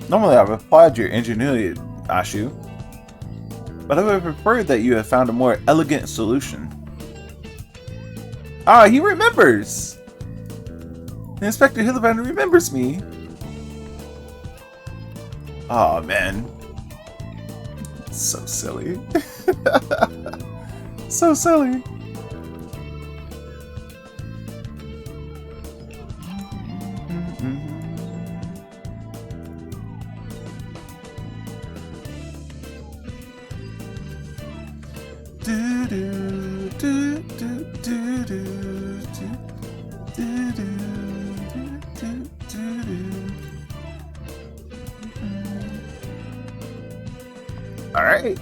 Normally I would applaud your ingenuity, Ashu, but I would have preferred that you had found a more elegant solution. Ah, he remembers! Inspector Hillebrand remembers me! Aw, man. So silly. So silly. All right.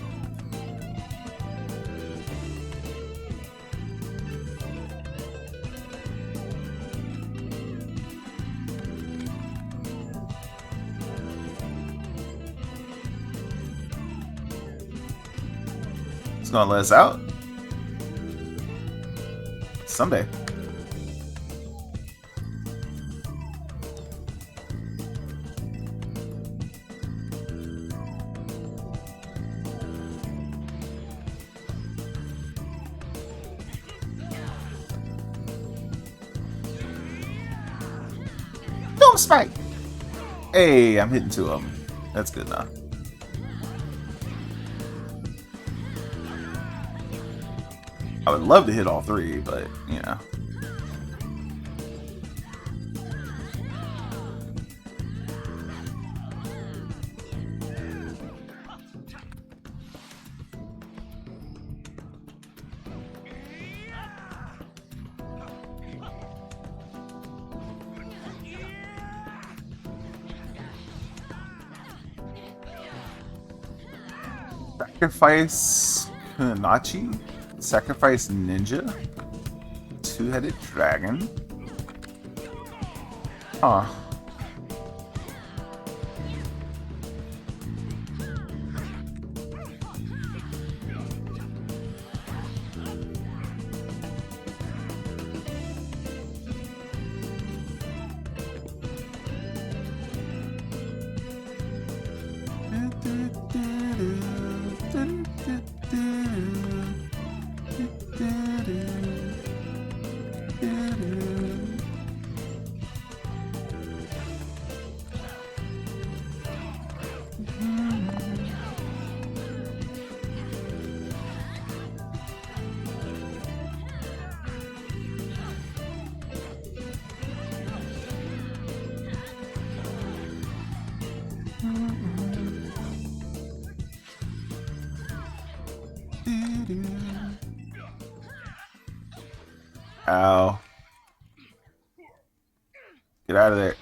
It's gonna let us out someday. Don't spike. Hey, I'm hitting 2 of them. That's good enough. I would love to hit all 3, but, you know. Sacrifice Kunachi? Sacrifice Ninja? Two-headed dragon? Huh. Ow. Get out of there.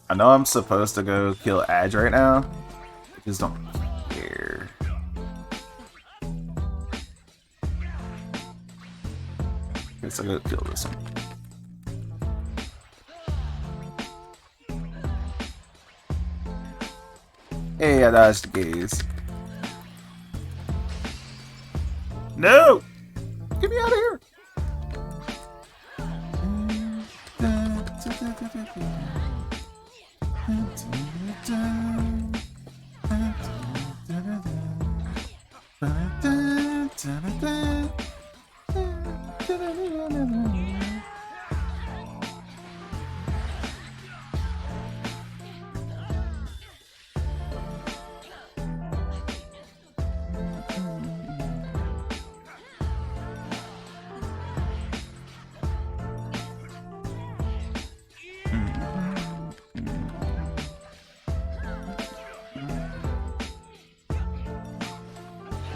I know I'm supposed to go kill Edge right now. I just don't care. Guess I'll go kill this one. Hey, I dodged the gaze. No! Get me out of here!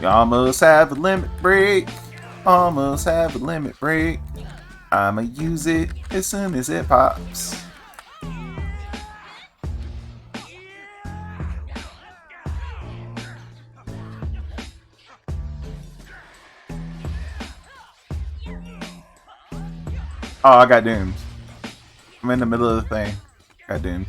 You almost have a limit break. Almost have a limit break. I'ma use it as soon as it pops. Oh, I got doomed. I'm in the middle of the thing. Got doomed.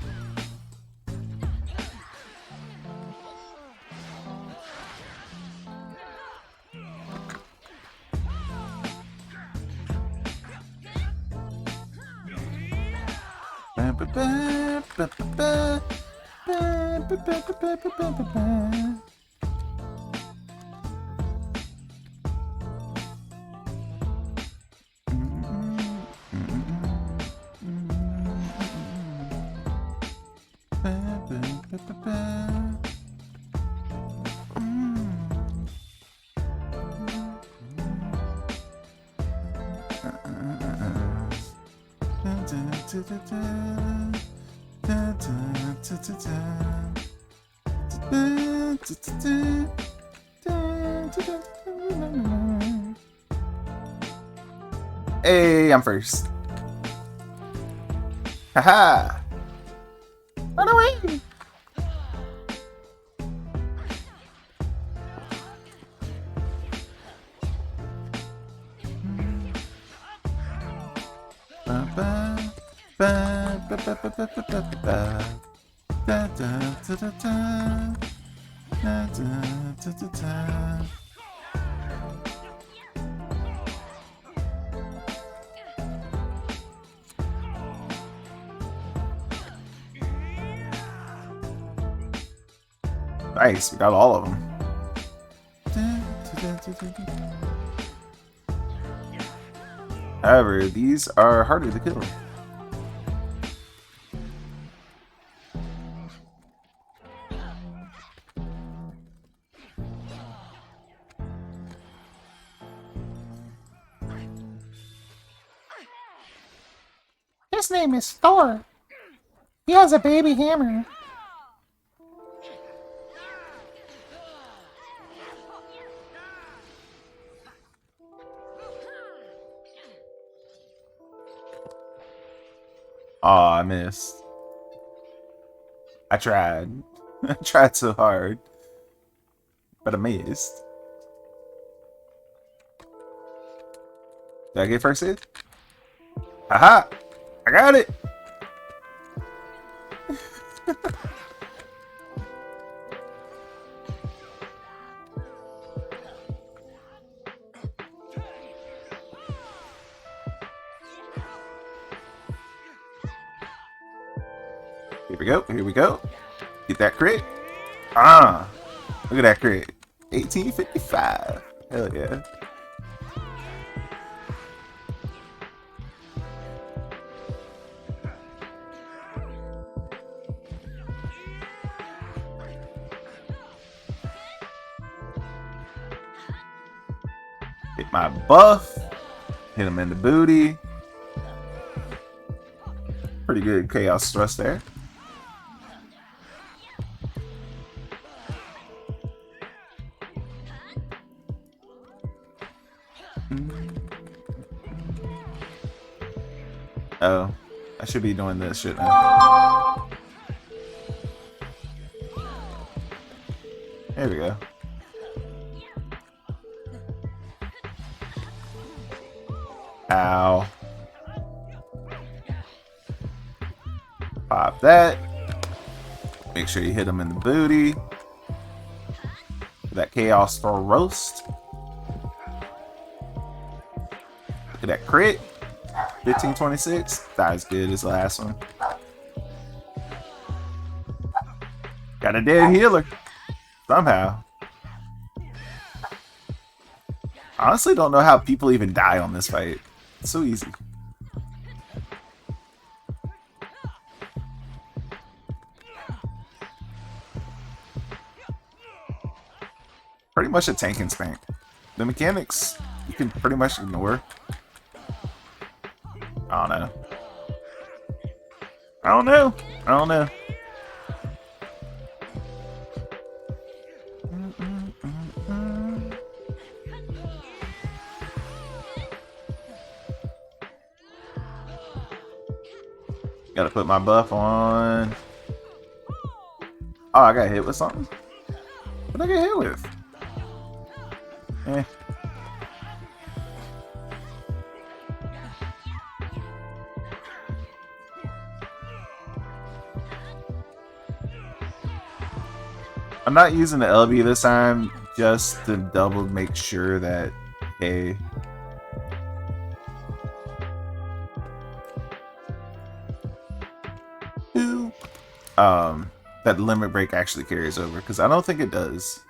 Hey, I'm first. Haha! Run away! Nice, we got all of them. However, these are harder to kill.
His name is Thor. He has a baby hammer.
Aw, I missed. I tried. I tried so hard. But I missed. Did I get first hit? Haha! I got it! Here we go, here we go. Get that crit. Ah! Look at that crit. 1855. Hell yeah. Hit my buff. Hit him in the booty. Pretty good chaos thrust there. Oh, I should be doing this shit now. There we go. Ow. Pop that. Make sure you hit him in the booty. That chaos for roast. Look at that crit. 1526. Not as good as the last one. Got a dead healer. Somehow. Honestly, don't know how people even die on this fight. It's so easy. Pretty much a tank and spank. The mechanics you can pretty much ignore. I don't know. I don't know. I don't know. Gotta put my buff on. Oh, I got hit with something? What did I get hit with? Eh. I'm not using the LB this time, just to double make sure that, hey. That limit break actually carries over, because I don't think it does.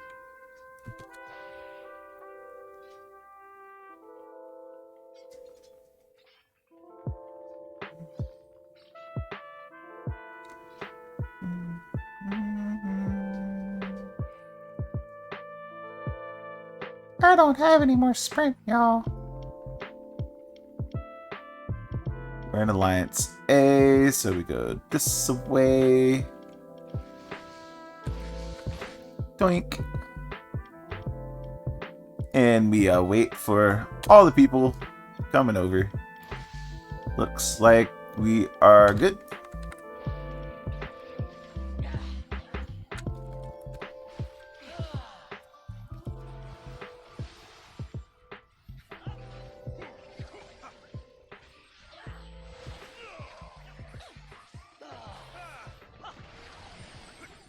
I don't have any more sprint, y'all.
We're in Alliance A, so we go this way. Doink. And we wait for all the people coming over. Looks like we are good.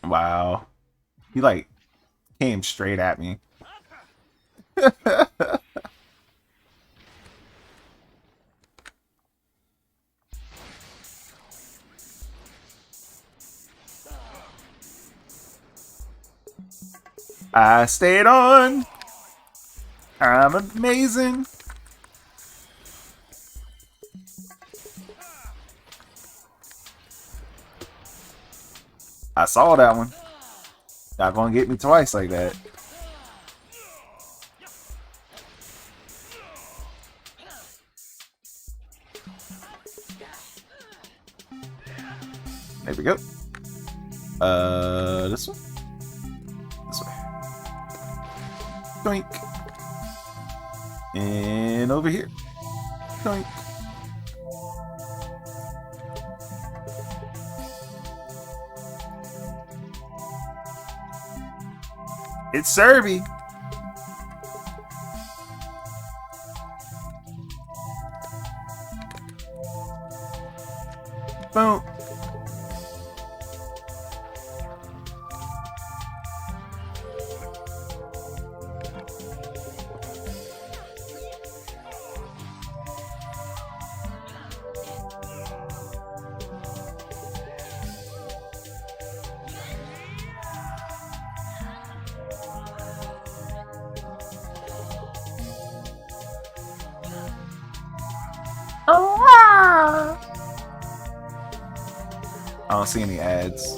Wow. He like came straight at me. I stayed on. I'm amazing. I saw that one. Not gonna get me twice like that. There we go. This one? This way. Doink. And over here. Doink. It's Serby. Boom.
ARR!
I don't see any ads.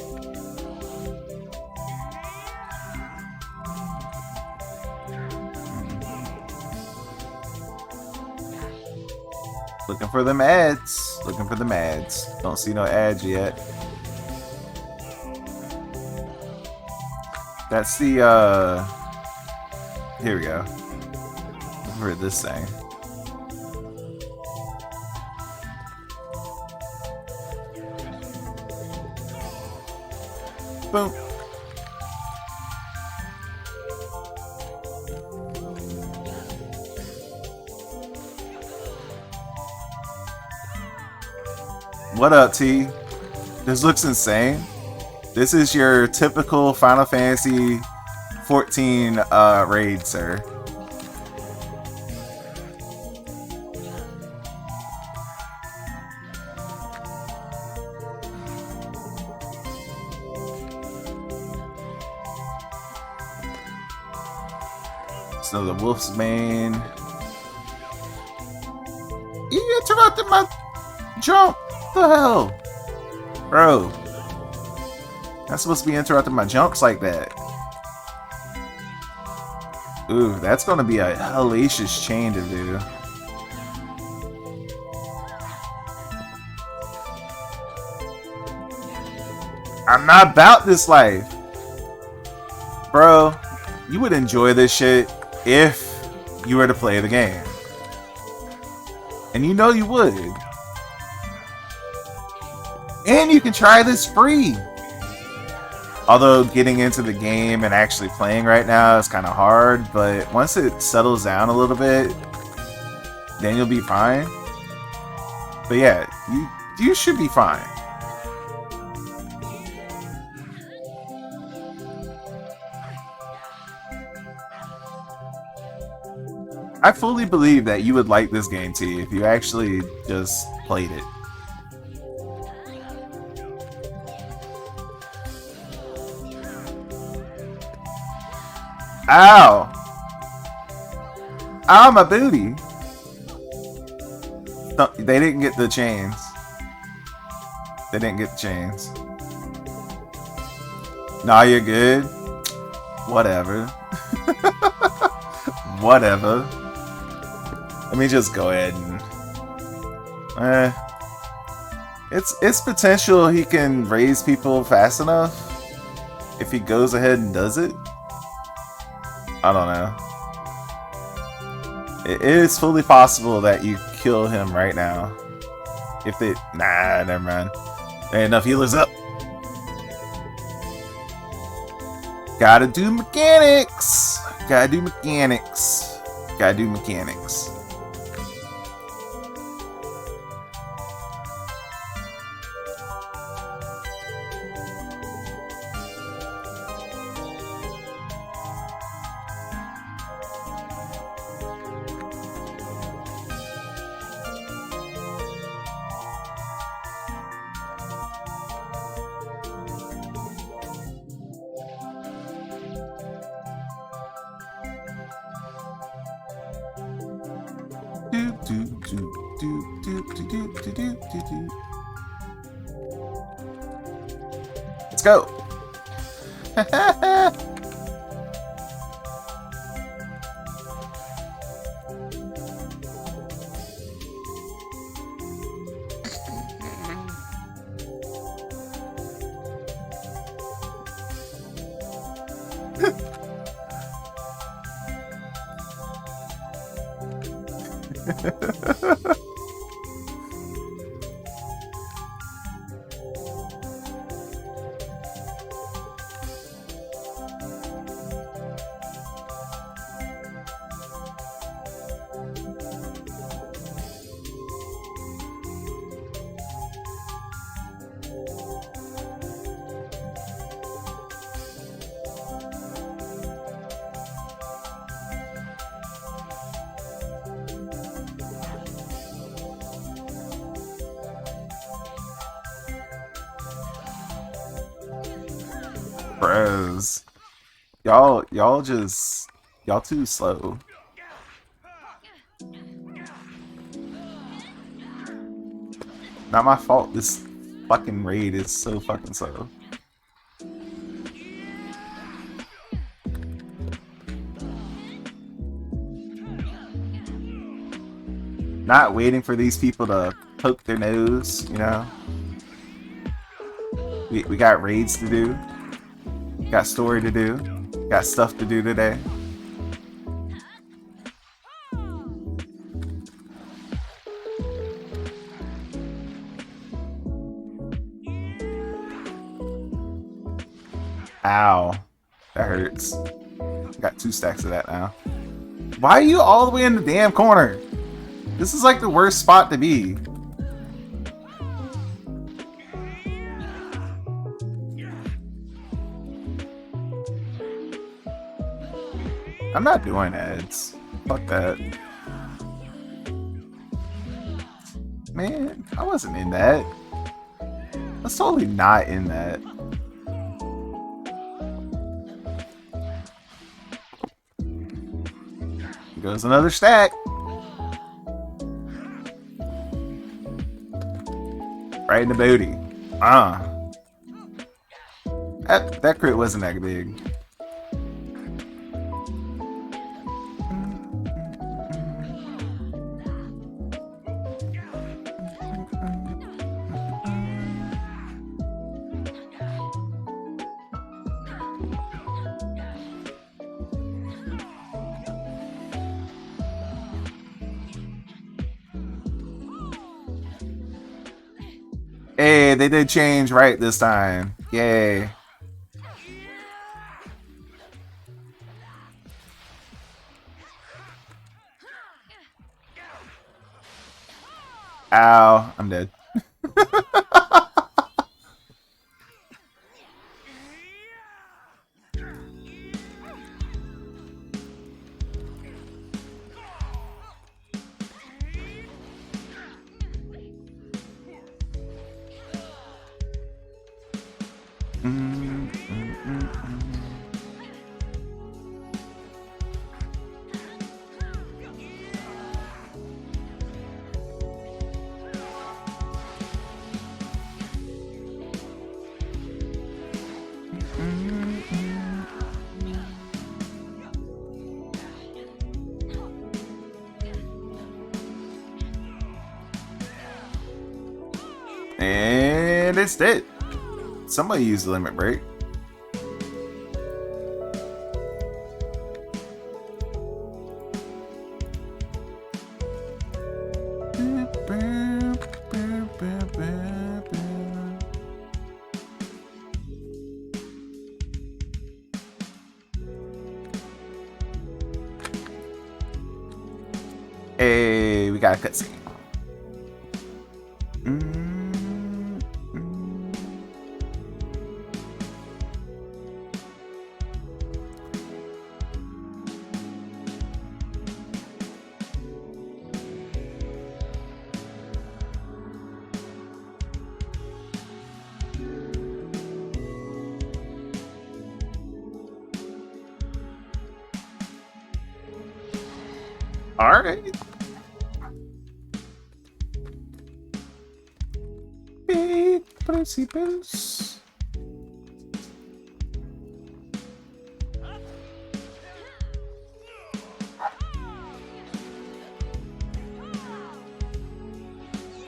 Looking for them ads. Looking for them ads. Don't see no ads yet. That's the here we go. Looking for this thing. Boom. What up, T? This looks insane. This is your typical Final Fantasy 14 raid, sir. So the Wolf's Mane. You interrupted my jump. What the hell? Bro. Not supposed to be interrupting my jumps like that. Ooh, that's gonna be a hellacious chain to do. I'm not about this life. Bro, you would enjoy this shit if you were to play the game. And you know you would. And you can try this free. Although getting into the game and actually playing right now is kind of hard, but once it settles down a little bit, then you'll be fine. But yeah, you should be fine. I fully believe that you would like this game, T, if you actually just played it. Ow! Ow, my booty! No, they didn't get the chains. They didn't get the chains. Nah, you're good. Whatever. Whatever. Let me just go ahead and... It's potential he can raise people fast enough if he goes ahead and does it. I don't know. It is fully possible that you kill him right now. If they... Nah, never mind. There ain't enough healers up. Gotta do mechanics. Gotta do mechanics. Gotta do mechanics. Let's go. Bros. Y'all too slow. Not my fault, this fucking raid is so fucking slow. Not waiting for these people to poke their nose, you know? We got raids to do. Got story to do. Got stuff to do today. Ow. That hurts. Got 2 stacks of that now. Why are you all the way in the damn corner? This is like the worst spot to be. I'm not doing ads. Fuck that. Man, I wasn't in that. I was totally not in that. Here goes another stack. Right in the booty. That crit wasn't that big. Hey, they did change right this time. Yay. Ow, I'm dead. And it's dead. Somebody used the limit break. Hey, we got a cutscene. All right. Big principles.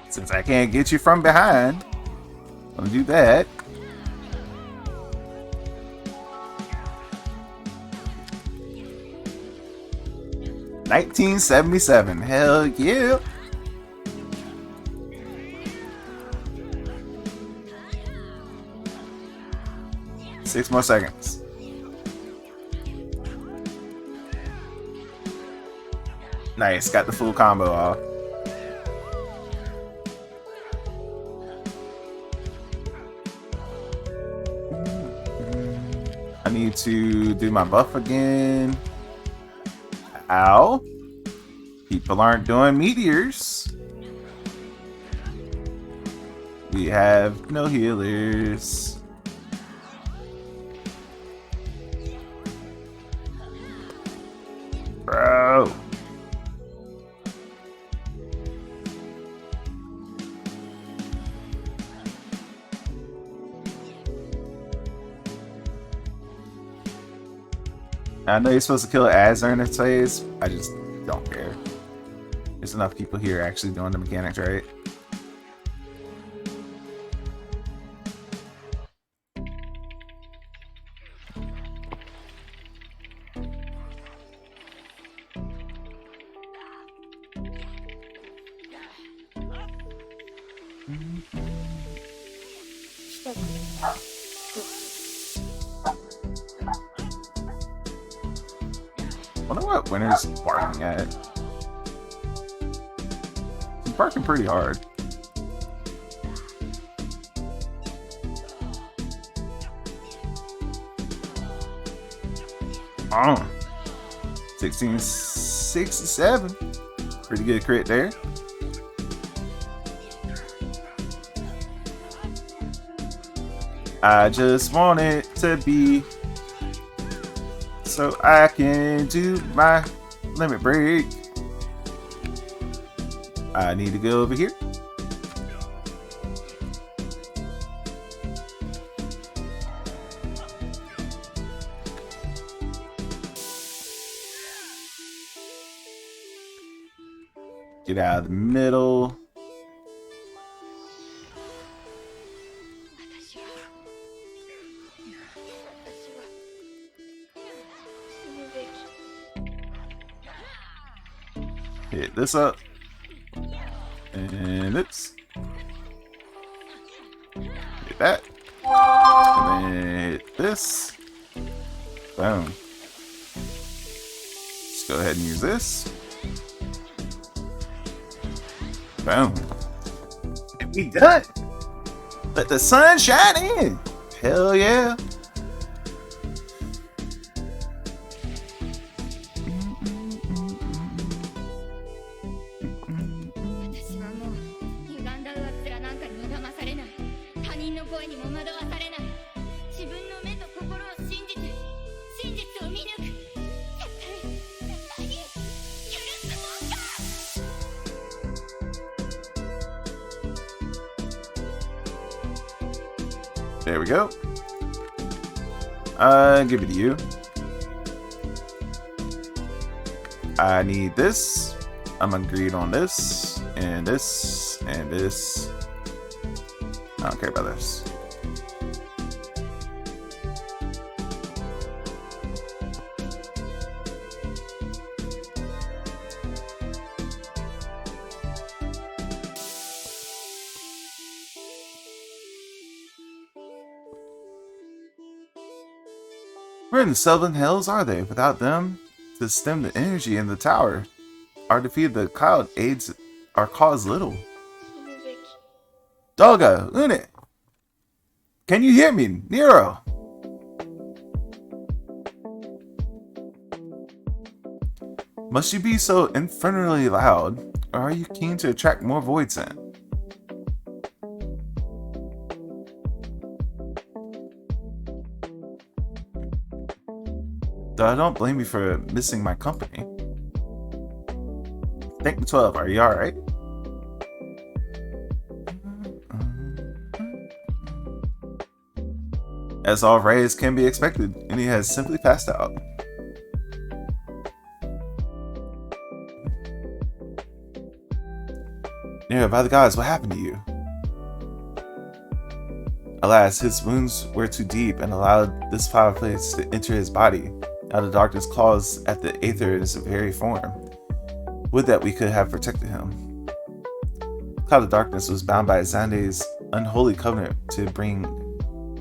Since I can't get you from behind, I'll do that. $19.77. Hell yeah. Six more seconds. Nice, got the full combo off. I need to do my buff again. Ow. People aren't doing meteors. We have no healers. Bro. I know you're supposed to kill ads during this phase. I just don't care. There's enough people here actually doing the mechanics right. I wonder what Winter's barking at. He's barking pretty hard. Oh. 1667. Pretty good crit there. I just want it to be so I can do my limit break. I need to go over here. Get out of the middle. Hit this up. And oops. Hit that. And then hit this. Boom. Let's go ahead and use this. Boom. And we done. Let the sun shine in. Hell yeah. There we go. Give it to you. I need this. I'm agreed on this, and this, and this. I don't care about this. Where in the Southern Hills are they? Without them to stem the energy in the tower, our defeat of the cloud aids our cause little. Dolga, Une, can you hear me? Nero! Must you be so infernally loud, or are you keen to attract more void scent? Though I don't blame you for missing my company. Tank the 12, are you alright? As all right as can be expected, and he has simply passed out. Nero, by the gods, what happened to you? Alas, his wounds were too deep and allowed this foul place to enter his body. Now the darkness claws at the aether in its very form. Would that we could have protected him. Cloud of Darkness was bound by Zande's unholy covenant to bring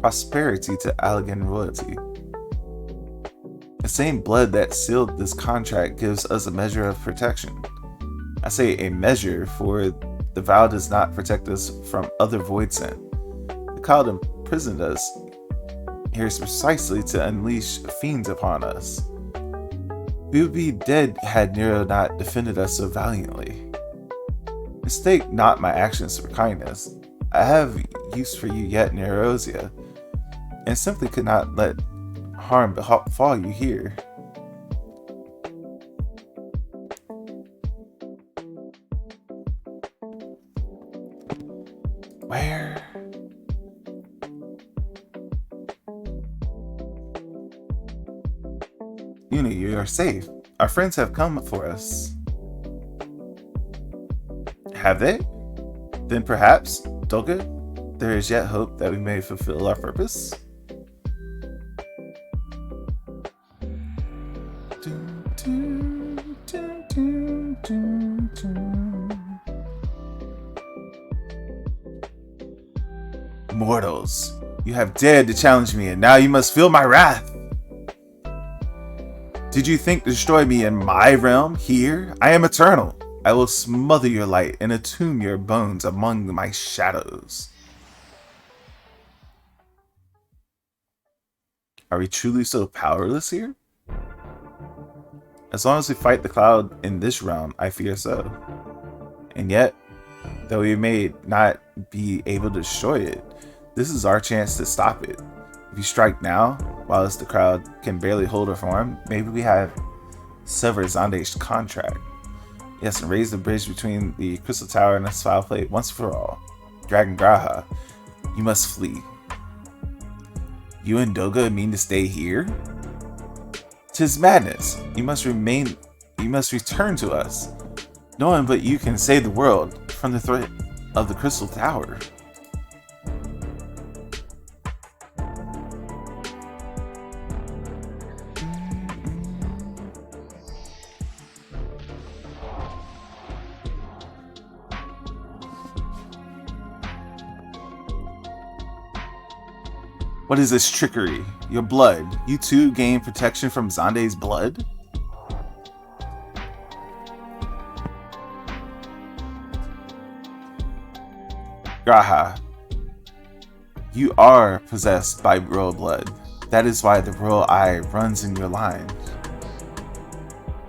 prosperity to Allegan royalty. The same blood that sealed this contract gives us a measure of protection. I say a measure, for the vow does not protect us from other void scent. The cloud imprisoned us here precisely to unleash fiends upon us. We would be dead had Nero not defended us so valiantly. Mistake not my actions for kindness. I have use for you yet, Nerosia, and simply could not let harm befall you here. Where? Uni, you are safe. Our friends have come for us. Have they? Then perhaps, Dolga, there is yet hope that we may fulfill our purpose. Mortals, you have dared to challenge me, and now you must feel my wrath. Did you think to destroy me in my realm here? I am eternal. I will smother your light and attune your bones among my shadows. Are we truly so powerless here? As long as we fight the cloud in this realm, I fear so. And yet, though we may not be able to destroy it, this is our chance to stop it. If you strike now, whilst the crowd can barely hold her form, maybe we have severed Zande's contract. Yes, and raise the bridge between the Crystal Tower and the Spile Plate once for all. Dragon Graha, you must flee. You and Doga mean to stay here? 'Tis madness. You must return to us. No one but you can save the world from the threat of the Crystal Tower. What is this trickery? Your blood. You too gain protection from Zande's blood? Graha, you are possessed by royal blood. That is why the royal eye runs in your line.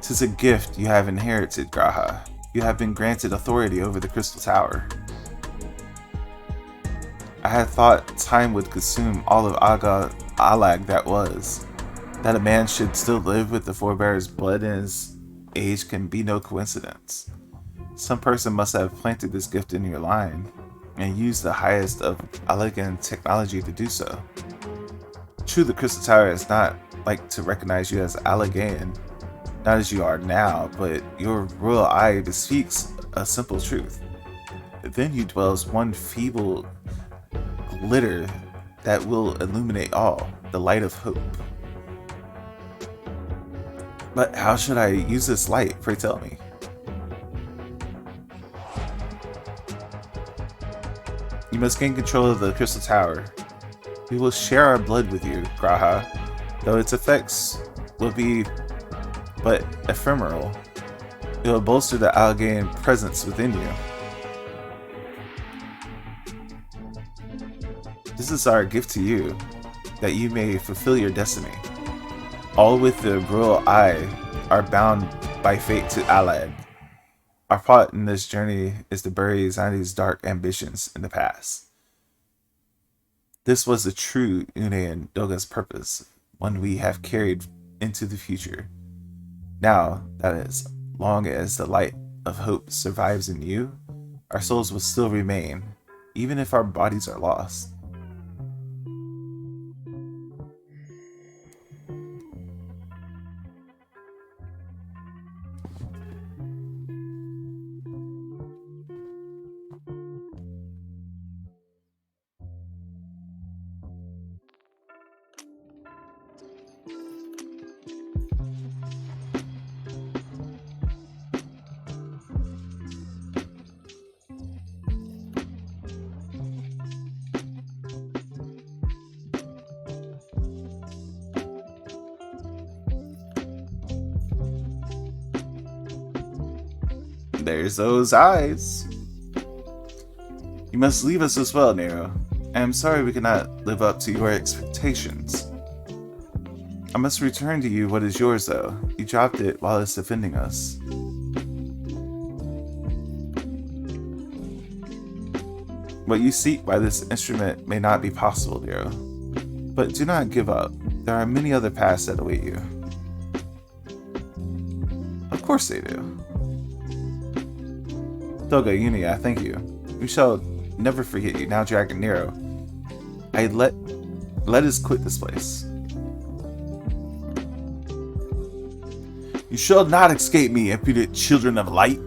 'Tis a gift you have inherited, Graha. You have been granted authority over the Crystal Tower. I had thought time would consume all of Alag that was. That a man should still live with the forebear's blood in his age can be no coincidence. Some person must have planted this gift in your line, and used the highest of Alagan technology to do so. True, the Crystal Tower is not like to recognize you as Alagan, not as you are now, but your royal eye bespeaks a simple truth. Within you dwells one feeble glitter that will illuminate all, the light of hope. But how should I use this light, pray tell me? You must gain control of the Crystal Tower. We will share our blood with you, Graha, though its effects will be but ephemeral. It will bolster the Algain presence within you. This is our gift to you, that you may fulfill your destiny. All with the royal eye are bound by fate to Alad. Our part in this journey is to bury Zande's dark ambitions in the past. This was the true Une and Doga's purpose, one we have carried into the future. Now, that as long as the light of hope survives in you, our souls will still remain, even if our bodies are lost. There's those eyes. You must leave us as well, Nero. I am sorry we cannot live up to your expectations. I must return to you what is yours, though. You dropped it while it's defending us. What you seek by this instrument may not be possible, Nero. But do not give up. There are many other paths that await you. Of course they do. Doga, Uni, I thank you. We shall never forget you, now Dragon Nero. Let us quit this place. You shall not escape me, impudent children of light.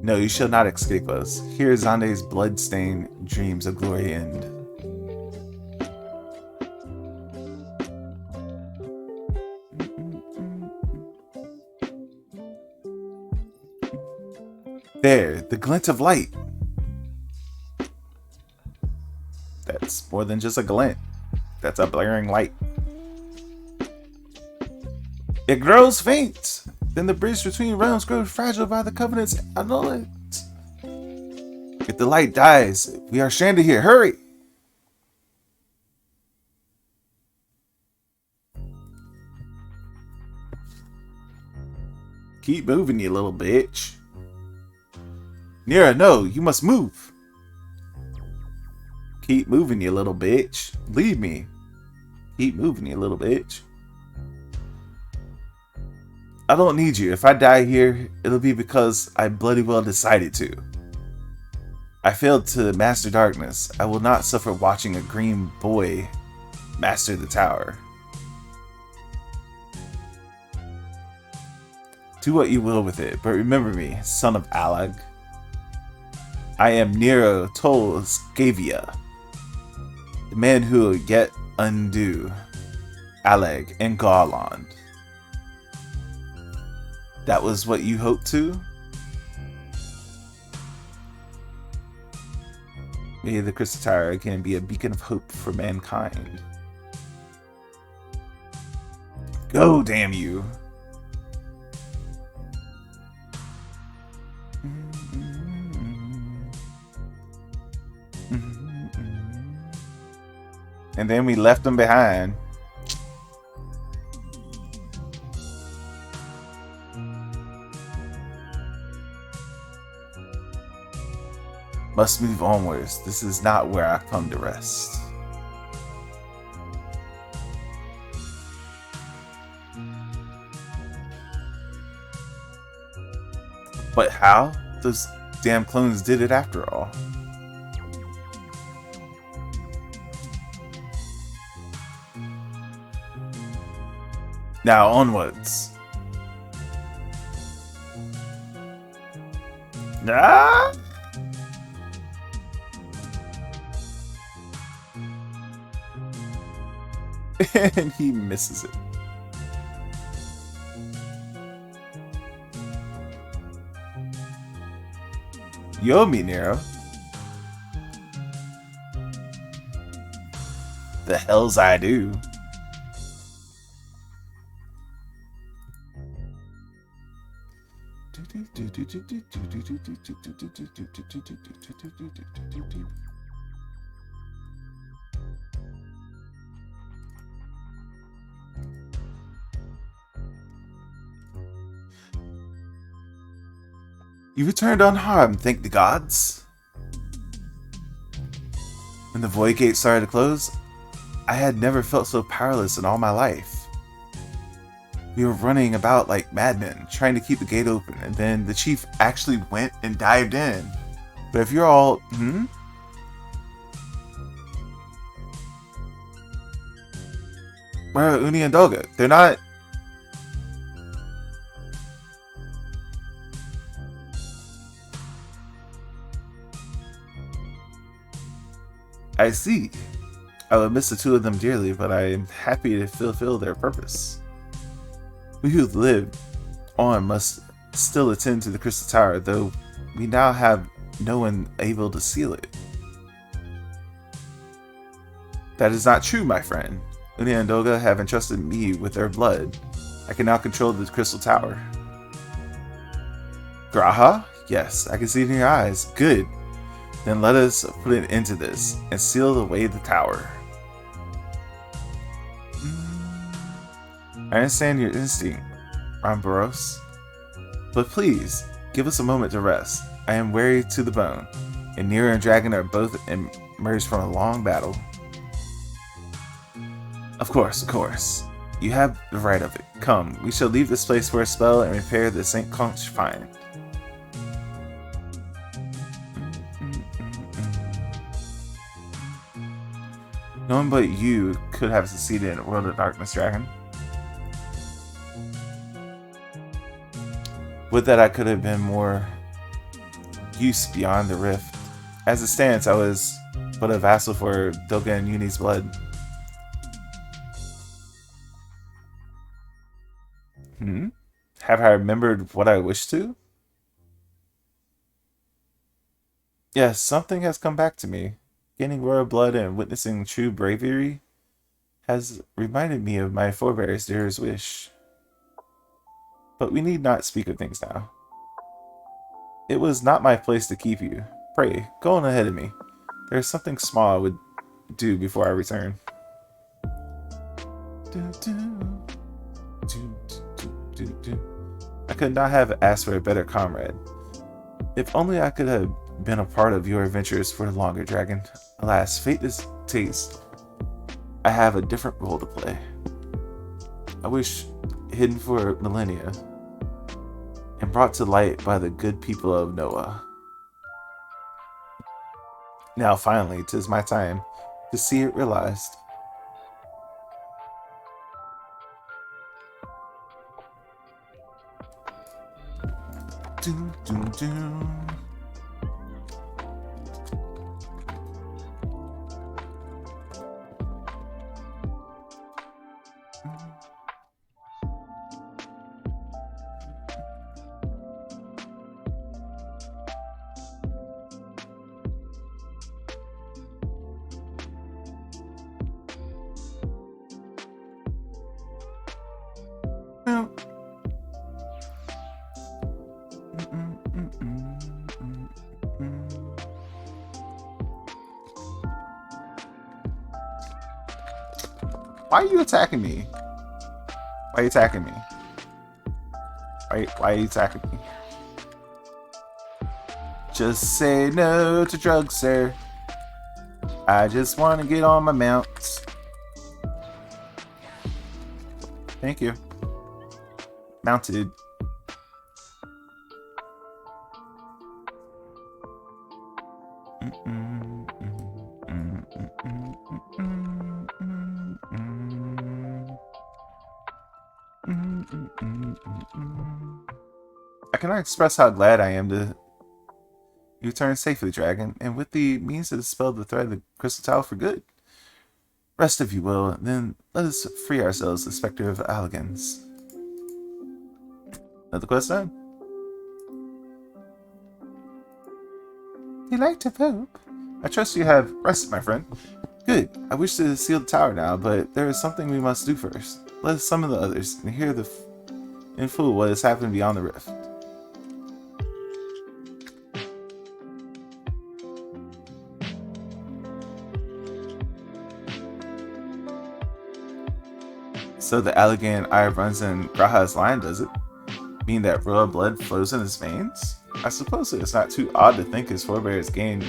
No, you shall not escape us. Here Zande's blood-stained dreams of glory end. There, the glint of light. That's more than just a glint. That's a blaring light. It grows faint. then the bridge between realms grows fragile by the Covenant's annulment. If the light dies, we are stranded here. Hurry! Keep moving, you little bitch. Nira, no, you must move. Keep moving, you little bitch. Leave me. Keep moving, you little bitch. I don't need you. If I die here, it'll be because I bloody well decided to. I failed to master darkness. I will not suffer watching a green boy master the tower. Do what you will with it, but remember me, son of Alag. I am Nero Tolskavia, the man who will yet undo Alag and Garland. That was what you hoped to? May the Crystal Tower again be a beacon of hope for mankind. Go, damn you! And then we left them behind. Must move onwards. This is not where I come to rest. But how? Those damn clones did it after all. Now onwards. Ah! And he misses it. You owe me, Nero. The hells I do. You returned unharmed, thank the gods. When the void gate started to close, I had never felt so powerless in all my life. We were running about like madmen, trying to keep the gate open, and then the chief actually went and dived in. But if you're all, Where are Uni and Doga? They're not... I see. I would miss the two of them dearly, but I am happy to fulfill their purpose. We who live on must still attend to the Crystal Tower, though we now have no one able to seal it. That is not true, my friend. Uni and Doga have entrusted me with their blood. I can now control the Crystal Tower. Graha? Yes, I can see it in your eyes. Good. Then let us put an end to this and seal away the tower. I understand your instinct, Ramboros, but please, give us a moment to rest. I am weary to the bone, and Nero and Dragon are both emerged from a long battle. Of course. You have the right of it. Come, we shall leave this place for a spell and repair the St. Conch find. No one but you could have succeeded in a World of Darkness, Dragon. Would that I could have been more use beyond the rift. As it stands, I was but a vassal for Doga and Uni's blood. Have I remembered what I wished to? Yes, something has come back to me. Gaining royal blood and witnessing true bravery has reminded me of my forebears' dearest wish. but we need not speak of things now. It was not my place to keep you. Pray, go on ahead of me. There is something small I would do before I return. I could not have asked for a better comrade. If only I could have been a part of your adventures for longer, Dragon. Alas, fate is taste. I have a different role to play. I wish hidden for millennia and brought to light by the good people of Noah. Now finally, 'tis my time to see it realized. Doom, doom, doom. Why are you attacking me? Why are you attacking me? Why are you attacking me? Just say no to drugs, sir. I just want to get on my mount. Thank you. Mounted. I cannot express how glad I am to you return safely, Dragon, and with the means to dispel the threat of the Crystal Tower for good. Rest if you will, then let us free ourselves, the Spectre of Alligans. Another quest done?
You like to vote?
I trust you have rested, my friend. Good. I wish to seal the tower now, but there is something we must do first. Let us summon the others and hear in full what has happened beyond the rift. So the Alligan eye runs in Graha's line, does it? Mean that royal blood flows in his veins? I suppose it's not too odd to think his forebears gained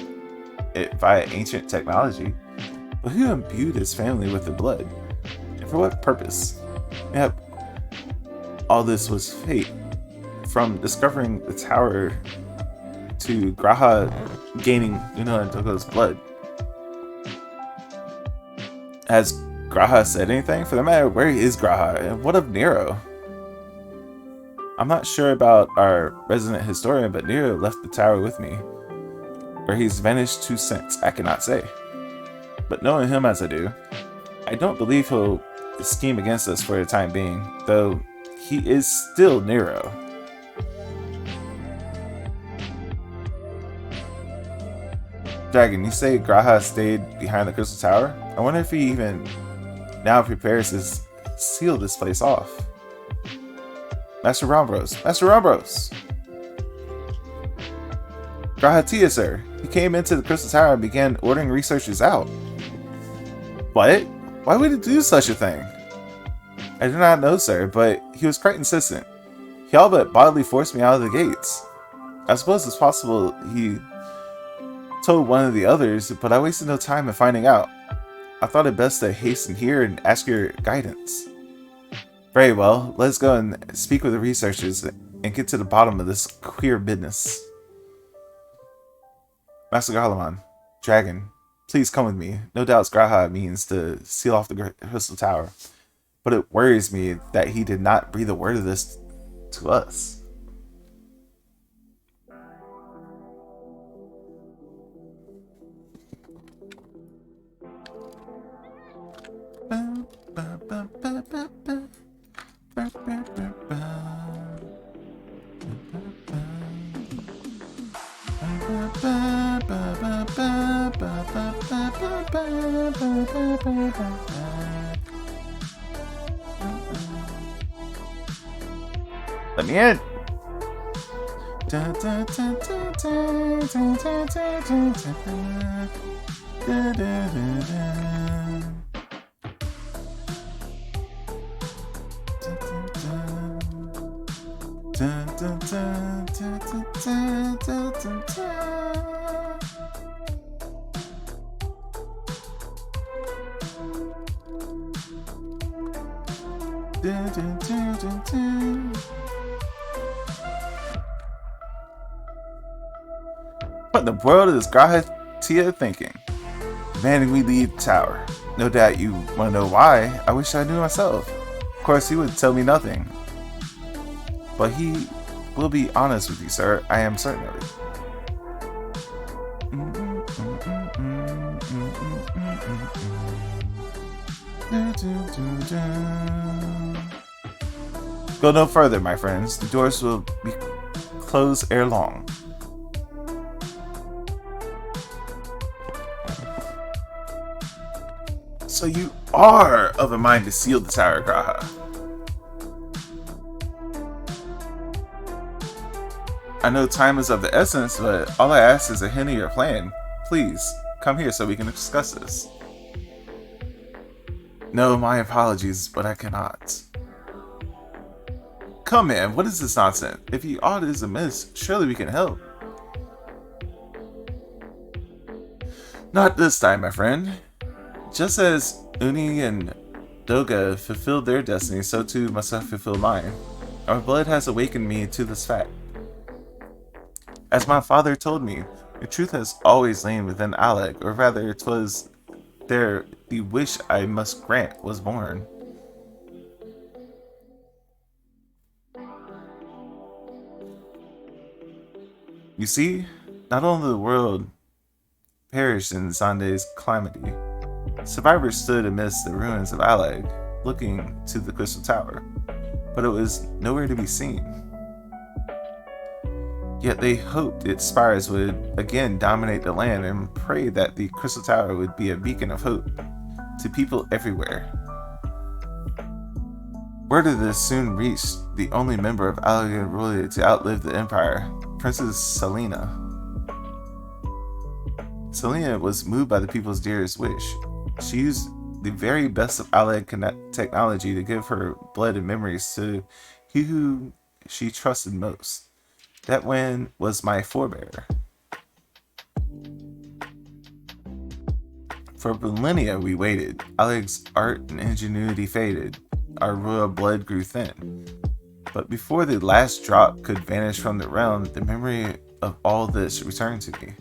it via ancient technology. But who imbued his family with the blood? And for what purpose? Yep. All this was fate. From discovering the tower to Graha gaining Unohatoko's blood. Has Graha said anything? For that matter, where is Graha? And what of Nero? I'm not sure about our resident historian, but Nero left the tower with me. Where he's vanished to since, I cannot say. But knowing him as I do, I don't believe he'll scheme against us for the time being, though he is still Nero. Dragon, you say Graha stayed behind the Crystal Tower? I wonder if he even now prepares to seal this place off. Master Rombros! Master Rombros! Grahatia, sir. He came into the Crystal Tower and began ordering researchers out. What? Why would he do such a thing? I do not know, sir, but he was quite insistent. He all but bodily forced me out of the gates. I suppose it's possible he told one of the others, but I wasted no time in finding out. I thought it best to hasten here and ask your guidance. Very well, let's go and speak with the researchers and get to the bottom of this queer business. Master Garlemon, Dragon, please come with me. No doubt Graha means to seal off the Crystal Tower, but it worries me that he did not breathe a word of this to us. Let me in. What in the world is Grahatia thinking? Demanding we leave the tower. No doubt you want to know why. I wish I knew myself. Of course, he would tell me nothing. But he will be honest with you, sir. I am certain of it. Go no further, my friends. The doors will be closed ere long. So you are of a mind to seal the tower, Graha. I know time is of the essence, but all I ask is a hint of your plan. Please, come here so we can discuss this. No, my apologies, but I cannot. Come, man, what is this nonsense? If you aught is amiss, surely we can help. Not this time, my friend. Just as Uni and Doga fulfilled their destiny, so too must I fulfill mine. Our blood has awakened me to this fact. As my father told me, the truth has always lain within Alec, or rather, 'twas there the wish I must grant was born. You see, not only the world perished in Zande's calamity, survivors stood amidst the ruins of Alag, looking to the Crystal Tower, but it was nowhere to be seen. Yet they hoped its spires would again dominate the land and prayed that the Crystal Tower would be a beacon of hope to people everywhere. Word of this soon reached the only member of Alag royalty to outlive the Empire, Princess Selena. Selena was moved by the people's dearest wish. She used the very best of Alag technology to give her blood and memories to he who she trusted most. That one was my forebearer. For millennia we waited. Alag's art and ingenuity faded. Our royal blood grew thin. But before the last drop could vanish from the realm, the memory of all this returned to me.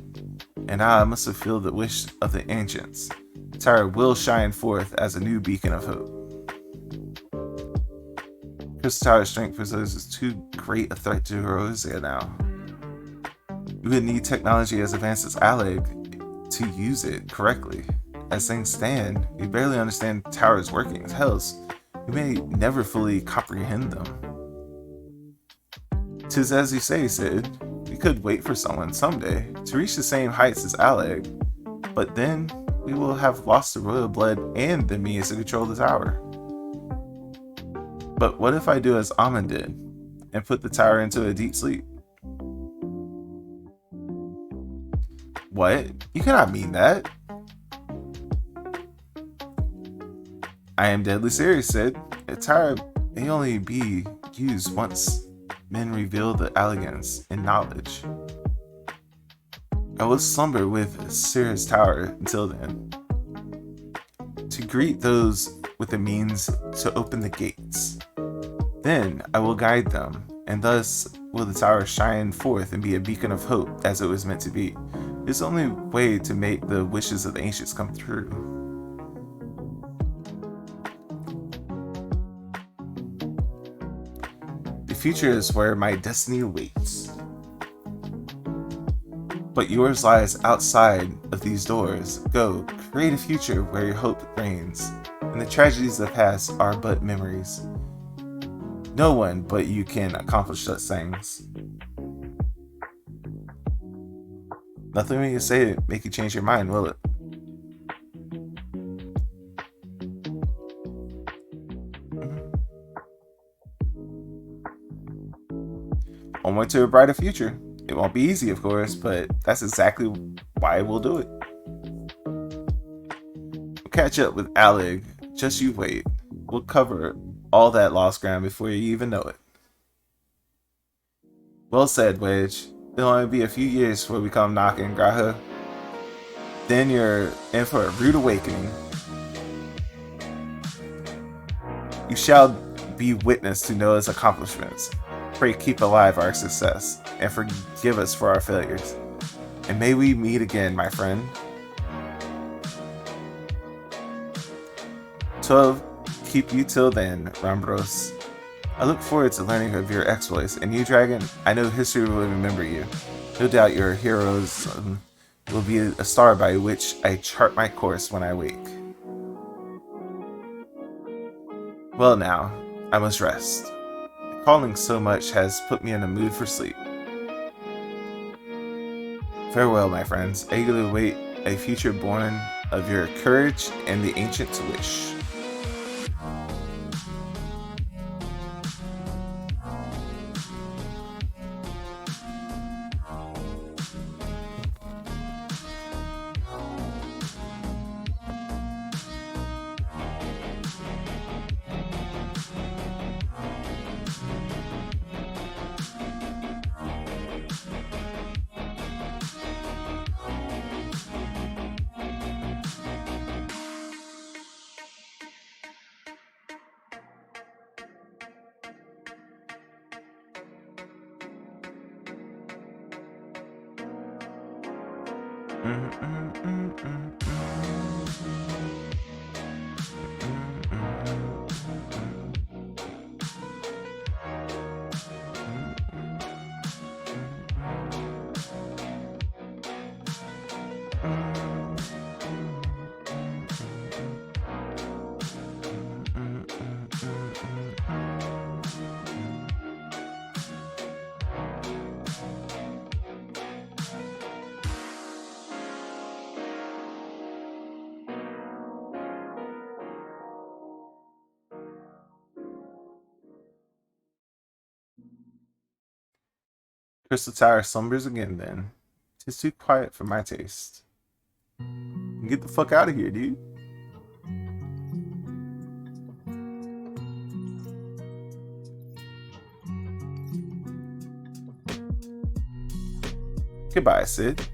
And I must fulfill the wish of the ancients. The tower will shine forth as a new beacon of hope. Crystal Tower's strength poses too great a threat to Erosia now. We would need technology as advanced as Alag to use it correctly. As things stand, we barely understand the tower's workings. Hell, we may never fully comprehend them. 'Tis as you say, Sid. We could wait for someone someday to reach the same heights as Alag, but then we will have lost the royal blood and the means to control the tower. But what if I do as Amon did, and put the tower into a deep sleep? What? You cannot mean that. I am deadly serious, Sid. A tower may only be used once men reveal the elegance and knowledge. I will slumber with Sir's tower until then, to greet those with the means to open the gates. Then I will guide them, and thus will the tower shine forth and be a beacon of hope as it was meant to be. It's the only way to make the wishes of the ancients come true. The future is where my destiny awaits. But yours lies outside of these doors. Go, create a future where your hope reigns, and the tragedies of the past are but memories. No one but you can accomplish such things. Nothing when you say it make you change your mind, will it? onward to a brighter future. It won't be easy, of course, but that's exactly why we'll do it. We'll catch up with Alec. Just you wait. We'll cover all that lost ground before you even know it. Well said, Wedge. It'll only be a few years before we come knocking, Graha. Then you're in for a rude awakening. You shall be witness to Noah's accomplishments. Pray keep alive our success, and forgive us for our failures. And may we meet again, my friend. 12. Keep you till then, Rambros. I look forward to learning of your exploits, and you, Dragon, I know history will remember you. No doubt your heroes will be a star by which I chart my course when I wake. Well now, I must rest. Calling so much has put me in a mood for sleep. Farewell, my friends. Eagerly await a future born of your courage and the ancient wish. Crystal Tower slumbers again then. 'Tis too quiet for my taste. Get the fuck out of here, dude. Goodbye, Sid.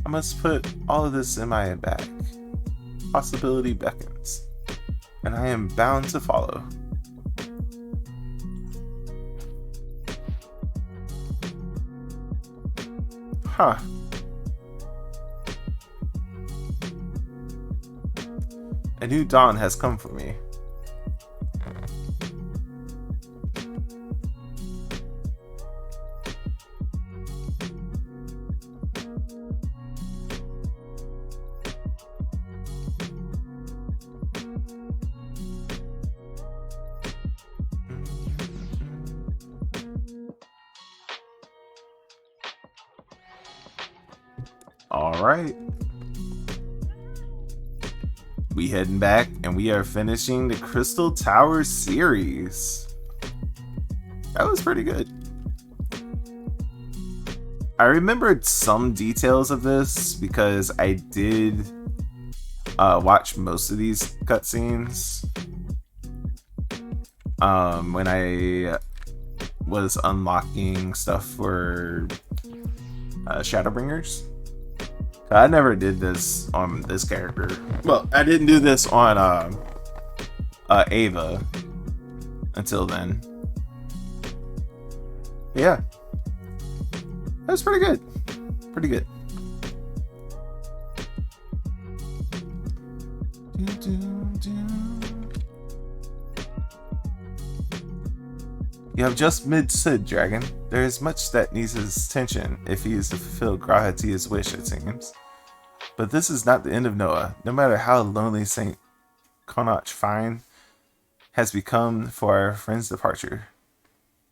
I must put all of this in my bag. Possibility beckons, and I am bound to follow. Huh. A new dawn has come for me. Alright. We heading back and we are finishing the Crystal Tower series. That was pretty good. I remembered some details of this because I did watch most of these cutscenes when I was unlocking stuff for Shadowbringers. I never did this on this character. Well, I didn't do this on Ava until then. Yeah. That was pretty good. Pretty good. You have just mid-Sid, Dragon. There is much that needs his attention if he is to fulfill Grahatia's wish, it seems. But this is not the end of Noah. No matter how lonely St. Connacht Fine has become for our friend's departure.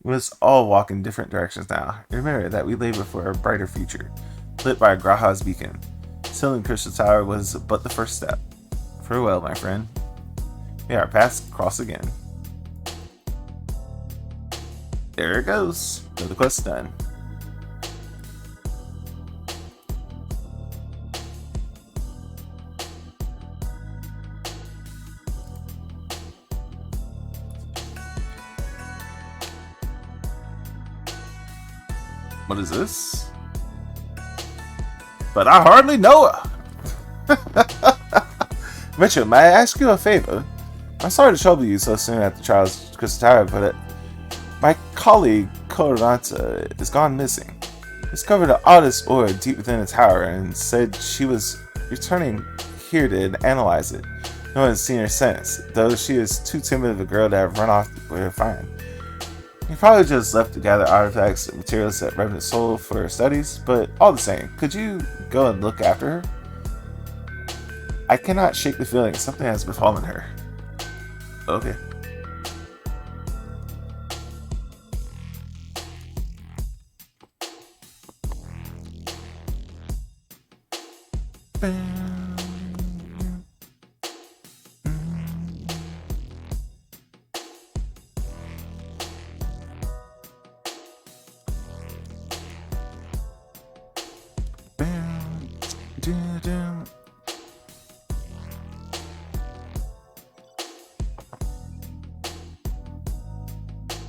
We must all walk in different directions now. Remember that we labor for a brighter future, lit by Graha's beacon. Sealing Crystal Tower was but the first step. Farewell, my friend. May our paths cross again. There it goes. Another quest done. What is this? But I hardly know her. Mitchell, may I ask you a favor? I'm sorry to trouble you so soon after Charles Crystal Tower, but my colleague Coranta is gone missing. Discovered an oddest ore deep within the tower and said she was returning here to analyze it. No one's seen her since, though she is too timid of a girl to have run off with her find. He probably just left to gather artifacts and materials at Revenant Soul for her studies, but all the same, could you go and look after her? I cannot shake the feeling something has befallen her. Okay.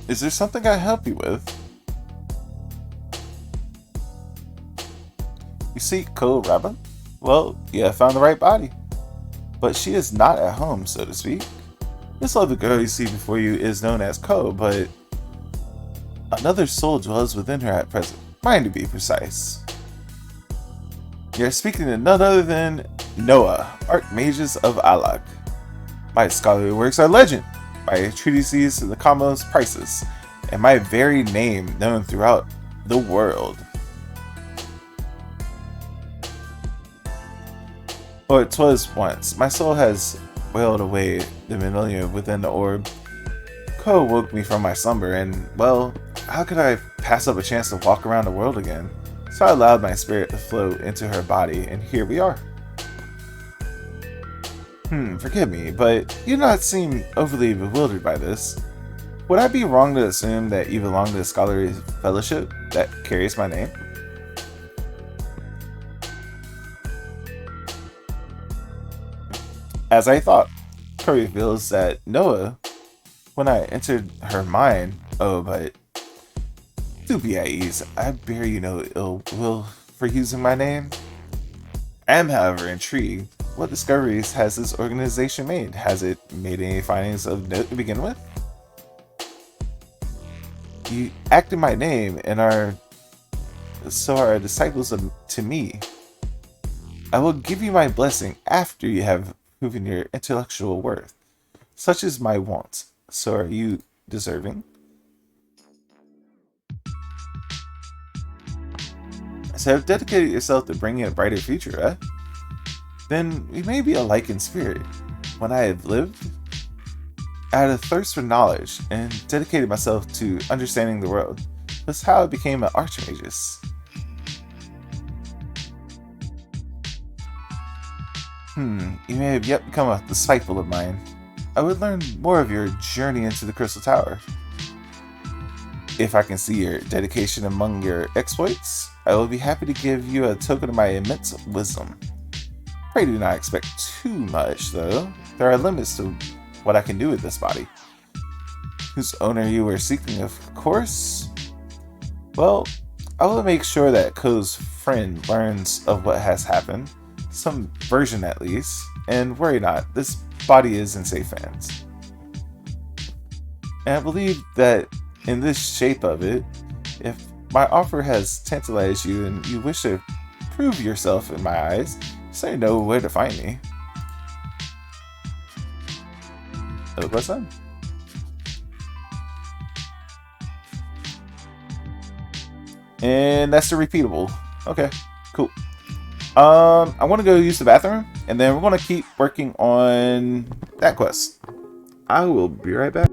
Is there something I help you with? You seek Ko Rabban? Well, yeah, I found the right body. But she is not at home, so to speak. This lovely girl you see before you is known as Ko, but another soul dwells within her at present. Mine to be precise. You're speaking to none other than Noah, Archmagus of Alak. My scholarly works are legend. My treatises and the commonest prices, and my very name known throughout the world. Or 'twas once. My soul has wailed away the millennium within the orb. Ko woke me from my slumber, and, well, how could I pass up a chance to walk around the world again? So I allowed my spirit to flow into her body, and here we are. Forgive me, but you do not seem overly bewildered by this. Would I be wrong to assume that you belong to the scholarly fellowship that carries my name? As I thought, Ko reveals that Noah, when I entered her mind, but do be at ease, I bear you no ill will for using my name. I am, however, intrigued. What discoveries has this organization made? Has it made any findings of note to begin with? You act in my name and are disciples to me. I will give you my blessing after you have proven your intellectual worth. Such is my want. So are you deserving? So have dedicated yourself to bringing a brighter future, eh? Then we may be alike in spirit. When I have lived, I had a thirst for knowledge and dedicated myself to understanding the world. That's how I became an Archmagus. You may have yet become a disciple of mine. I would learn more of your journey into the Crystal Tower. If I can see your dedication among your exploits, I will be happy to give you a token of my immense wisdom. Pray do not expect too much, though. There are limits to what I can do with this body. Whose owner you were seeking, of course? Well, I will make sure that Ko's friend learns of what has happened, some version at least, and worry not, this body is in safe hands. And I believe that in this shape of it, if my offer has tantalized you and you wish to prove yourself in my eyes, so you know where to find me. Look what's up. And that's the repeatable. Okay, cool. I want to go use the bathroom, and then we're going to keep working on that quest. I will be right back.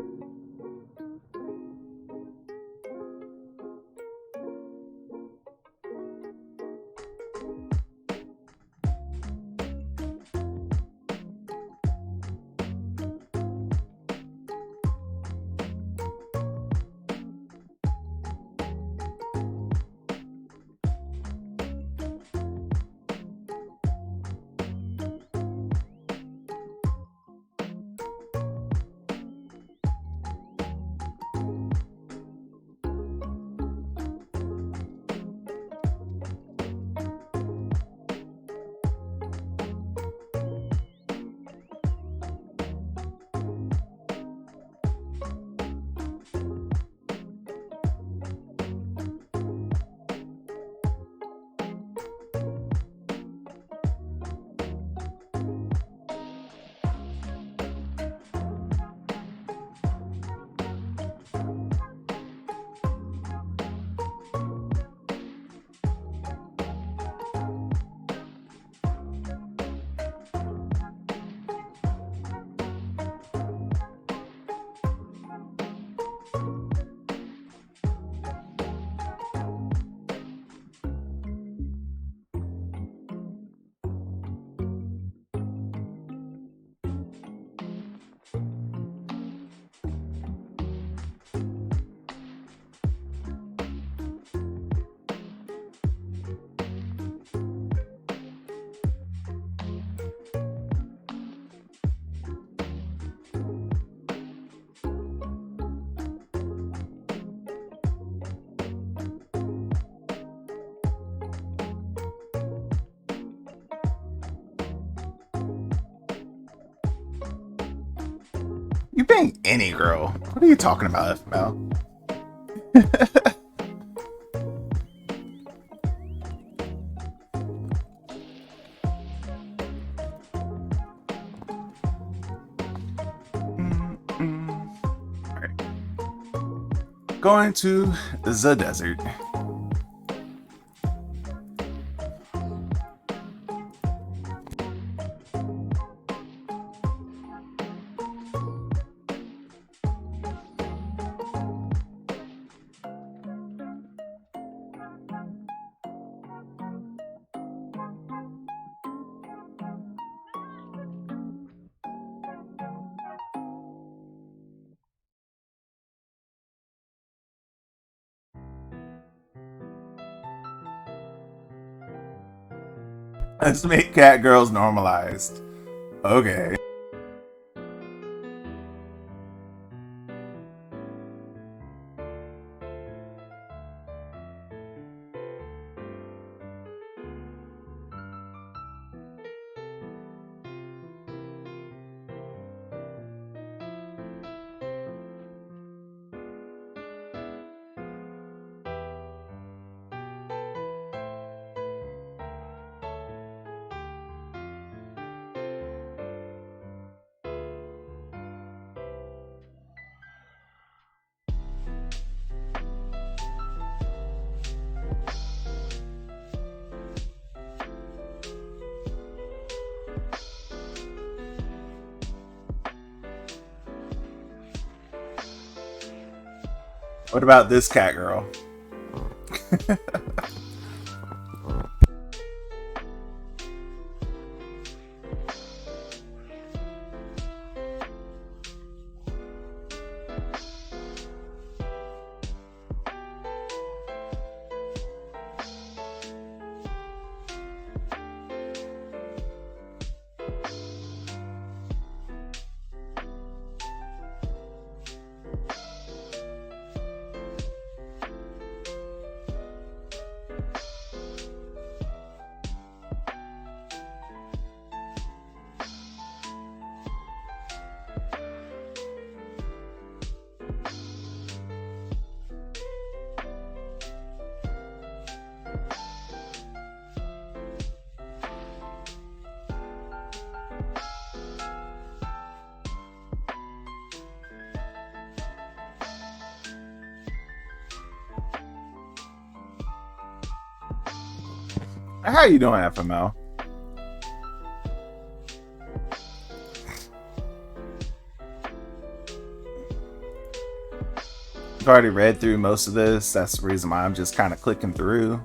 You bang any girl. What are you talking about, FML? Alright. Going to the desert. Let's make cat girls normalized. Okay. What about this cat girl? How you doing, FML? I've already read through most of this. That's the reason why I'm just kind of clicking through.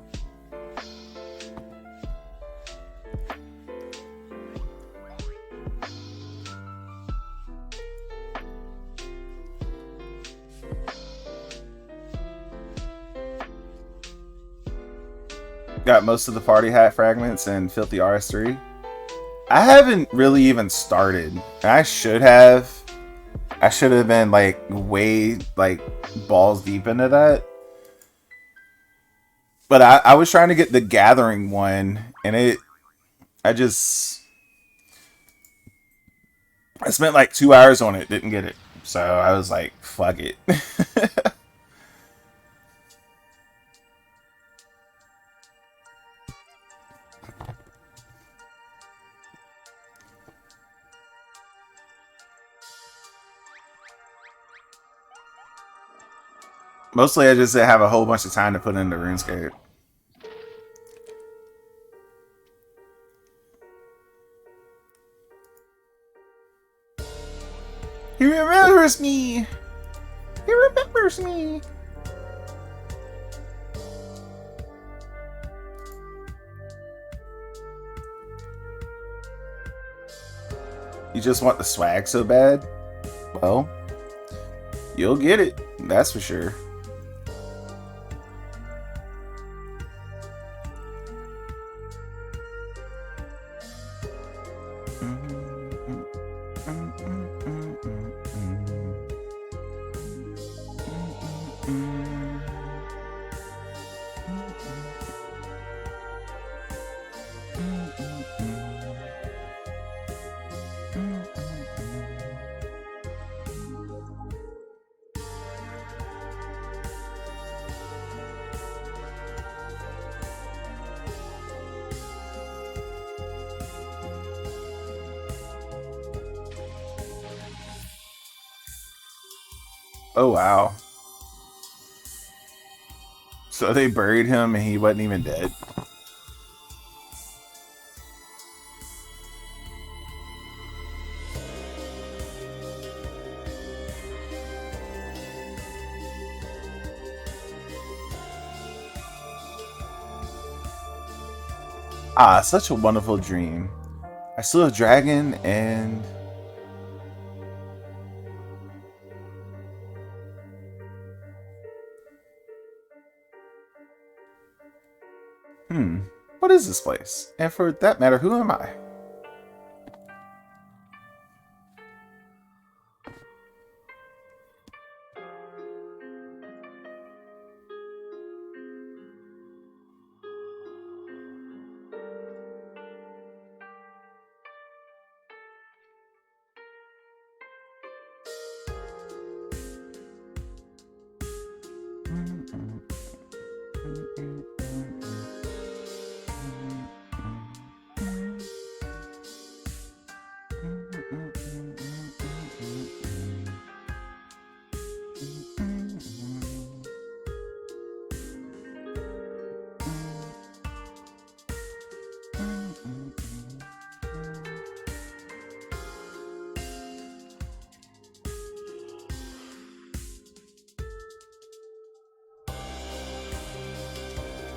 Got most of the party hat fragments and Filthy RS3. I haven't really even started. I should have. I should have been like way like balls deep into that. But I was trying to get the Gathering one, and I spent like 2 hours on it, didn't get it. So I was like, fuck it. Mostly I just didn't have a whole bunch of time to put into RuneScape. He remembers me! He remembers me! You just want the swag so bad? Well, you'll get it, that's for sure. Oh wow. So they buried him and he wasn't even dead. Ah, such a wonderful dream. I slew a dragon and... What is this place? And for that matter, who am I?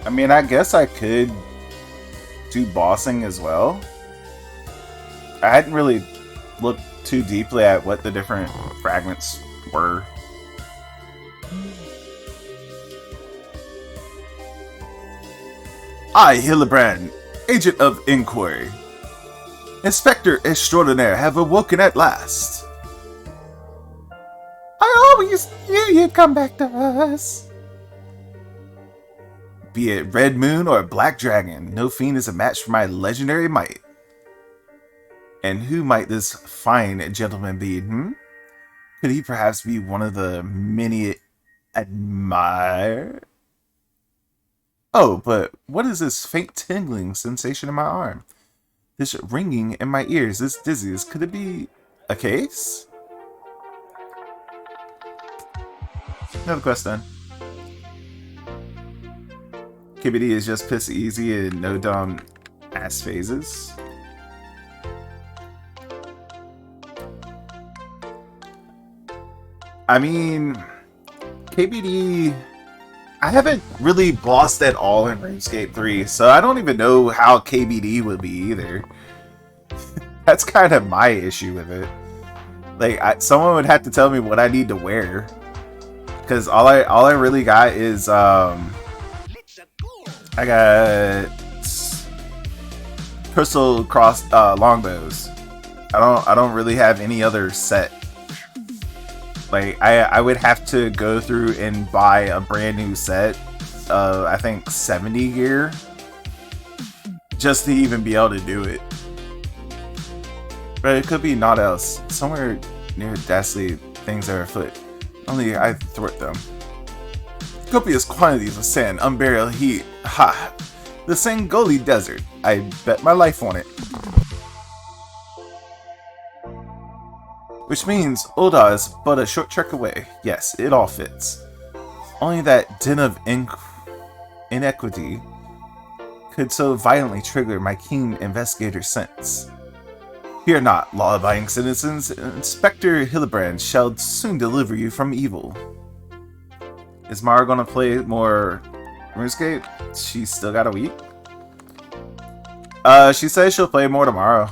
I mean, I guess I could do bossing as well. I hadn't really looked too deeply at what the different fragments were. I, Hildebrand, agent of inquiry. Inspector extraordinaire, have awoken at last.
I always knew you'd come back to us.
Be it Red Moon or Black Dragon, no fiend is a match for my legendary might. And who might this fine gentleman be, Could he perhaps be one of the many admire? Oh, but what is this faint tingling sensation in my arm? This ringing in my ears, this dizziness, could it be a case? Another quest done. KBD is just piss easy and no dumb ass phases. I mean, KBD, I haven't really bossed at all in RuneScape 3, so I don't even know how KBD would be either. That's kind of my issue with it. Like, someone would have to tell me what I need to wear, because all I really got is I got crystal cross longbows. I don't really have any other set. Like I would have to go through and buy a brand new set of I think 70 gear just to even be able to do it. But it could be not else. Somewhere near dastardly things are afoot. Only I thwart them. Copious quantities of sand, unburial heat. Ha! The Sangoli Desert. I bet my life on it. Which means Ul'dah is but a short trek away. Yes, it all fits. Only that din of inequity could so violently trigger my keen investigator sense. Fear not, law-abiding citizens. Inspector Hildebrand shall soon deliver you from evil. Is Mara gonna play more RuneScape? She's still got a week. She says she'll play more tomorrow.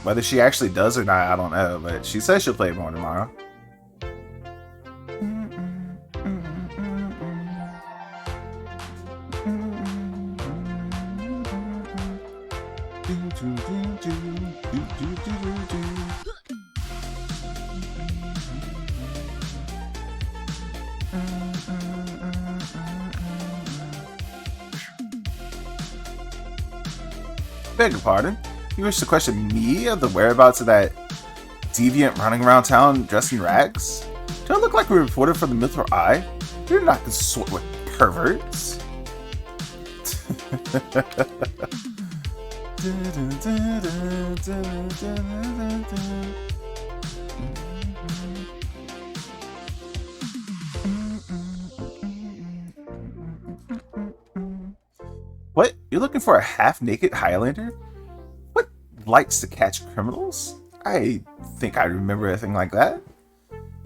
Whether she actually does or not, I don't know, but she says she'll play more tomorrow. Beg your pardon? You wish to question me of the whereabouts of that deviant running around town dressed in rags? Do I look like a reporter for the Mithril Eye? You're not consort with perverts. You're looking for a half-naked Highlander? What likes to catch criminals? I think I remember a thing like that.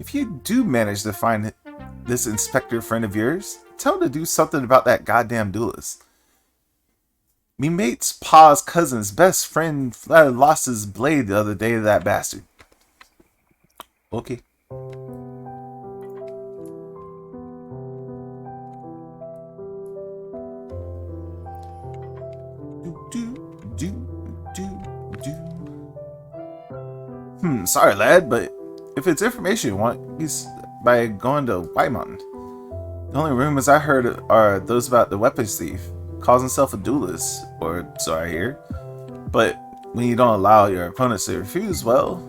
If you do manage to find this inspector friend of yours, tell him to do something about that goddamn duelist. Me mate's pa's cousin's best friend lost his blade the other day to that bastard. Okay. Sorry lad, but if it's information you want, he's by going to White Mountain. The only rumors I heard are those about the weapons thief. Calls himself a duelist, or so I hear. But when you don't allow your opponents to refuse, well,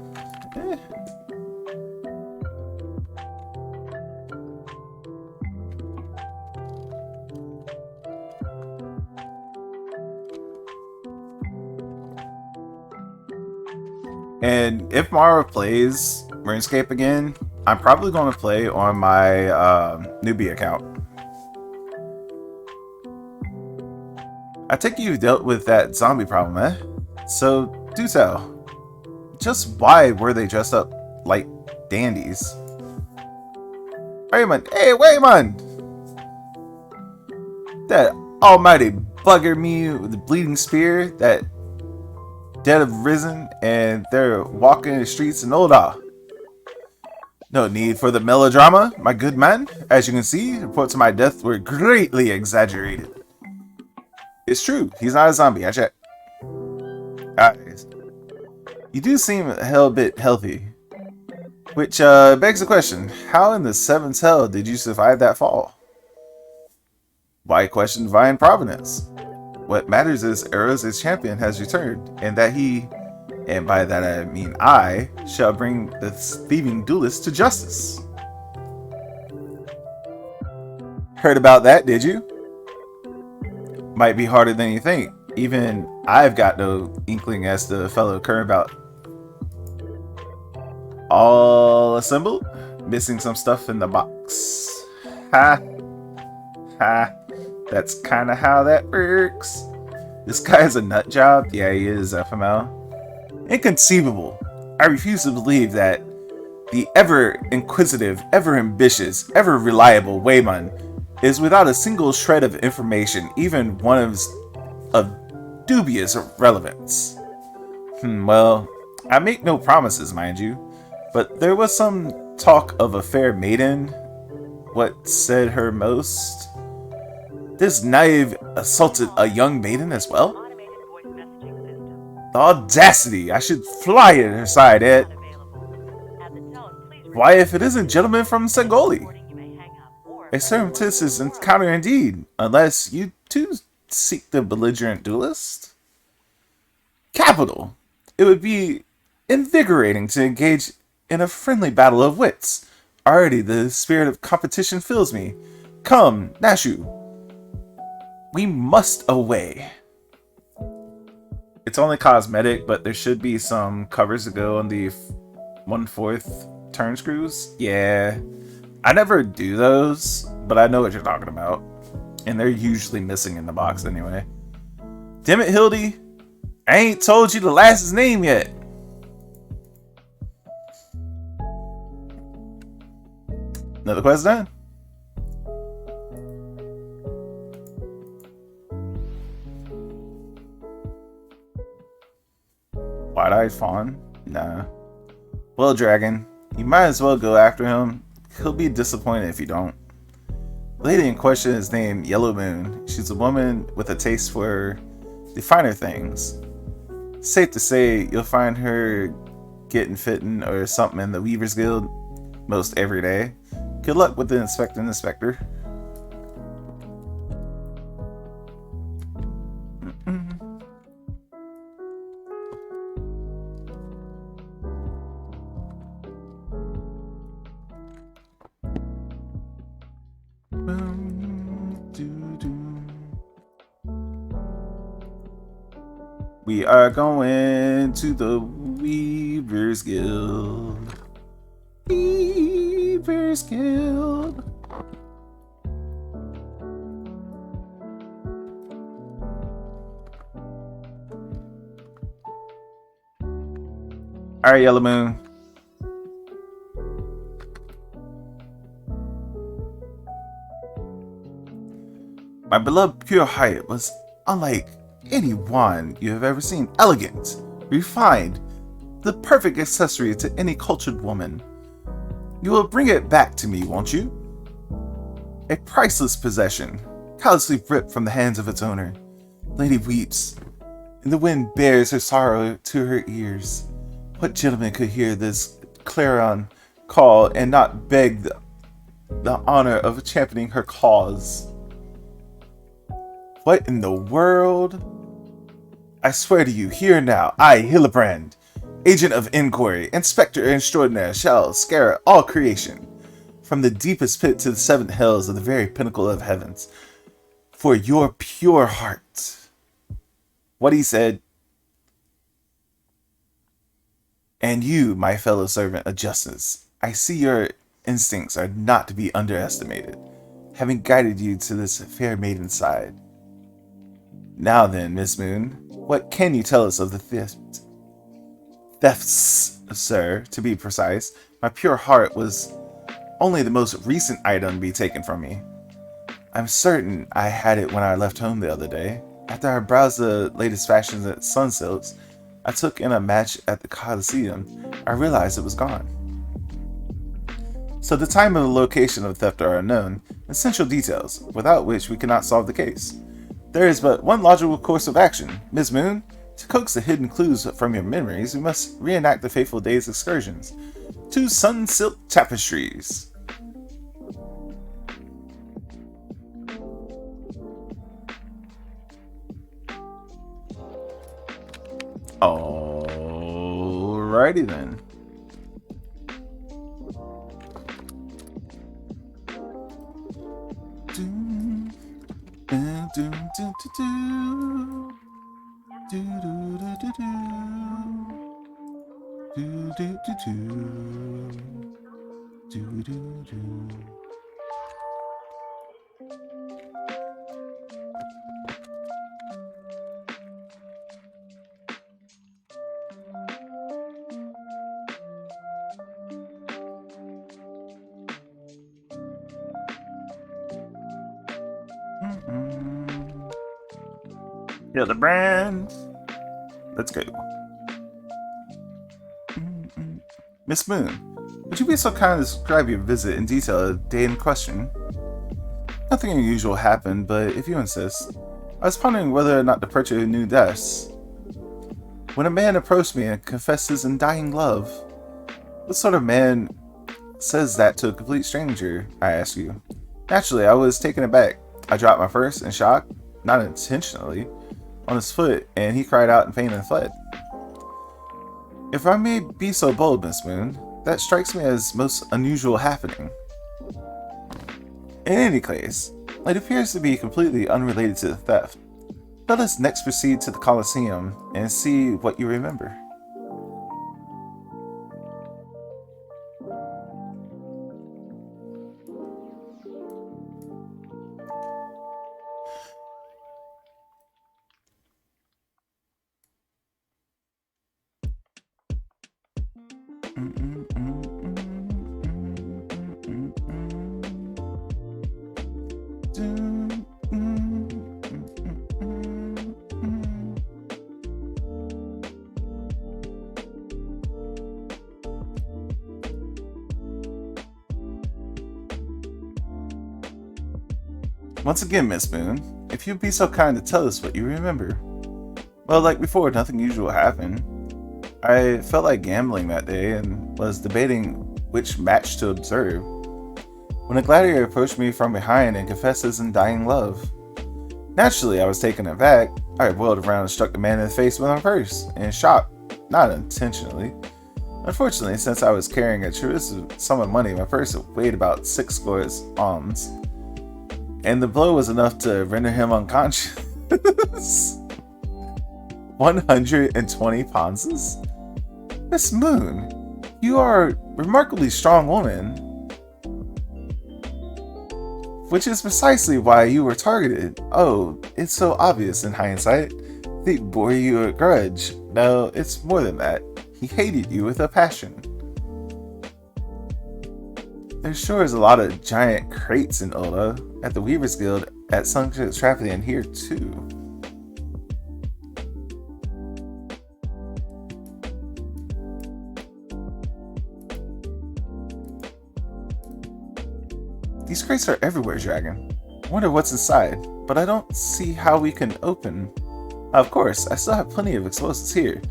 eh. And if Mara plays RuneScape again, I'm probably going to play on my newbie account. I take you've dealt with that zombie problem, eh? So, do tell. Just why were they dressed up like dandies? Wayman! Hey, Wayman! That almighty bugger me with the bleeding spear, that dead have risen, and they're walking the streets in Oldal. No need for the melodrama, my good man. As you can see, reports of my death were greatly exaggerated. It's true, he's not a zombie, I checked. You do seem a hell bit healthy. Which begs the question, how in the seventh hell did you survive that fall? Why question divine providence? What matters is Eros' champion has returned, and that he, and by that I mean I, shall bring the thieving duelist to justice. Heard about that, did you? Might be harder than you think. Even I've got no inkling as to fellow occur about. All assembled? Missing some stuff in the box. Ha! Ha! That's kinda how that works. This guy's a nut job? Yeah, he is, FML. Inconceivable. I refuse to believe that the ever-inquisitive, ever-ambitious, ever-reliable Wayman is without a single shred of information, even one of dubious relevance. Well, I make no promises, mind you, but there was some talk of a fair maiden. What said her most? This knave assaulted a young maiden as well? The audacity! I should fly at her side, Ed. Why, if it isn't gentleman from Sengoli? A surreptitious encounter indeed, unless you too seek the belligerent duelist? Capital! It would be invigorating to engage in a friendly battle of wits. Already the spirit of competition fills me. Come, Nashu. We must away. It's only cosmetic, but there should be some covers to go on the 1/4 turn screws. Yeah. I never do those, but I know what you're talking about. And they're usually missing in the box anyway. Damn it, Hildy. I ain't told you the last's name yet. Another quest done? Wide-eyed fawn? Nah. Well, dragon, you might as well go after him. He'll be disappointed if you don't. The lady in question is named Yellow Moon. She's a woman with a taste for the finer things. Safe to say, you'll find her getting fitting or something in the Weaver's Guild most every day. Good luck with the inspector. We are going to the Weaver's Guild. Weaver's Guild. Alright, Yellow Moon. My beloved Pure Height was unlike any wand you have ever seen. Elegant, refined, the perfect accessory to any cultured woman. You will bring it back to me, won't you? A priceless possession, callously ripped from the hands of its owner. Lady weeps, and the wind bears her sorrow to her ears. What gentleman could hear this clarion call and not beg the honor of championing her cause? What in the world? I swear to you, here now, I, Hildebrand, agent of inquiry, inspector extraordinaire, shall scare all creation, from the deepest pit to the seventh hells of the very pinnacle of heavens, for your pure heart. What he said. And you, my fellow servant of justice, I see your instincts are not to be underestimated, having guided you to this fair maiden's side. Now then, Miss Moon, what can you tell us of the thefts, sir, to be precise? My pure heart was only the most recent item to be taken from me. I'm certain I had it when I left home the other day. After I browsed the latest fashions at Sunsilks I took in a match at the Coliseum, I realized it was gone. So the time and the location of the theft are unknown, essential details, without which we cannot solve the case. There is but one logical course of action. Ms. Moon, to coax the hidden clues from your memories, we must reenact the fateful day's excursions to Sunsilk Tapestries. Alrighty then. Yeah, the brand. Let's go. Miss Moon, would you be so kind to describe your visit in detail the day in question? Nothing unusual happened, but if you insist, I was pondering whether or not to purchase a new desk. When a man approached me and confessed his undying love, what sort of man says that to a complete stranger, I ask you? Naturally, I was taken aback. I dropped my purse in shock, not intentionally, on his foot, and he cried out in pain and fled. If I may be so bold, Miss Moon, that strikes me as most unusual happening. In any case, it appears to be completely unrelated to the theft. Let us next proceed to the Coliseum and see what you remember. Once again, Miss Moon, if you'd be so kind to tell us what you remember. Well, like before, nothing usual happened. I felt like gambling that day and was debating which match to observe, when a gladiator approached me from behind and confessed his undying love. Naturally, I was taken aback. I whirled around and struck the man in the face with my purse, in shock, not intentionally. Unfortunately, since I was carrying a tremendous sum of money, my purse weighed about 6 scores alms, and the blow was enough to render him unconscious. 120 ponzas? Miss Moon, you are a remarkably strong woman, which is precisely why you were targeted. Oh, it's so obvious in hindsight. They bore you a grudge. No, it's more than that. He hated you with a passion. There sure is a lot of giant crates in Ola, at the Weavers Guild, at Sunset Trapper, and here too. These crates are everywhere, Dragon. I wonder what's inside, but I don't see how we can open. Of course, I still have plenty of explosives here.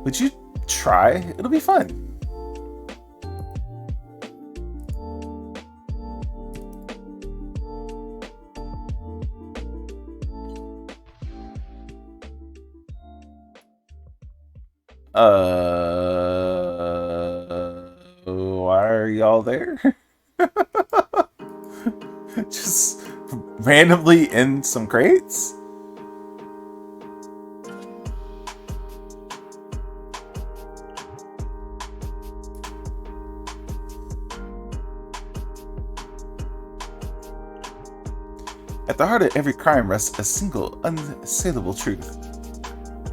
Would you try? It'll be fun. Why are y'all there? Just randomly in some crates? At the heart of every crime rests a single, unassailable truth,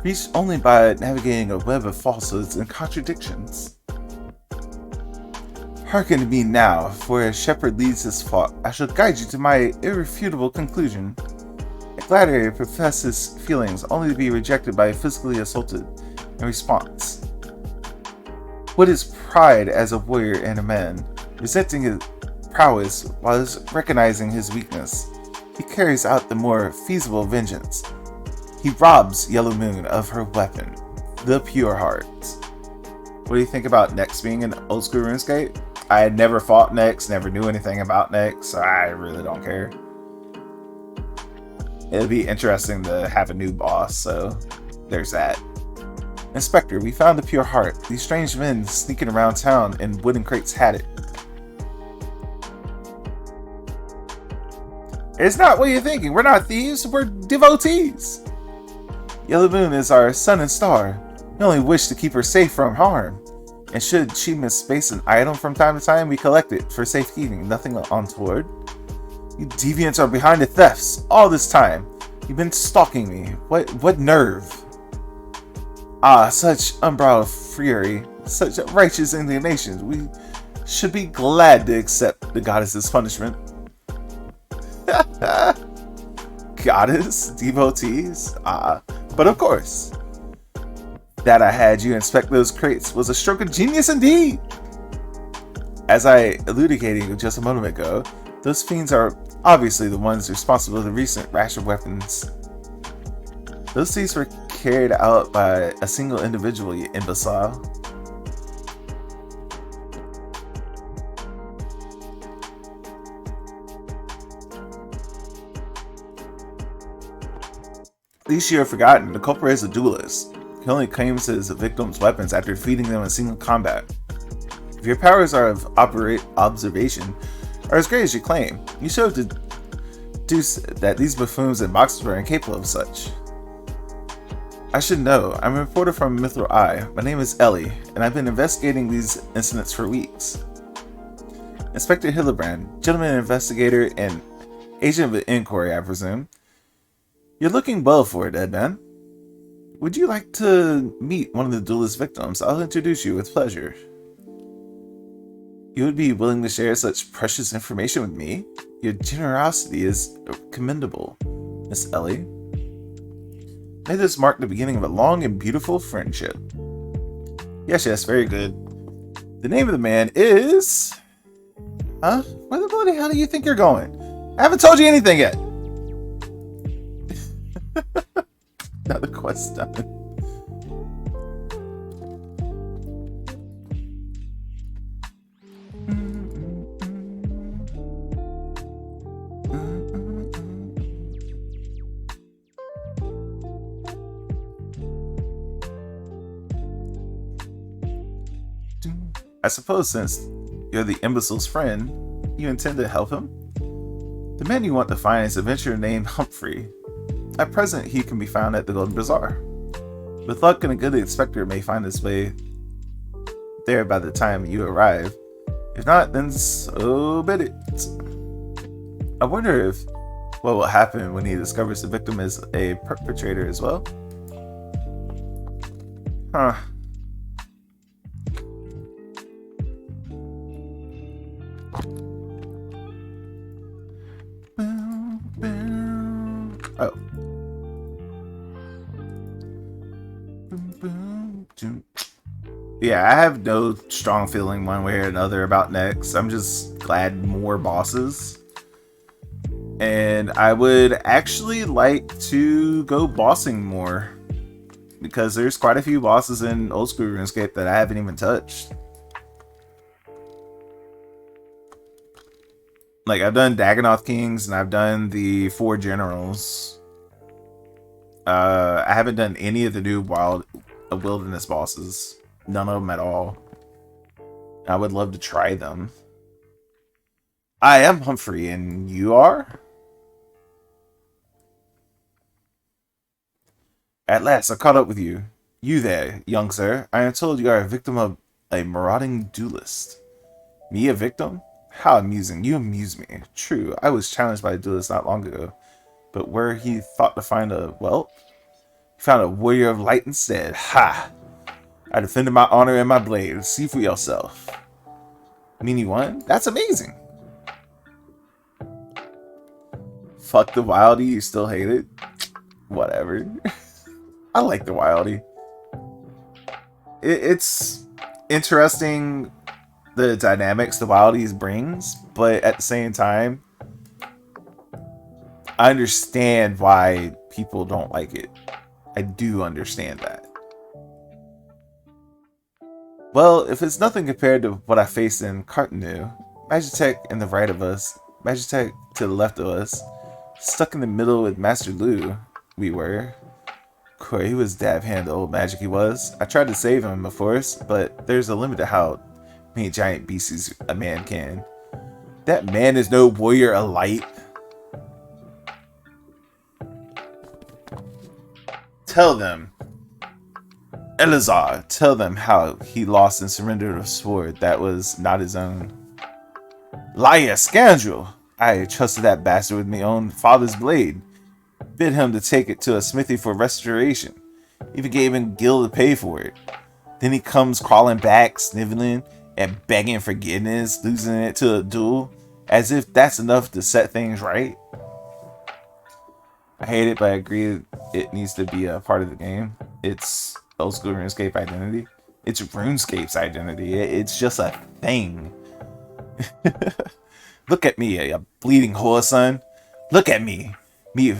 reached only by navigating a web of falsehoods and contradictions. Hearken to me now, for as shepherd leads his flock, I shall guide you to my irrefutable conclusion. A gladiator professes feelings only to be rejected by physically assaulted in response. What is pride as a warrior and a man? Resenting his prowess while recognizing his weakness, he carries out the more feasible vengeance. He robs Yellow Moon of her weapon, the Pure Heart. What do you think about Nyx being an old school RuneScape? I had never fought Nyx, never knew anything about Nyx, so I really don't care. It'll be interesting to have a new boss, so there's that. Inspector, we found the Pure Heart. These strange men sneaking around town in wooden crates had it. It's not what you're thinking. We're not thieves, we're devotees. Yellow Moon is our sun and star. We only wish to keep her safe from harm. And should she misplace an item from time to time, we collect it for safekeeping, nothing untoward. You deviants are behind the thefts all this time. You've been stalking me. What nerve? Ah, such unbridled fury, such righteous indignation. We should be glad to accept the goddess's punishment. Goddess? Devotees? But of course. That I had you inspect those crates was a stroke of genius indeed! As I elucidated just a moment ago, those fiends are obviously the ones responsible for the recent rash of weapons. Those thieves were carried out by a single individual, you imbecile. At least you have forgotten, the culprit is a duelist. He only claims his victims' weapons after defeating them in single combat. If your powers are of observation are as great as you claim, you should have deduced that these buffoons and boxers were incapable of such. I should know. I'm a reporter from Mithril Eye. My name is Ellie, and I've been investigating these incidents for weeks. Inspector Hildebrand, gentleman investigator and agent of the inquiry, I presume. You're looking well for it, dead man. Would you like to meet one of the duelist victims? I'll introduce you with pleasure. You would be willing to share such precious information with me? Your generosity is commendable, Miss Ellie. May this mark the beginning of a long and beautiful friendship. Yes, very good. The name of the man is... Huh? Where the bloody hell do you think you're going? I haven't told you anything yet. Now the quest's done. I suppose since you're the imbecile's friend, you intend to help him? The man you want to find is an adventurer named Humphrey. At present, he can be found at the Golden Bazaar. With luck and a good inspector may find his way there by the time you arrive. If not, then so be it. I wonder what will happen when he discovers the victim is a perpetrator as well. Huh. Oh. Yeah, I have no strong feeling one way or another about next. I'm just glad more bosses. And I would actually like to go bossing more, because there's quite a few bosses in Old School RuneScape that I haven't even touched. Like, I've done Dagonoth Kings and I've done the 4 Generals. I haven't done any of the new wilderness bosses. None of them at all. I would love to try them. I am Humphrey, and you are? At last, I caught up with you. You there, young sir. I am told you are a victim of a marauding duelist. Me, a victim? How amusing. You amuse me. True, I was challenged by a duelist not long ago. But where he thought to find a, well, he found a warrior of light instead. Ha! I defended my honor and my blade. See for yourself. Mean you won? That's amazing. Fuck the Wildy, you still hate it? Whatever. I like the Wildy. It's interesting, the dynamics the Wildies brings, but at the same time, I understand why people don't like it. I do understand that. Well, if it's nothing compared to what I faced in Cartanu, Magitech in the right of us, Magitech to the left of us, stuck in the middle with Master Lu, we were. Boy, he was dab-handed old magic he was. I tried to save him, of course, but there's a limit to how many giant beasts a man can. That man is no warrior of light. Tell them. Elazar, tell them how he lost and surrendered a sword that was not his own. Liar, scoundrel! I trusted that bastard with my own father's blade. Bid him to take it to a smithy for restoration. Even gave him gil to pay for it. Then he comes crawling back, sniveling and begging forgiveness, losing it to a duel, as if that's enough to set things right. I hate it, but I agree it needs to be a part of the game. It's Old School RuneScape identity. It's RuneScape's identity. It's just a thing. Look at me, a bleeding whore, son. Look at me. Me,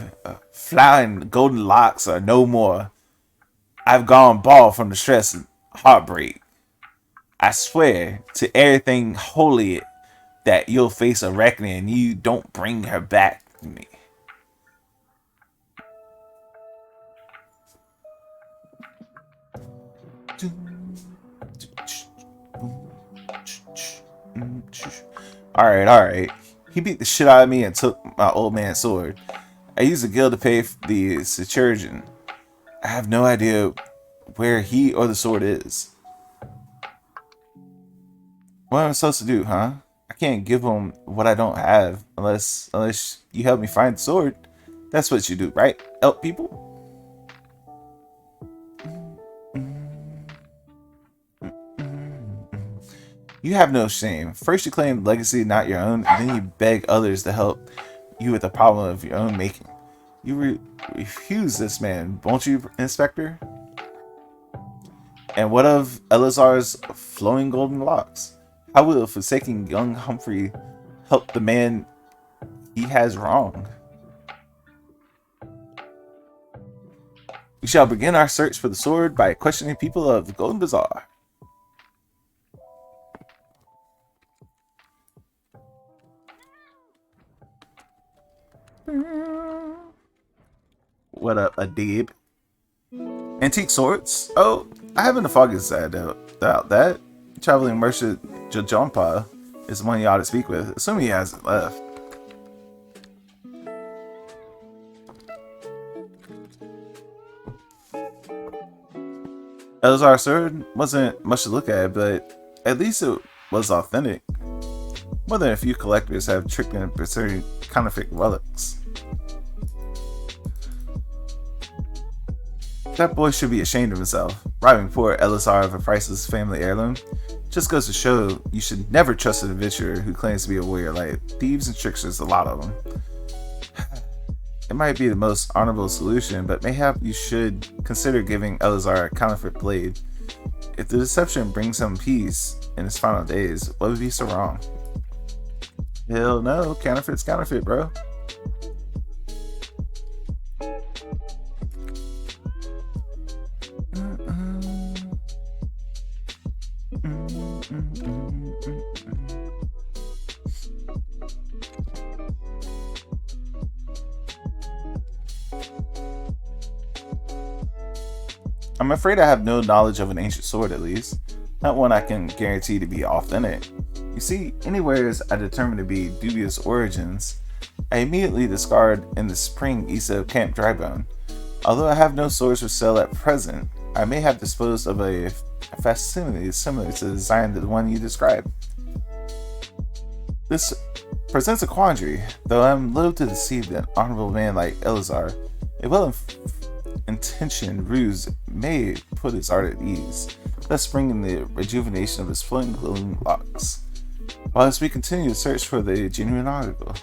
flying golden locks are no more. I've gone bald from the stress and heartbreak. I swear to everything holy that you'll face a reckoning and you don't bring her back to me. Alright. He beat the shit out of me and took my old man's sword. I used the guild to pay the Saturgian. I have no idea where he or the sword is. What am I supposed to do, huh? I can't give him what I don't have unless you help me find the sword. That's what you do, right? Help people? You have no shame. First you claim legacy not your own, and then you beg others to help you with a problem of your own making. You refuse this man, won't you, Inspector? And what of Elazar's flowing golden locks? How will forsaking young Humphrey help the man he has wronged? We shall begin our search for the sword by questioning people of the Golden Bazaar. What up, Adib? Antique swords? Oh, I haven't the foggiest idea about that. Traveling merchant Jajampa is the one you ought to speak with, assuming he hasn't left. Elazar's sword wasn't much to look at, but at least it was authentic. More than a few collectors have tricked in pursuing counterfeit relics. That boy should be ashamed of himself, robbing poor Elazar of a priceless family heirloom. Just goes to show you should never trust an adventurer who claims to be a warrior. Like, thieves and tricksters, a lot of them. It might be the most honorable solution, but mayhap you should consider giving Elazar a counterfeit blade. If the deception brings him peace in his final days, what would be so wrong? Hell no, counterfeit's counterfeit, bro. I'm afraid I have no knowledge of an ancient sword, at least. Not one I can guarantee to be authentic. You see, anywhere I determine to be dubious origins, I immediately discard in the spring east of Camp Drybone. Although I have no swords for sale at present, I may have disposed of a facsimile similar to the design of the one you described. This presents a quandary, though I am loath to deceive an honorable man like Elazar. A well-intentioned ruse may put his art at ease, thus bringing the rejuvenation of his flowing glowing locks, whilst we continue to search for the genuine article.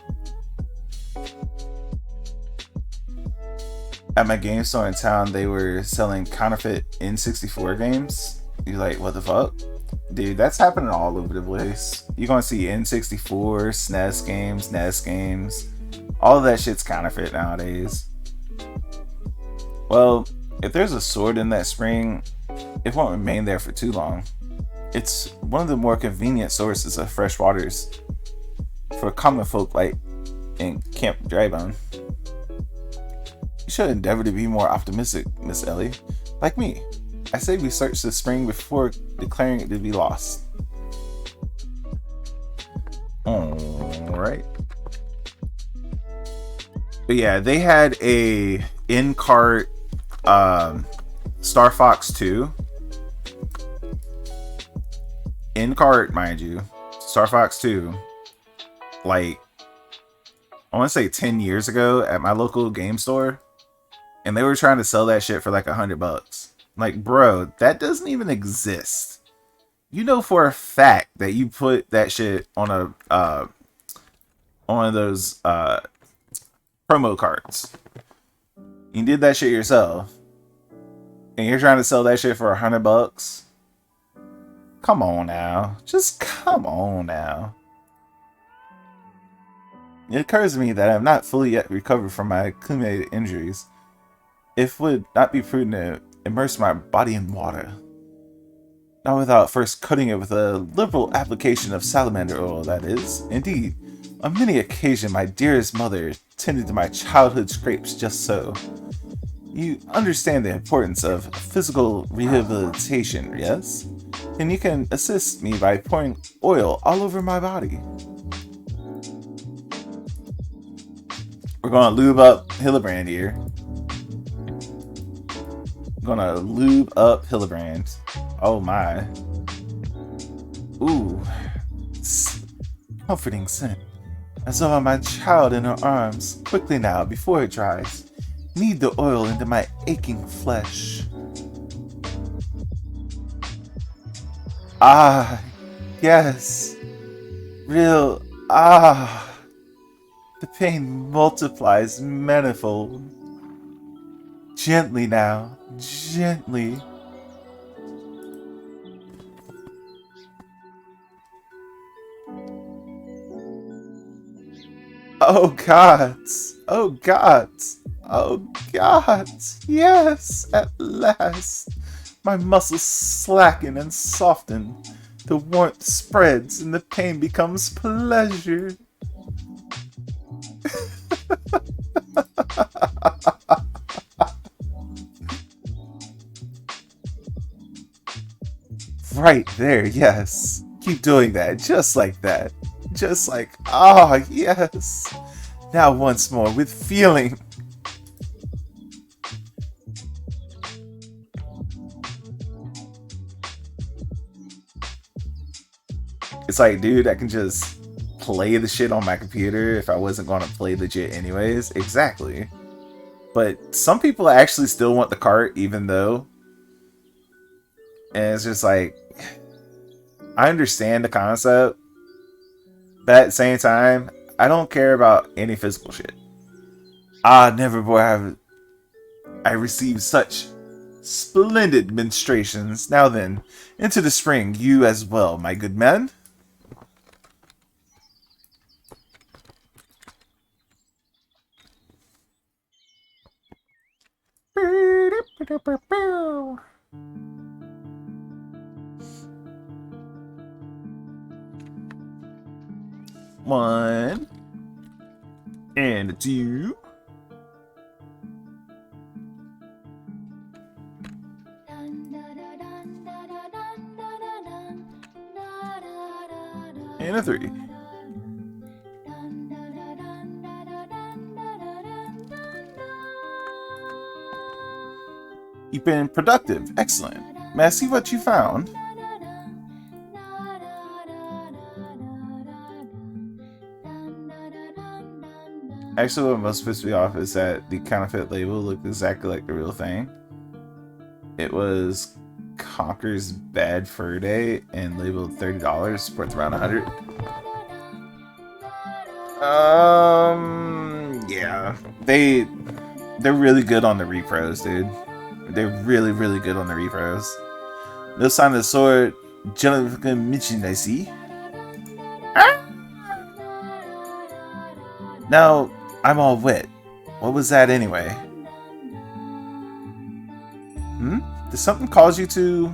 At my game store in town, they were selling counterfeit N64 games. You're like, what the fuck? Dude, that's happening all over the place. You're gonna see N64, SNES games, NES games. All of that shit's counterfeit nowadays. Well, if there's a sword in that spring, it won't remain there for too long. It's one of the more convenient sources of fresh waters for common folk like in Camp Drybone. You should endeavor to be more optimistic, Miss Ellie. Like me, I say we search the spring before declaring it to be lost. Alright. But yeah, they had a in-cart Star Fox 2. In-cart, mind you. Star Fox 2. Like, I want to say 10 years ago at my local game store. And they were trying to sell that shit for like $100. Like, bro, that doesn't even exist. You know for a fact that you put that shit on a one of those promo cards. You did that shit yourself. And you're trying to sell that shit for $100? Come on now. Just come on now. It occurs to me that I have not fully yet recovered from my accumulated injuries. It would not be prudent to immerse my body in water. Not without first coating it with a liberal application of salamander oil, that is. Indeed, on many occasions my dearest mother tended to my childhood scrapes just so. You understand the importance of physical rehabilitation, yes? And you can assist me by pouring oil all over my body. We're gonna lube up Hillebrand here. Gonna lube up Hillebrand. Oh my. Ooh. Comforting scent. As though I'm my child in her arms. Quickly now, before it dries. Knead the oil into my aching flesh. Ah, yes. Real, the pain multiplies manifold. Gently now, gently. Oh gods, oh gods, oh gods, yes, at last. My muscles slacken and soften. The warmth spreads and the pain becomes pleasure. Right there, yes. Keep doing that, just like that. Just like, ah, yes. Now once more, with feeling. It's like, dude, I can just play the shit on my computer if I wasn't going to play legit anyways. Exactly. But some people actually still want the cart, even though. And it's just like, I understand the concept, but at the same time, I don't care about any physical shit. Ah, never before have I received such splendid menstruations. Now then, into the spring, you as well, my good man. One and a two. And a three. You've been productive. Excellent. May I see what you found? Actually, what most pissed me off is that the counterfeit label looked exactly like the real thing. It was Conker's Bad Fur Day and labeled $30, worth around $100. Yeah. They're really good on the repros, dude. They're really, really good on the repros. No sign of the sword. Gentleman mentioned, I see. Ah! Now, I'm all wet. What was that anyway? Did something cause you to...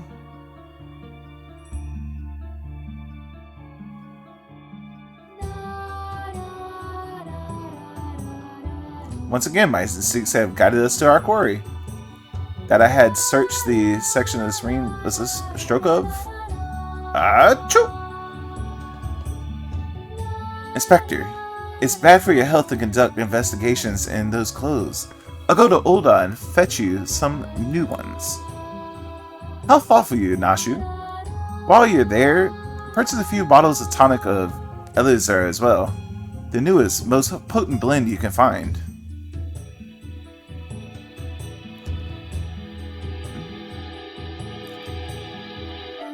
Once again, my instincts have guided us to our quarry. That I had searched the section of the screen was this a stroke of... Achoo! Inspector, it's bad for your health to conduct investigations in those clothes. I'll go to Ulda and fetch you some new ones. How thoughtful you, Nashu. While you're there, purchase a few bottles of tonic of Elixir as well. The newest, most potent blend you can find.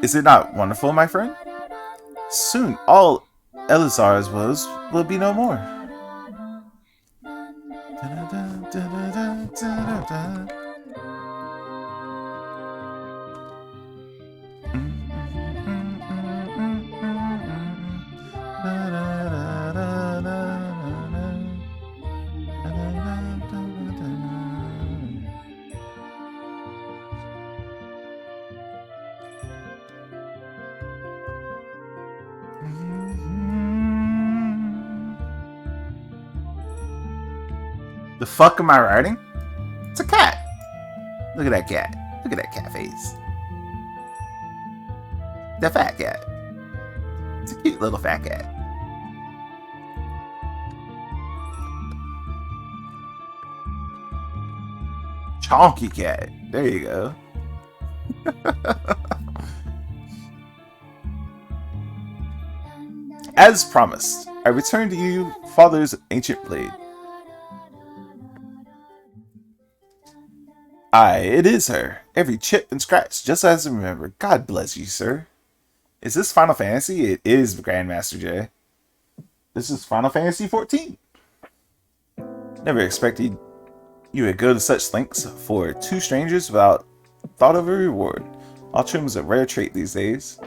Is it not wonderful, my friend? Soon, all Elixir's woes will be no more. The fuck am I riding? It's a cat. Look at that cat. Look at that cat face. The fat cat. It's a cute little fat cat. Chonky cat. There you go. As promised, I return to you father's ancient blade. Aye, it is her. Every chip and scratch, just as I remember. God bless you, sir. Is this Final Fantasy? It is, Grandmaster J. This is Final Fantasy XIV. Never expected you would go to such lengths for two strangers without thought of a reward. Altruism is a rare trait these days.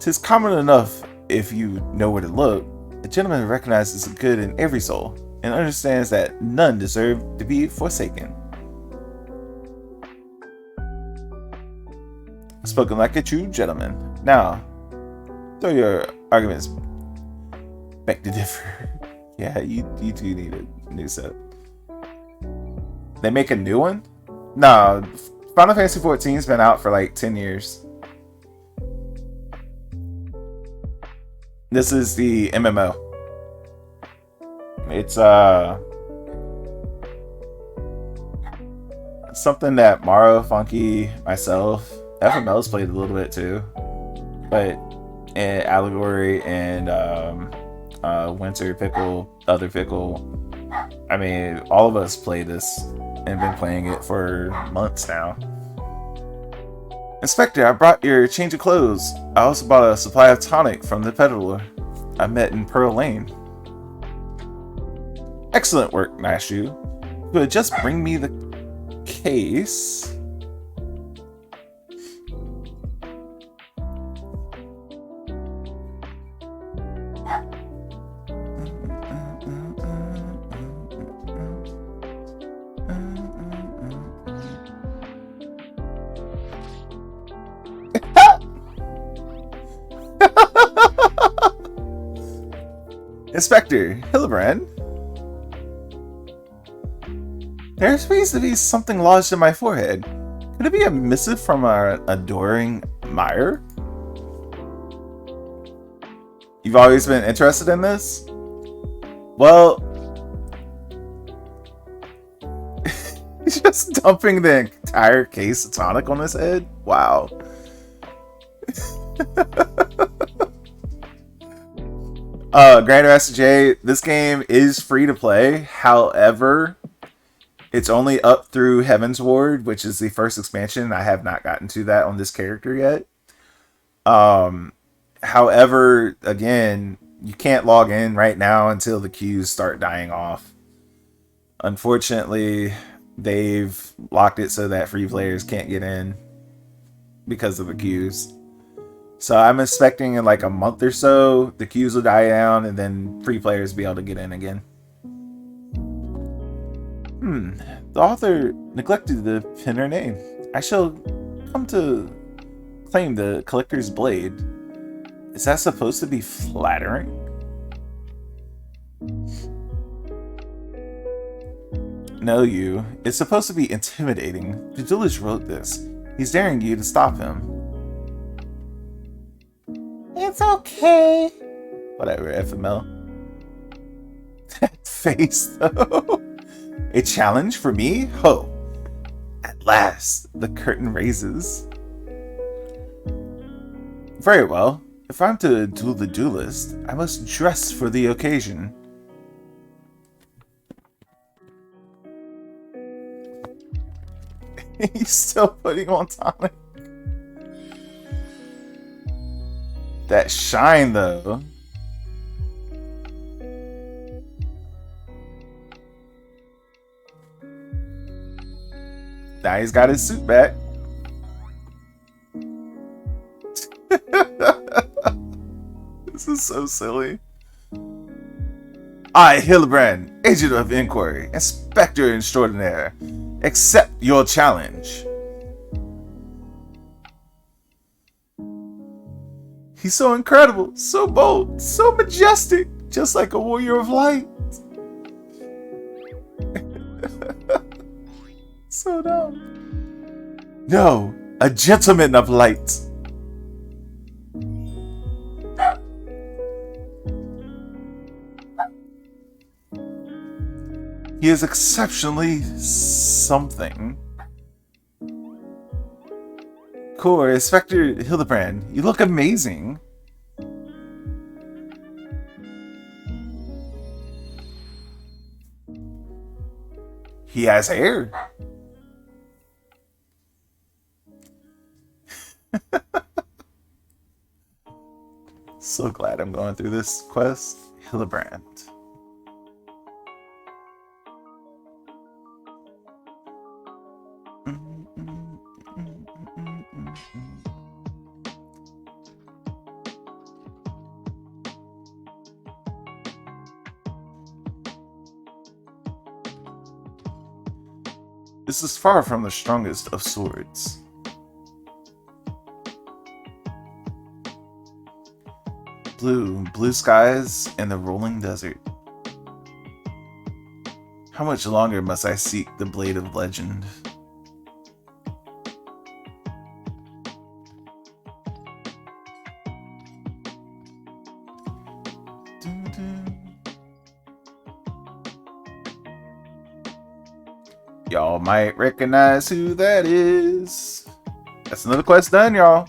'Tis common enough if you know where to look. A gentleman recognizes the good in every soul and understands that none deserve to be forsaken. Spoken like a true gentleman. Now, throw your arguments back to differ. Yeah, you do need a new set. They make a new one? No, Final Fantasy XIV's been out for like 10 years. This is the MMO. It's something that Maro, Funky, myself, FML's played a little bit too, but and Allegory and Winter Pickle, Other Pickle. I mean, all of us play this and been playing it for months now. Inspector, I brought your change of clothes. I also bought a supply of tonic from the peddler I met in Pearl Lane. Excellent work, Nashu. But just bring me the case. Inspector Hildebrand, there seems to be something lodged in my forehead. Could it be a missive from our adoring Meyer? You've always been interested in this? Well, he's just dumping the entire case of tonic on his head? Wow. Grandmaster J, this game is free to play. However, it's only up through Heaven's Ward, which is the first expansion. I have not gotten to that on this character yet. However, again, you can't log in right now until the queues start dying off. Unfortunately, they've locked it so that free players can't get in because of the queues. So I'm expecting in like a month or so, the queues will die down and then free players will be able to get in again. The author neglected to pin her name. I shall come to claim the collector's blade. Is that supposed to be flattering? No, you. It's supposed to be intimidating. Dudulish wrote this. He's daring you to stop him.
It's okay.
Whatever, FML. That face, though. A challenge for me? Ho! At last, the curtain raises. Very well. If I'm to duel the duelist, I must dress for the occasion. He's still putting on tonic. That shine, though. Now he's got his suit back. This is so silly. I, Hildebrand, agent of inquiry, inspector extraordinaire, accept your challenge. He's so incredible, so bold, so majestic, just like a warrior of light. So dumb. No, a gentleman of light. He is exceptionally something. Core, Inspector Hildebrand, you look amazing. He has hair. So glad I'm going through this quest. Hildebrand. This is far from the strongest of swords. Blue skies and the rolling desert. How much longer must I seek the blade of legend? Y'all might recognize who that is. That's another quest done, y'all.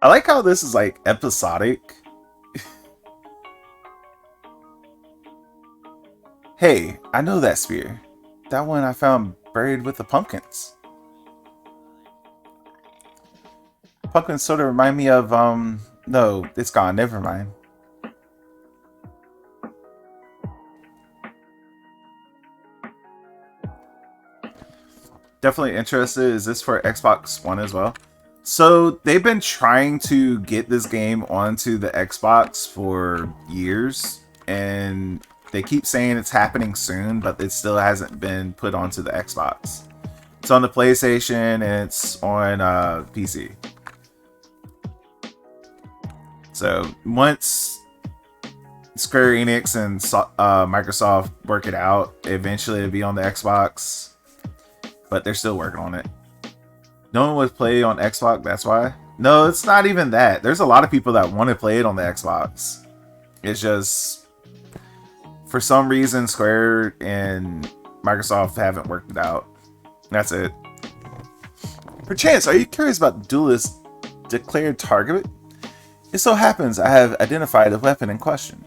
I like how this is like episodic. Hey, I know that spear. That one I found buried with the pumpkins. Pumpkins sort of remind me of, no, it's gone, never mind. Definitely interested. Is this for Xbox One as well? So they've been trying to get this game onto the Xbox for years, and they keep saying it's happening soon, but it still hasn't been put onto the Xbox. It's on the PlayStation and it's on PC. So once Square Enix and Microsoft work it out, eventually it'll be on the Xbox, but they're still working on it. No one would play on Xbox, that's why. No, it's not even that. There's a lot of people that want to play it on the Xbox. It's just, for some reason, Square and Microsoft haven't worked it out. That's it. Perchance, are you curious about the duelist's declared target? It so happens I have identified the weapon in question.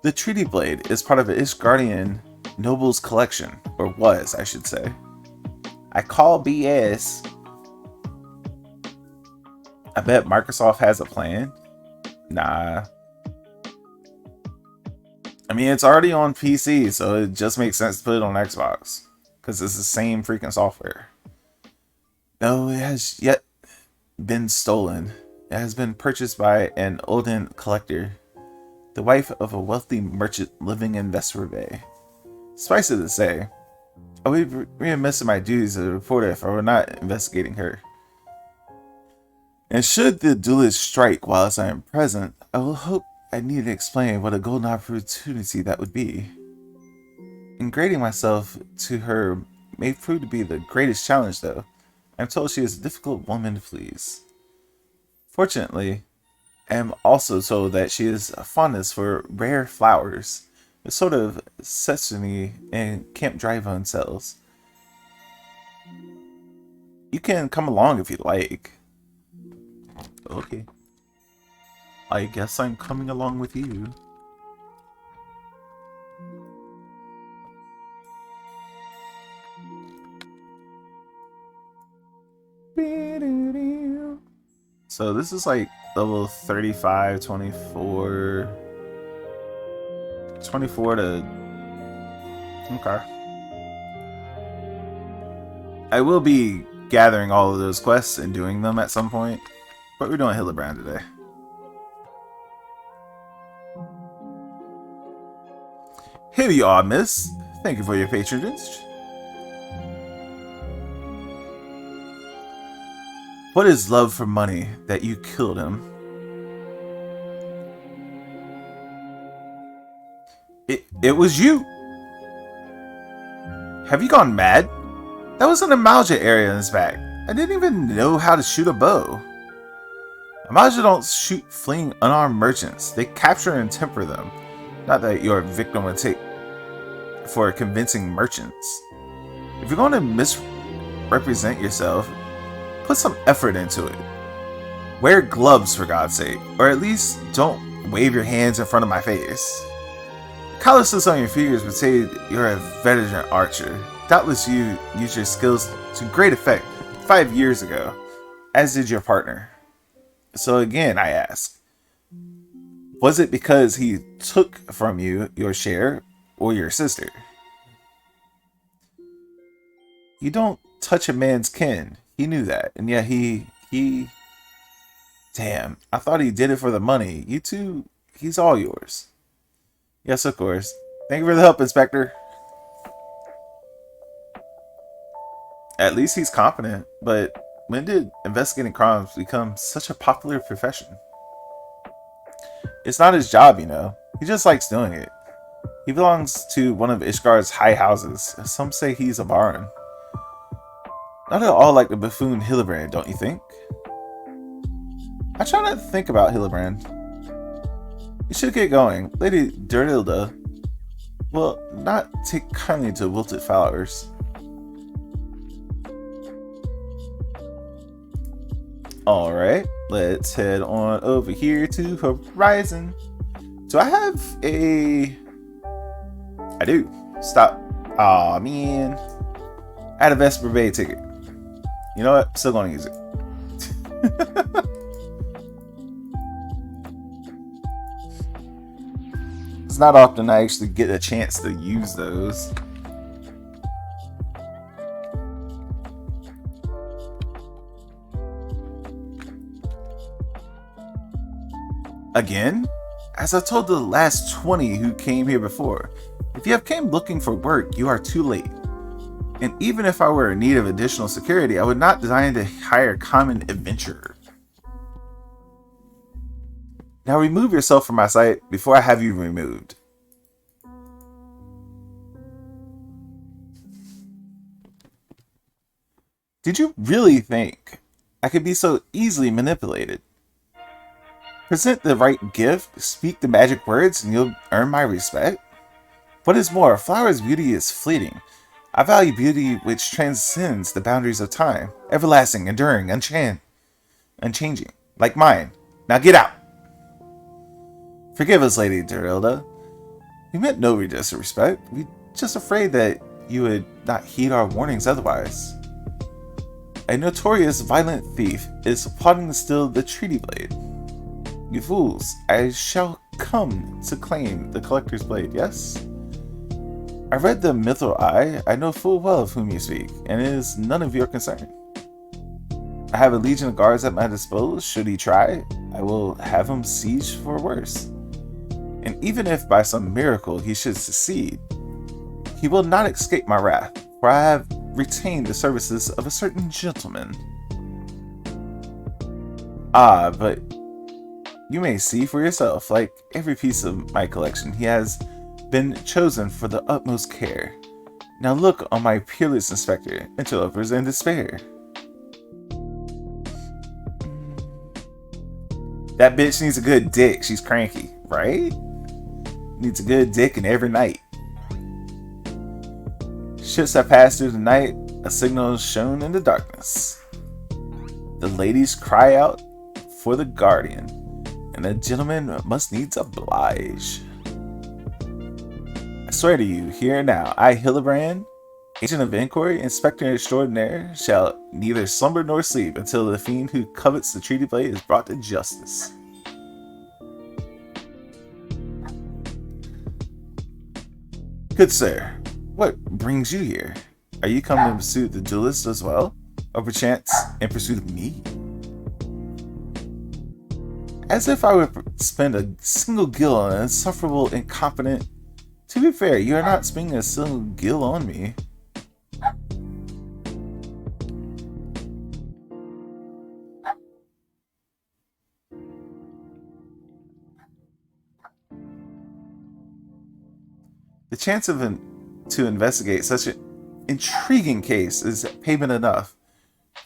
The Treaty Blade is part of the Ishgardian Noble's collection, or was, I should say. I call BS. I bet Microsoft has a plan. Nah. I mean, it's already on PC, so it just makes sense to put it on Xbox. Because it's the same freaking software. No, it has yet been stolen. It has been purchased by an Olden collector, the wife of a wealthy merchant living in Vesper Bay. Suffice it to say, I would be remiss in my duties as a reporter if I were not investigating her. And should the duelist strike whilst I am present, I will hope I need to explain what a golden opportunity that would be. Ingrading myself to her may prove to be the greatest challenge, though. I'm told she is a difficult woman to please. Fortunately, I am also told that she has a fondness for rare flowers, a sort of sesame and Camp Dryvone sells. You can come along if you like. Okay. I guess I'm coming along with you. So this is like level 35, 24... 24 to... Okay. I will be gathering all of those quests and doing them at some point, but we're doing Hillebrand today. Here you are, miss. Thank you for your patronage. What is love for money that you killed him? It was you. Have you gone mad? That was an Amalja area in his back. I didn't even know how to shoot a bow. Amalja don't shoot fleeing unarmed merchants. They capture and temper them. Not that your victim would take for convincing merchants. If you're going to misrepresent yourself, put some effort into it. Wear gloves, for God's sake, or at least don't wave your hands in front of my face. Calluses on your fingers would say you're a veteran archer. Doubtless you used your skills to great effect 5 years ago, as did your partner. So again, I ask, was it because he took from you your share or your sister? You don't touch a man's kin. He knew that, and yet he... Damn, I thought he did it for the money. You two, he's all yours. Yes, of course. Thank you for the help, Inspector. At least he's competent, but when did investigating crimes become such a popular profession? It's not his job, you know. He just likes doing it. He belongs to one of Ishgar's high houses. Some say he's a baron. Not at all like the buffoon Hillebrand, don't you think? I try not to think about Hillebrand. You should get going. Lady Durilda will not take kindly to wilted flowers. Alright. Let's head on over here to Horizon. Do I have a... I do. Stop. Aw, man. I had a Vesper Bay ticket. You know what? Still gonna use it. It's not often I actually get a chance to use those. Again? As I told the last 20 who came here before, if you have came looking for work, you are too late. And even if I were in need of additional security, I would not design to hire a common adventurer. Now remove yourself from my sight before I have you removed. Did you really think I could be so easily manipulated? Present the right gift, speak the magic words, and you'll earn my respect? What is more, a flower's beauty is fleeting. I value beauty which transcends the boundaries of time, everlasting, enduring, unchanging, like mine. Now get out! Forgive us, Lady Dorilda. We meant no disrespect. We just afraid that you would not heed our warnings otherwise. A notorious violent thief is plotting to steal the treaty blade. You fools, I shall come to claim the collector's blade, yes? I read the Mithril Eye. I know full well of whom you speak, and it is none of your concern. I have a legion of guards at my disposal. Should he try, I will have him sieged for worse. And even if by some miracle he should succeed, he will not escape my wrath, for I have retained the services of a certain gentleman. Ah, but you may see for yourself, like every piece of my collection, he has been chosen for the utmost care. Now look on my peerless inspector, interlopers in despair. That bitch needs a good dick. She's cranky, right? Needs a good dick in every night. Ships have passed through the night, a signal is shown in the darkness. The ladies cry out for the guardian, and the gentleman must needs oblige. I swear to you, here and now, I, Hildebrand, agent of inquiry, inspector extraordinaire, shall neither slumber nor sleep until the fiend who covets the treaty blade is brought to justice. Good sir, what brings you here? Are you come in pursuit of the duelist as well? Or perchance in pursuit of me? As if I would spend a single gil on an insufferable incompetent. To be fair, you are not spending a single gil on me. The chance to investigate such an intriguing case is payment enough.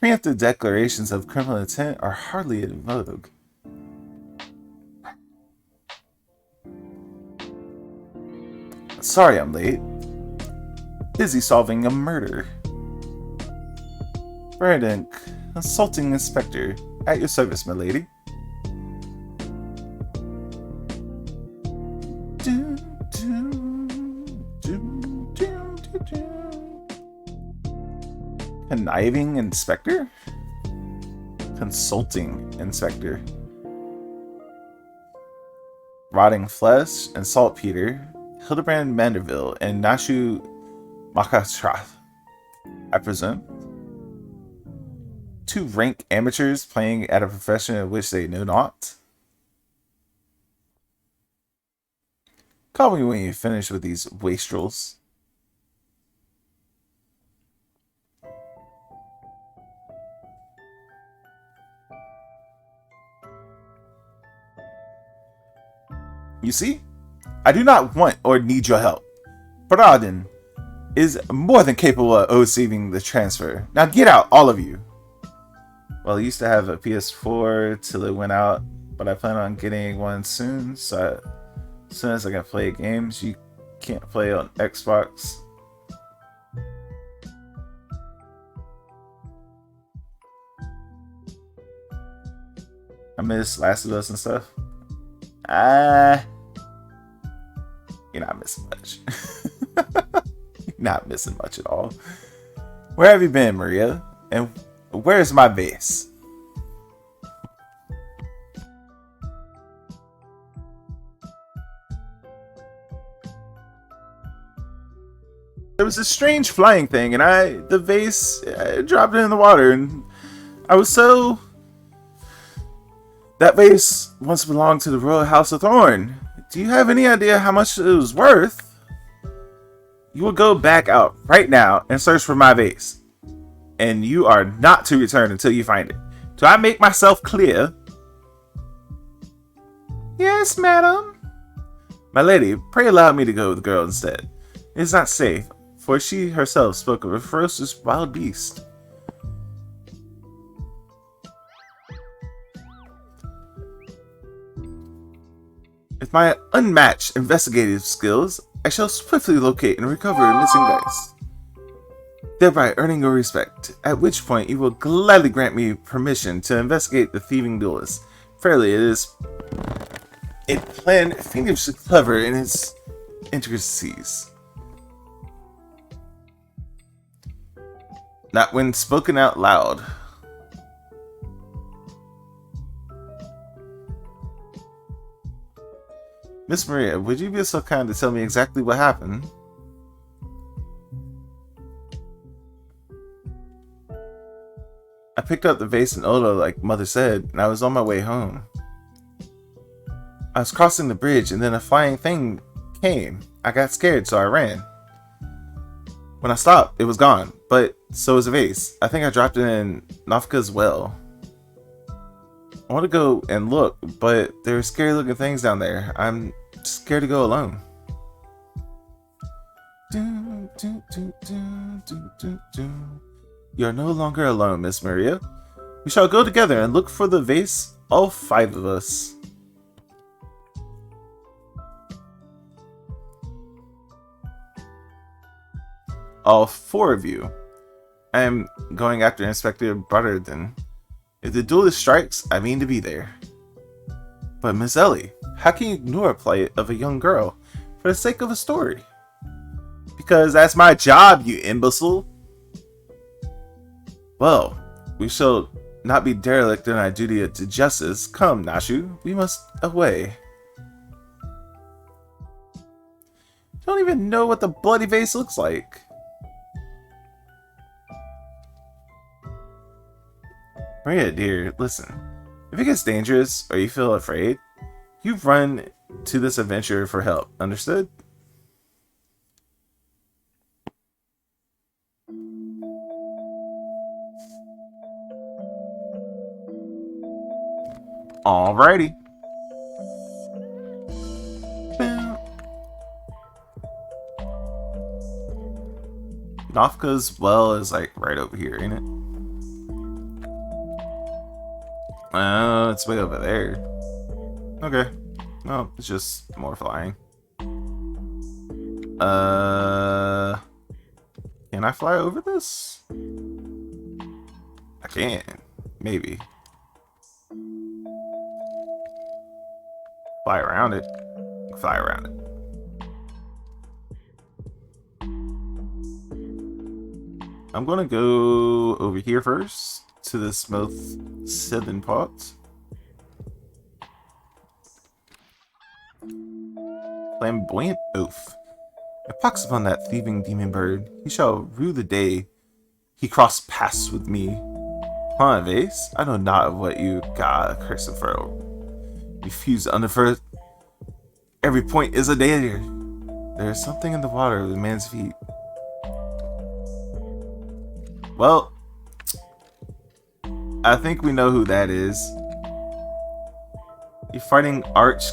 Preemptive declarations of criminal intent are hardly in vogue. Sorry I'm late. Busy solving a murder. Brandon, consulting inspector, at your service, my lady. Conniving inspector? Consulting inspector. Rotting flesh and saltpeter. Hildebrand Manderville and Nashu Makastrath, I presume. Two rank amateurs playing at a profession in which they know not. Call me when you finish with these wastrels. You see? I do not want or need your help. Paradin is more than capable of receiving the transfer. Now get out, all of you. Well, I used to have a PS4 till it went out, but I plan on getting one soon. So as soon as I can play games, you can't play on Xbox. miss Last of Us and stuff. Ah, you're not missing much. You're not missing much at all. Where have you been, Maria? And where's my vase? There was a strange flying thing, and the vase, dropped it in the water, and I was so... That vase once belonged to the Royal House of Thorn. Do you have any idea how much it was worth? You will go back out right now and search for my vase. And you are not to return until you find it. Do I make myself clear?
Yes, madam.
My lady, pray allow me to go with the girl instead. It is not safe, for she herself spoke of a ferocious wild beast. With my unmatched investigative skills, I shall swiftly locate and recover a missing dice, thereby earning your respect, at which point you will gladly grant me permission to investigate the thieving duelist. Fairly, it planned fiendishly clever in its intricacies. Not when spoken out loud. Miss Maria, would you be so kind to tell me exactly what happened? I picked up the vase in Odo like Mother said, and I was on my way home. I was crossing the bridge, and then a flying thing came. I got scared, so I ran. When I stopped, it was gone, but so was the vase. I think I dropped it in Nafka's well. I want to go and look, but there are scary looking things down there. I'm scared to go alone. You're no longer alone, Miss Maria. We shall go together and look for the vase, all 5 of us. All 4 of you. I am going after Inspector Brotherton. If the duelist strikes, I mean to be there. But Miss Ellie, how can you ignore a plight of a young girl for the sake of a story? Because that's my job, you imbecile. Well, we shall not be derelict in our duty to justice. Come, Nashu, we must away. Don't even know what the bloody vase looks like. Maria, dear, listen. If it gets dangerous or you feel afraid, you run to this adventure for help. Understood? Alrighty. Nafka's well is like right over here, ain't it? Oh, it's way over there. Okay. No, it's just more flying. Can I fly over this? I can. Maybe. Fly around it. Fly around it. I'm gonna go over here first to this most southern part. Flamboyant oath. If pox upon that thieving demon bird, he shall rue the day he crossed paths with me. Huh, Vase? I know not of what you got curse him for. Refuse to underfoot. Every point is a danger. There is something in the water of the man's feet. Well, I think we know who that is. You're fighting Arch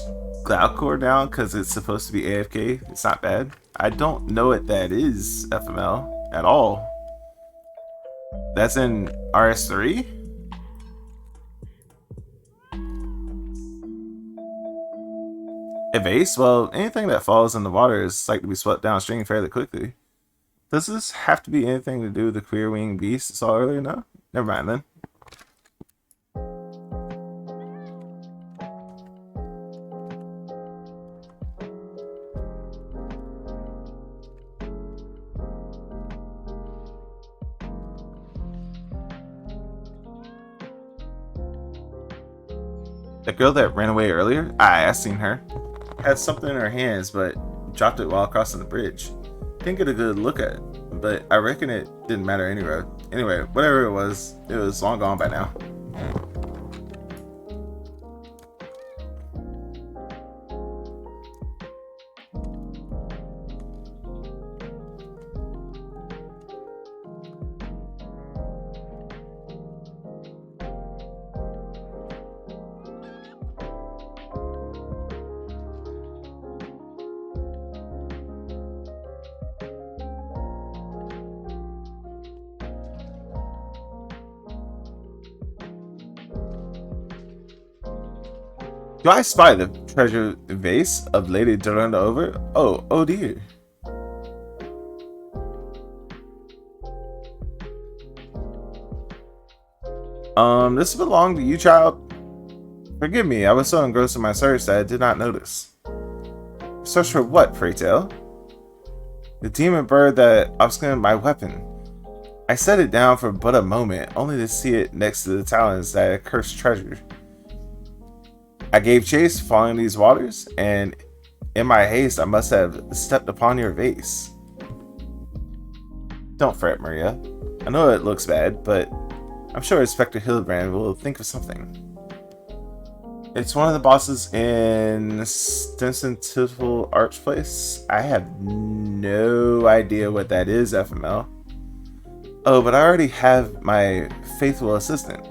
Glaucor now because it's supposed to be AFK. It's not bad. I don't know what that is, FML, at all. That's in RS3? Evase? Well, anything that falls in the water is like to be swept downstream fairly quickly. Does this have to be anything to do with the queer winged beast I saw earlier? No? Never mind then. The girl that ran away earlier? I seen her. Had something in her hands, but dropped it while crossing the bridge. Didn't get a good look at it, but I reckon it didn't matter anyway. Anyway, whatever it was long gone by now. Do I spy the treasure vase of Lady Duranda over? Oh dear. This belonged to you, child? Forgive me, I was so engrossed in my search that I did not notice. Search for what, pray tell? The demon bird that obscured my weapon. I set it down for but a moment, only to see it next to the talons that had cursed treasure. I gave chase following these waters, and in my haste I must have stepped upon your vase. Don't fret, Maria. I know it looks bad, but I'm sure Inspector Hildebrand will think of something. It's one of the bosses in Stinson Tiffle Arch Place. I have no idea what that is, FML. Oh, but I already have my faithful assistant.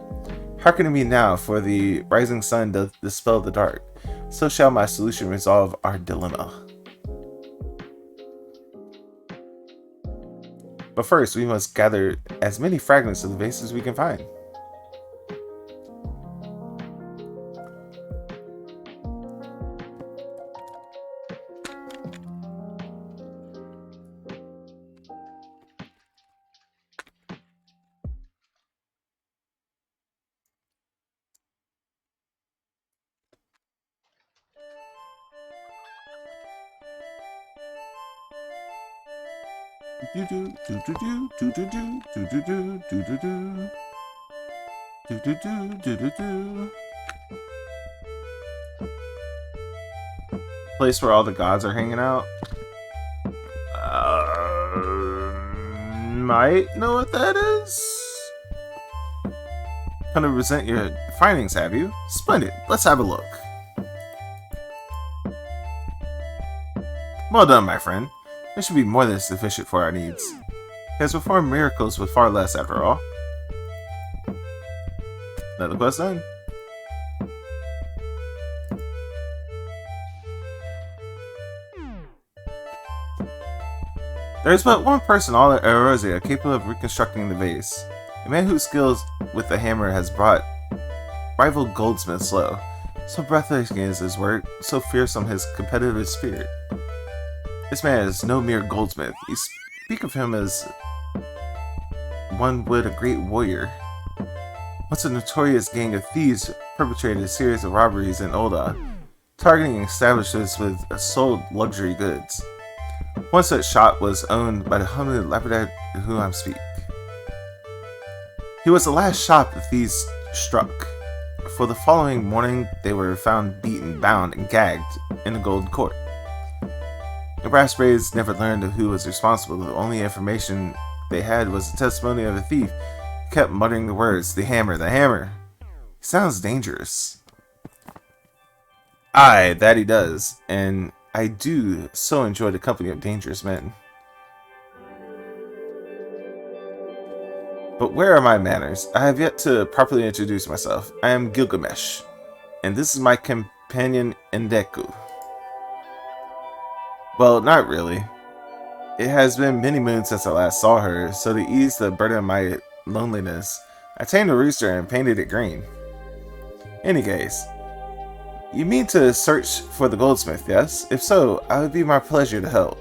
Hearken to me now, for the rising sun doth dispel the dark. So shall my solution resolve our dilemma. But first, we must gather as many fragments of the vase as we can find. Place where all the gods are hanging out. Might know what that is. Gonna resent your findings, have you? Splendid. Let's have a look. Well done, my friend. This should be more than sufficient for our needs. He has performed miracles with far less, after all. Another quest done. There is but one person all at Erosia capable of reconstructing the vase. A man whose skills with the hammer has brought rival goldsmiths low. So breathtaking is his work, so fearsome his competitive spirit. This man is no mere goldsmith. You speak of him as one would a great warrior. Once a notorious gang of thieves perpetrated a series of robberies in Olda, targeting establishments with sold luxury goods. One such shop was owned by the humble lapidary of whom I speak. He was the last shop the thieves struck. For the following morning, they were found beaten, bound, and gagged in the Gold Court. The brass braids never learned of who was responsible. The only information they had was the testimony of a thief who kept muttering the words, "The hammer, the hammer." He sounds dangerous. Aye, that he does, and I do so enjoy the company of dangerous men. But where are my manners? I have yet to properly introduce myself. I am Gilgamesh, and this is my companion Endeku. Well, not really. It has been many moons since I last saw her, so to ease the burden of my loneliness, I tamed a rooster and painted it green. Any case, you mean to search for the goldsmith, yes? If so, it would be my pleasure to help.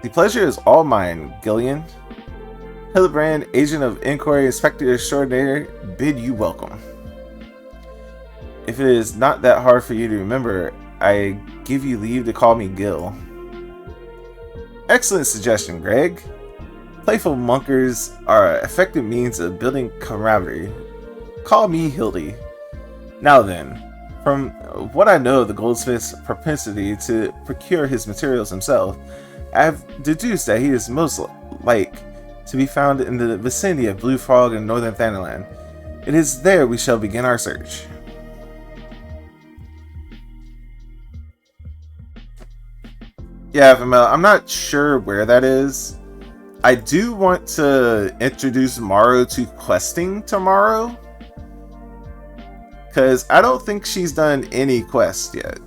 The pleasure is all mine, Gillian. Hildebrand, agent of inquiry, inspector extraordinary, bid you welcome. If it is not that hard for you to remember, I give you leave to call me Gil. Excellent suggestion, Greg. Playful monkers are an effective means of building camaraderie. Call me Hildy. Now then, from what I know of the goldsmith's propensity to procure his materials himself, I have deduced that he is most like to be found in the vicinity of Blue Frog and Northern Thanaland. It is there we shall begin our search. Yeah, FML, I'm not sure where that is. I do want to introduce Maro to questing tomorrow, because I don't think she's done any quests yet.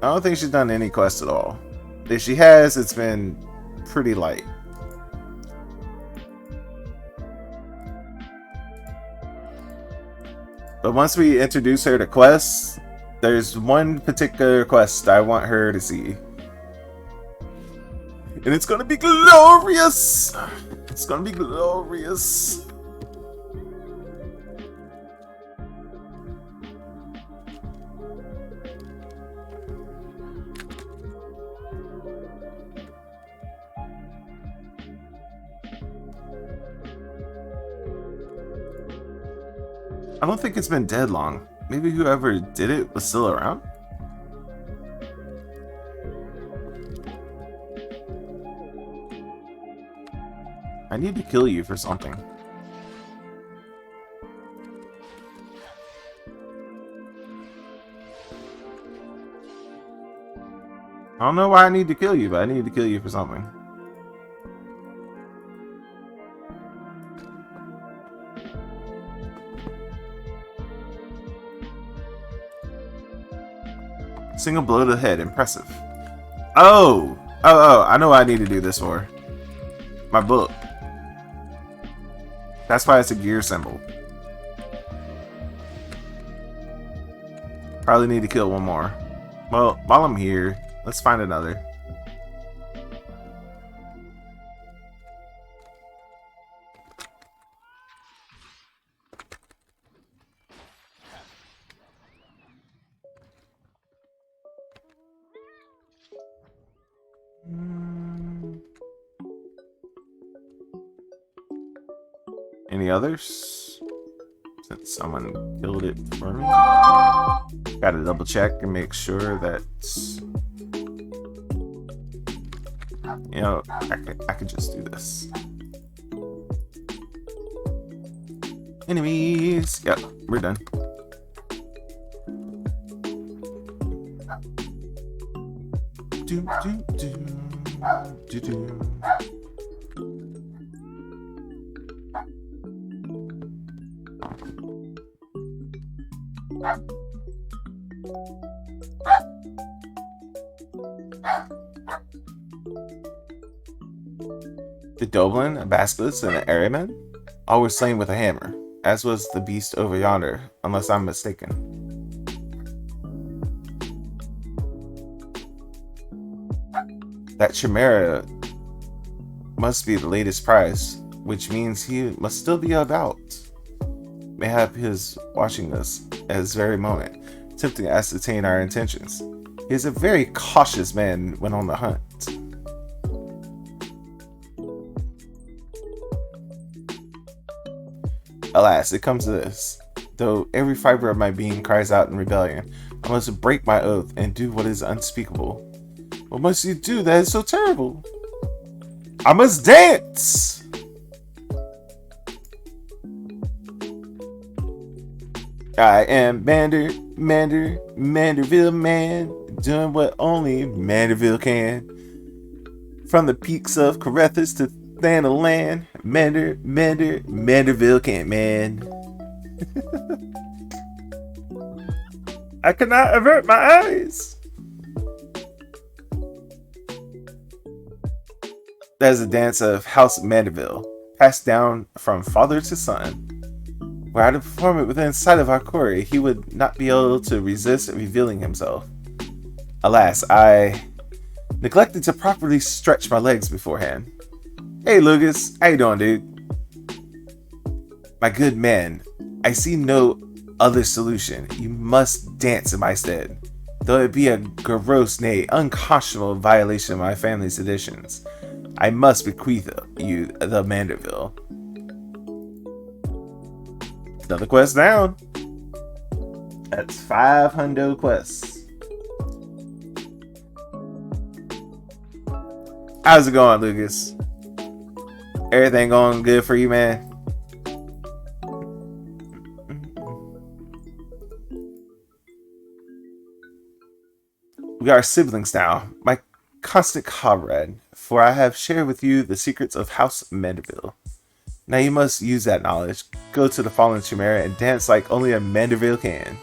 I don't think she's done any quests at all. If she has, it's been pretty light. But once we introduce her to quests, there's one particular quest I want her to see. And it's gonna be glorious! It's gonna be glorious. I don't think it's been dead long. Maybe whoever did it was still around? I need to kill you for something. I don't know why I need to kill you, but I need to kill you for something. Single blow to the head. Impressive. Oh! I know what I need to do this for. My book. That's why it's a gear symbol. Probably need to kill one more. Well, while I'm here, let's find another. Any others? Since someone killed it for me. Gotta double check and make sure that, you know, I could just do this. Enemies! Yep, we're done. The Doblin, a Basilisk, and an Airman, all were slain with a hammer, as was the beast over yonder, unless I'm mistaken. That Chimera must be the latest prize, which means he must still be about. Mayhap he is watching us at this very moment, attempting to ascertain our intentions. He is a very cautious man when on the hunt. Alas, it comes to this. Though every fiber of my being cries out in rebellion, I must break my oath and do what is unspeakable. What must you do that is so terrible? I must dance! I am Manderville man, doing what only Manderville can. From the peaks of Carethus to Thanaland, Manderville can't, man. I cannot avert my eyes. That is a dance of House Manderville, passed down from father to son. Were I to perform it within sight of our quarry, he would not be able to resist revealing himself. Alas, I neglected to properly stretch my legs beforehand. Hey Lucas, how you doing, dude? My good man, I see no other solution. You must dance in my stead, though it be a gross, nay, unconscionable violation of my family's traditions. I must bequeath you the Manderville. Another quest down. That's 500 quests. How's it going, Lucas? Everything going good for you, man? We are siblings now, my constant comrade, for I have shared with you the secrets of House Mandeville. Now you must use that knowledge, go to the fallen Chimera, and dance like only a Mandeville can.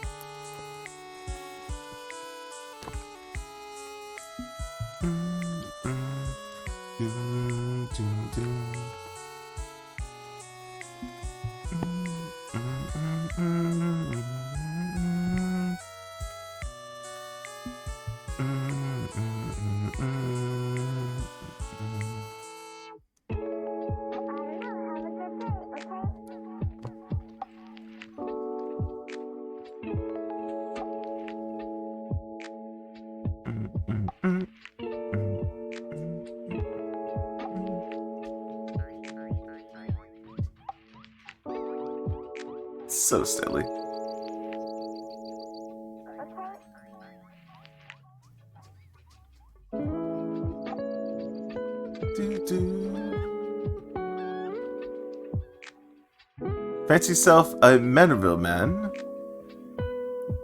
So silly. Fancy yourself a Mandeville man.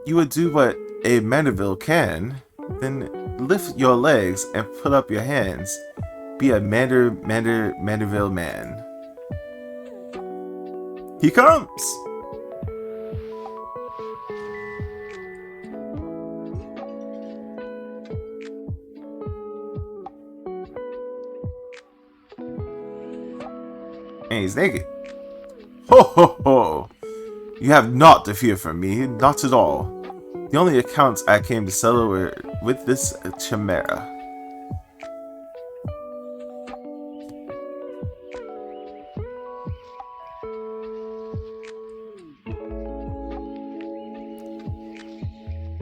You would do what a Mandeville can, then lift your legs and put up your hands. Be a Mandeville man. He comes! And he's naked. Ho ho ho! You have naught to fear from me, not at all. The only accounts I came to settle were with this chimera.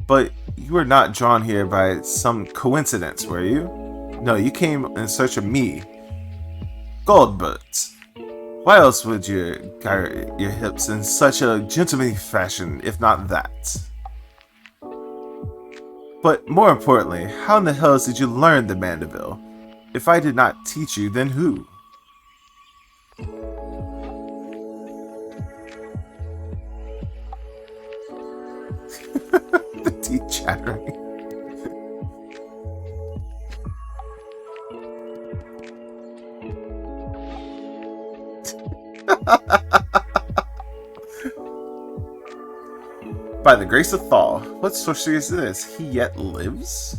But you were not drawn here by some coincidence, were you? No, you came in search of me. Goldbirds. Why else would you gyre your hips in such a gentlemanly fashion, if not that? But more importantly, how in the hells did you learn the Mandeville? If I did not teach you, then who? The teeth chattering. By the grace of Thal, what sorcery is this? He yet lives?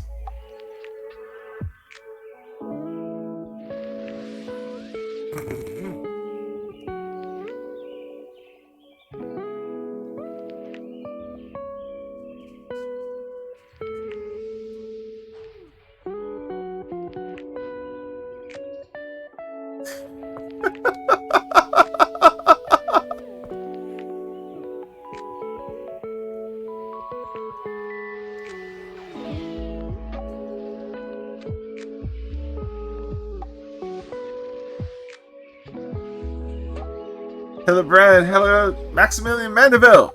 Hello, Brad. Hello, Maximilian Mandeville.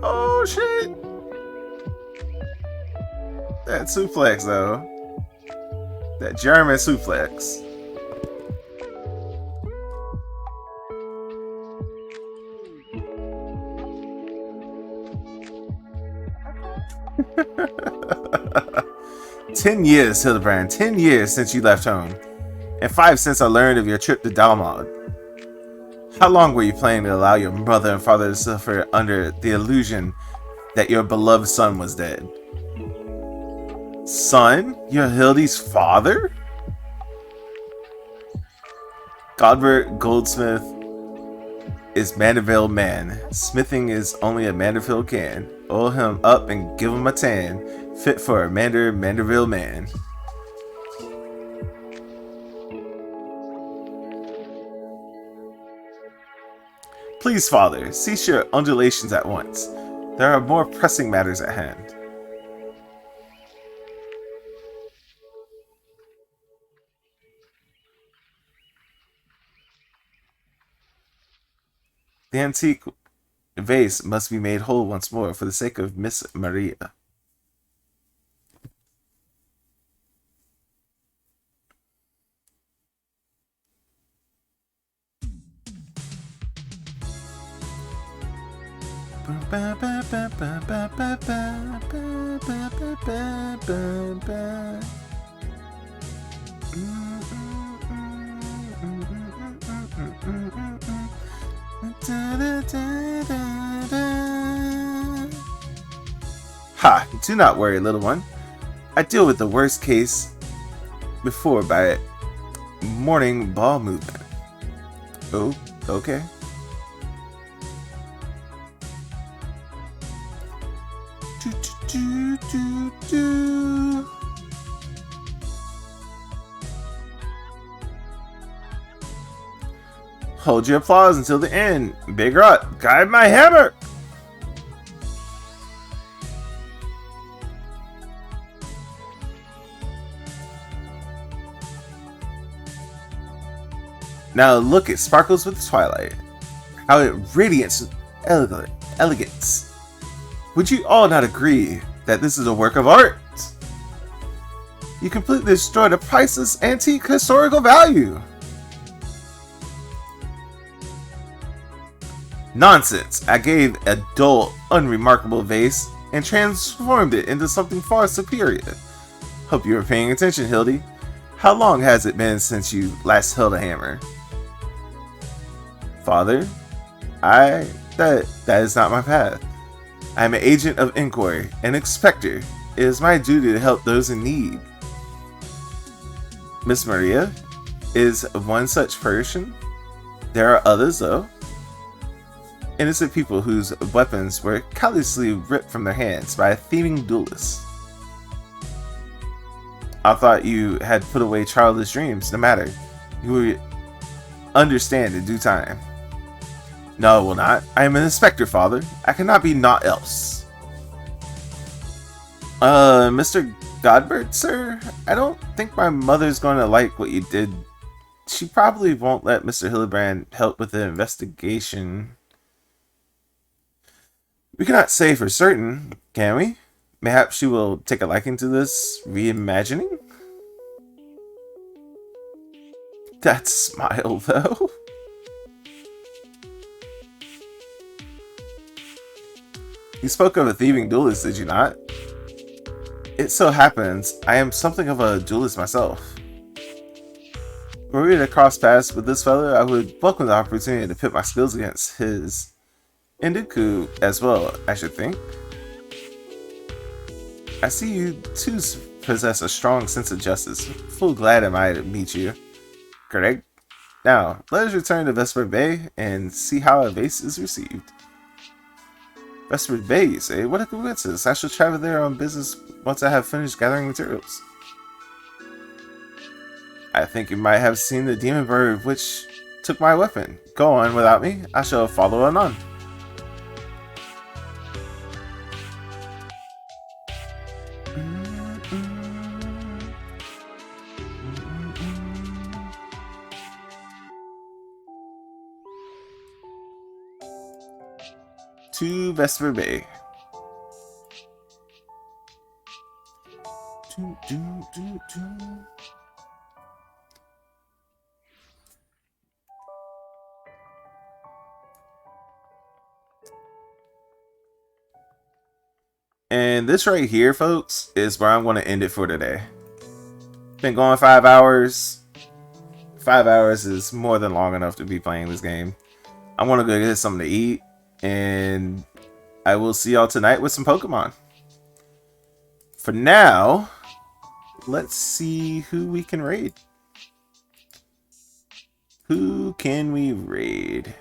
Oh, shit. That suplex, though. That German suplex. "10 years, Hildebrand. 10 years since you left home. And 5 since I learned of your trip to Dalmod. How long were you planning to allow your mother and father to suffer under the illusion that your beloved son was dead?" Son? You're Hildy's father? Godbert Goldsmith is Mandeville man. Smithing is only a Mandeville can. Oil him up and give him a tan. Fit for a Mandeville man. Please, father, cease your undulations at once. There are more pressing matters at hand. The antique vase must be made whole once more for the sake of Miss Maria. Ha! Do not worry, little one. I deal with the worst case before by morning ball movement. Oh, okay. Hold your applause until the end. Big Rot, guide my hammer! Now look, it sparkles with the twilight. How it radiates elegance. Would you all not agree that this is a work of art? You completely destroyed a priceless antique historical value. Nonsense! I gave a dull, unremarkable vase and transformed it into something far superior. Hope you were paying attention, Hildy. How long has it been since you last held a hammer? Father, that is not my path. I am an agent of inquiry, an inspector. It is my duty to help those in need. Miss Maria is one such person. There are others, though. Innocent people whose weapons were callously ripped from their hands by a thieving duelist. I thought you had put away childish dreams. No matter. You will understand in due time. No, I will not. I am an inspector, Father. I cannot be naught else. Mr. Godbert, sir? I don't think my mother's going to like what you did. She probably won't let Mr. Hildebrand help with the investigation. We cannot say for certain, can we? Perhaps she will take a liking to this reimagining? That smile, though. You spoke of a thieving duelist, did you not? It so happens I am something of a duelist myself. Were we to cross paths with this fellow, I would welcome the opportunity to pit my skills against his. Indiku as well, I should think. I see you too possess a strong sense of justice. Full glad am I to meet you. Correct? Now, let us return to Vesper Bay and see how a vase is received. Vesper Bay, you say? What a coincidence. I shall travel there on business once I have finished gathering materials. I think you might have seen the demon bird which took my weapon. Go on without me. I shall follow anon. To Vesper Bay. And this right here, folks, is where I'm going to end it for today. Been going 5 hours. 5 hours is more than long enough to be playing this game. I want to go get something to eat. And I will see y'all tonight with some Pokemon. For now, let's see who we can raid. Who can we raid?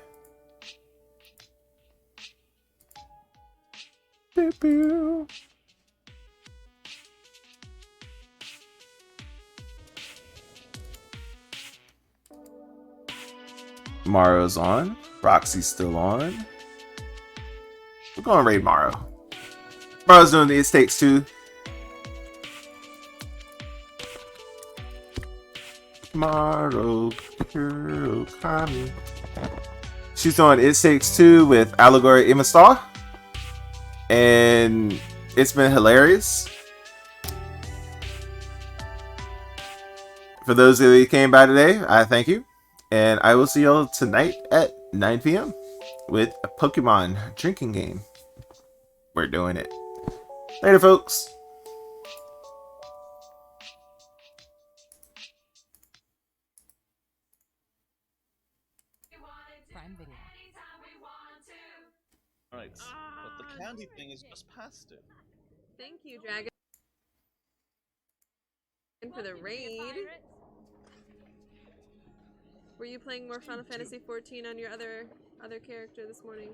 Boo boo. Mario's on. Roxy's still on. We're going to raid Morrow. Morrow's doing the Takes Two. Morrow, Kami. She's doing It Takes Two with Allegory Imastar, and it's been hilarious. For those of you who came by today, I thank you, and I will see y'all tonight at 9 p.m. with a Pokemon drinking game. We're doing it. Later, folks.
Right, but the candy thing is just past it.
Thank you, Dragon, for the raid. Were you playing more Final Fantasy 14 on your other character this morning?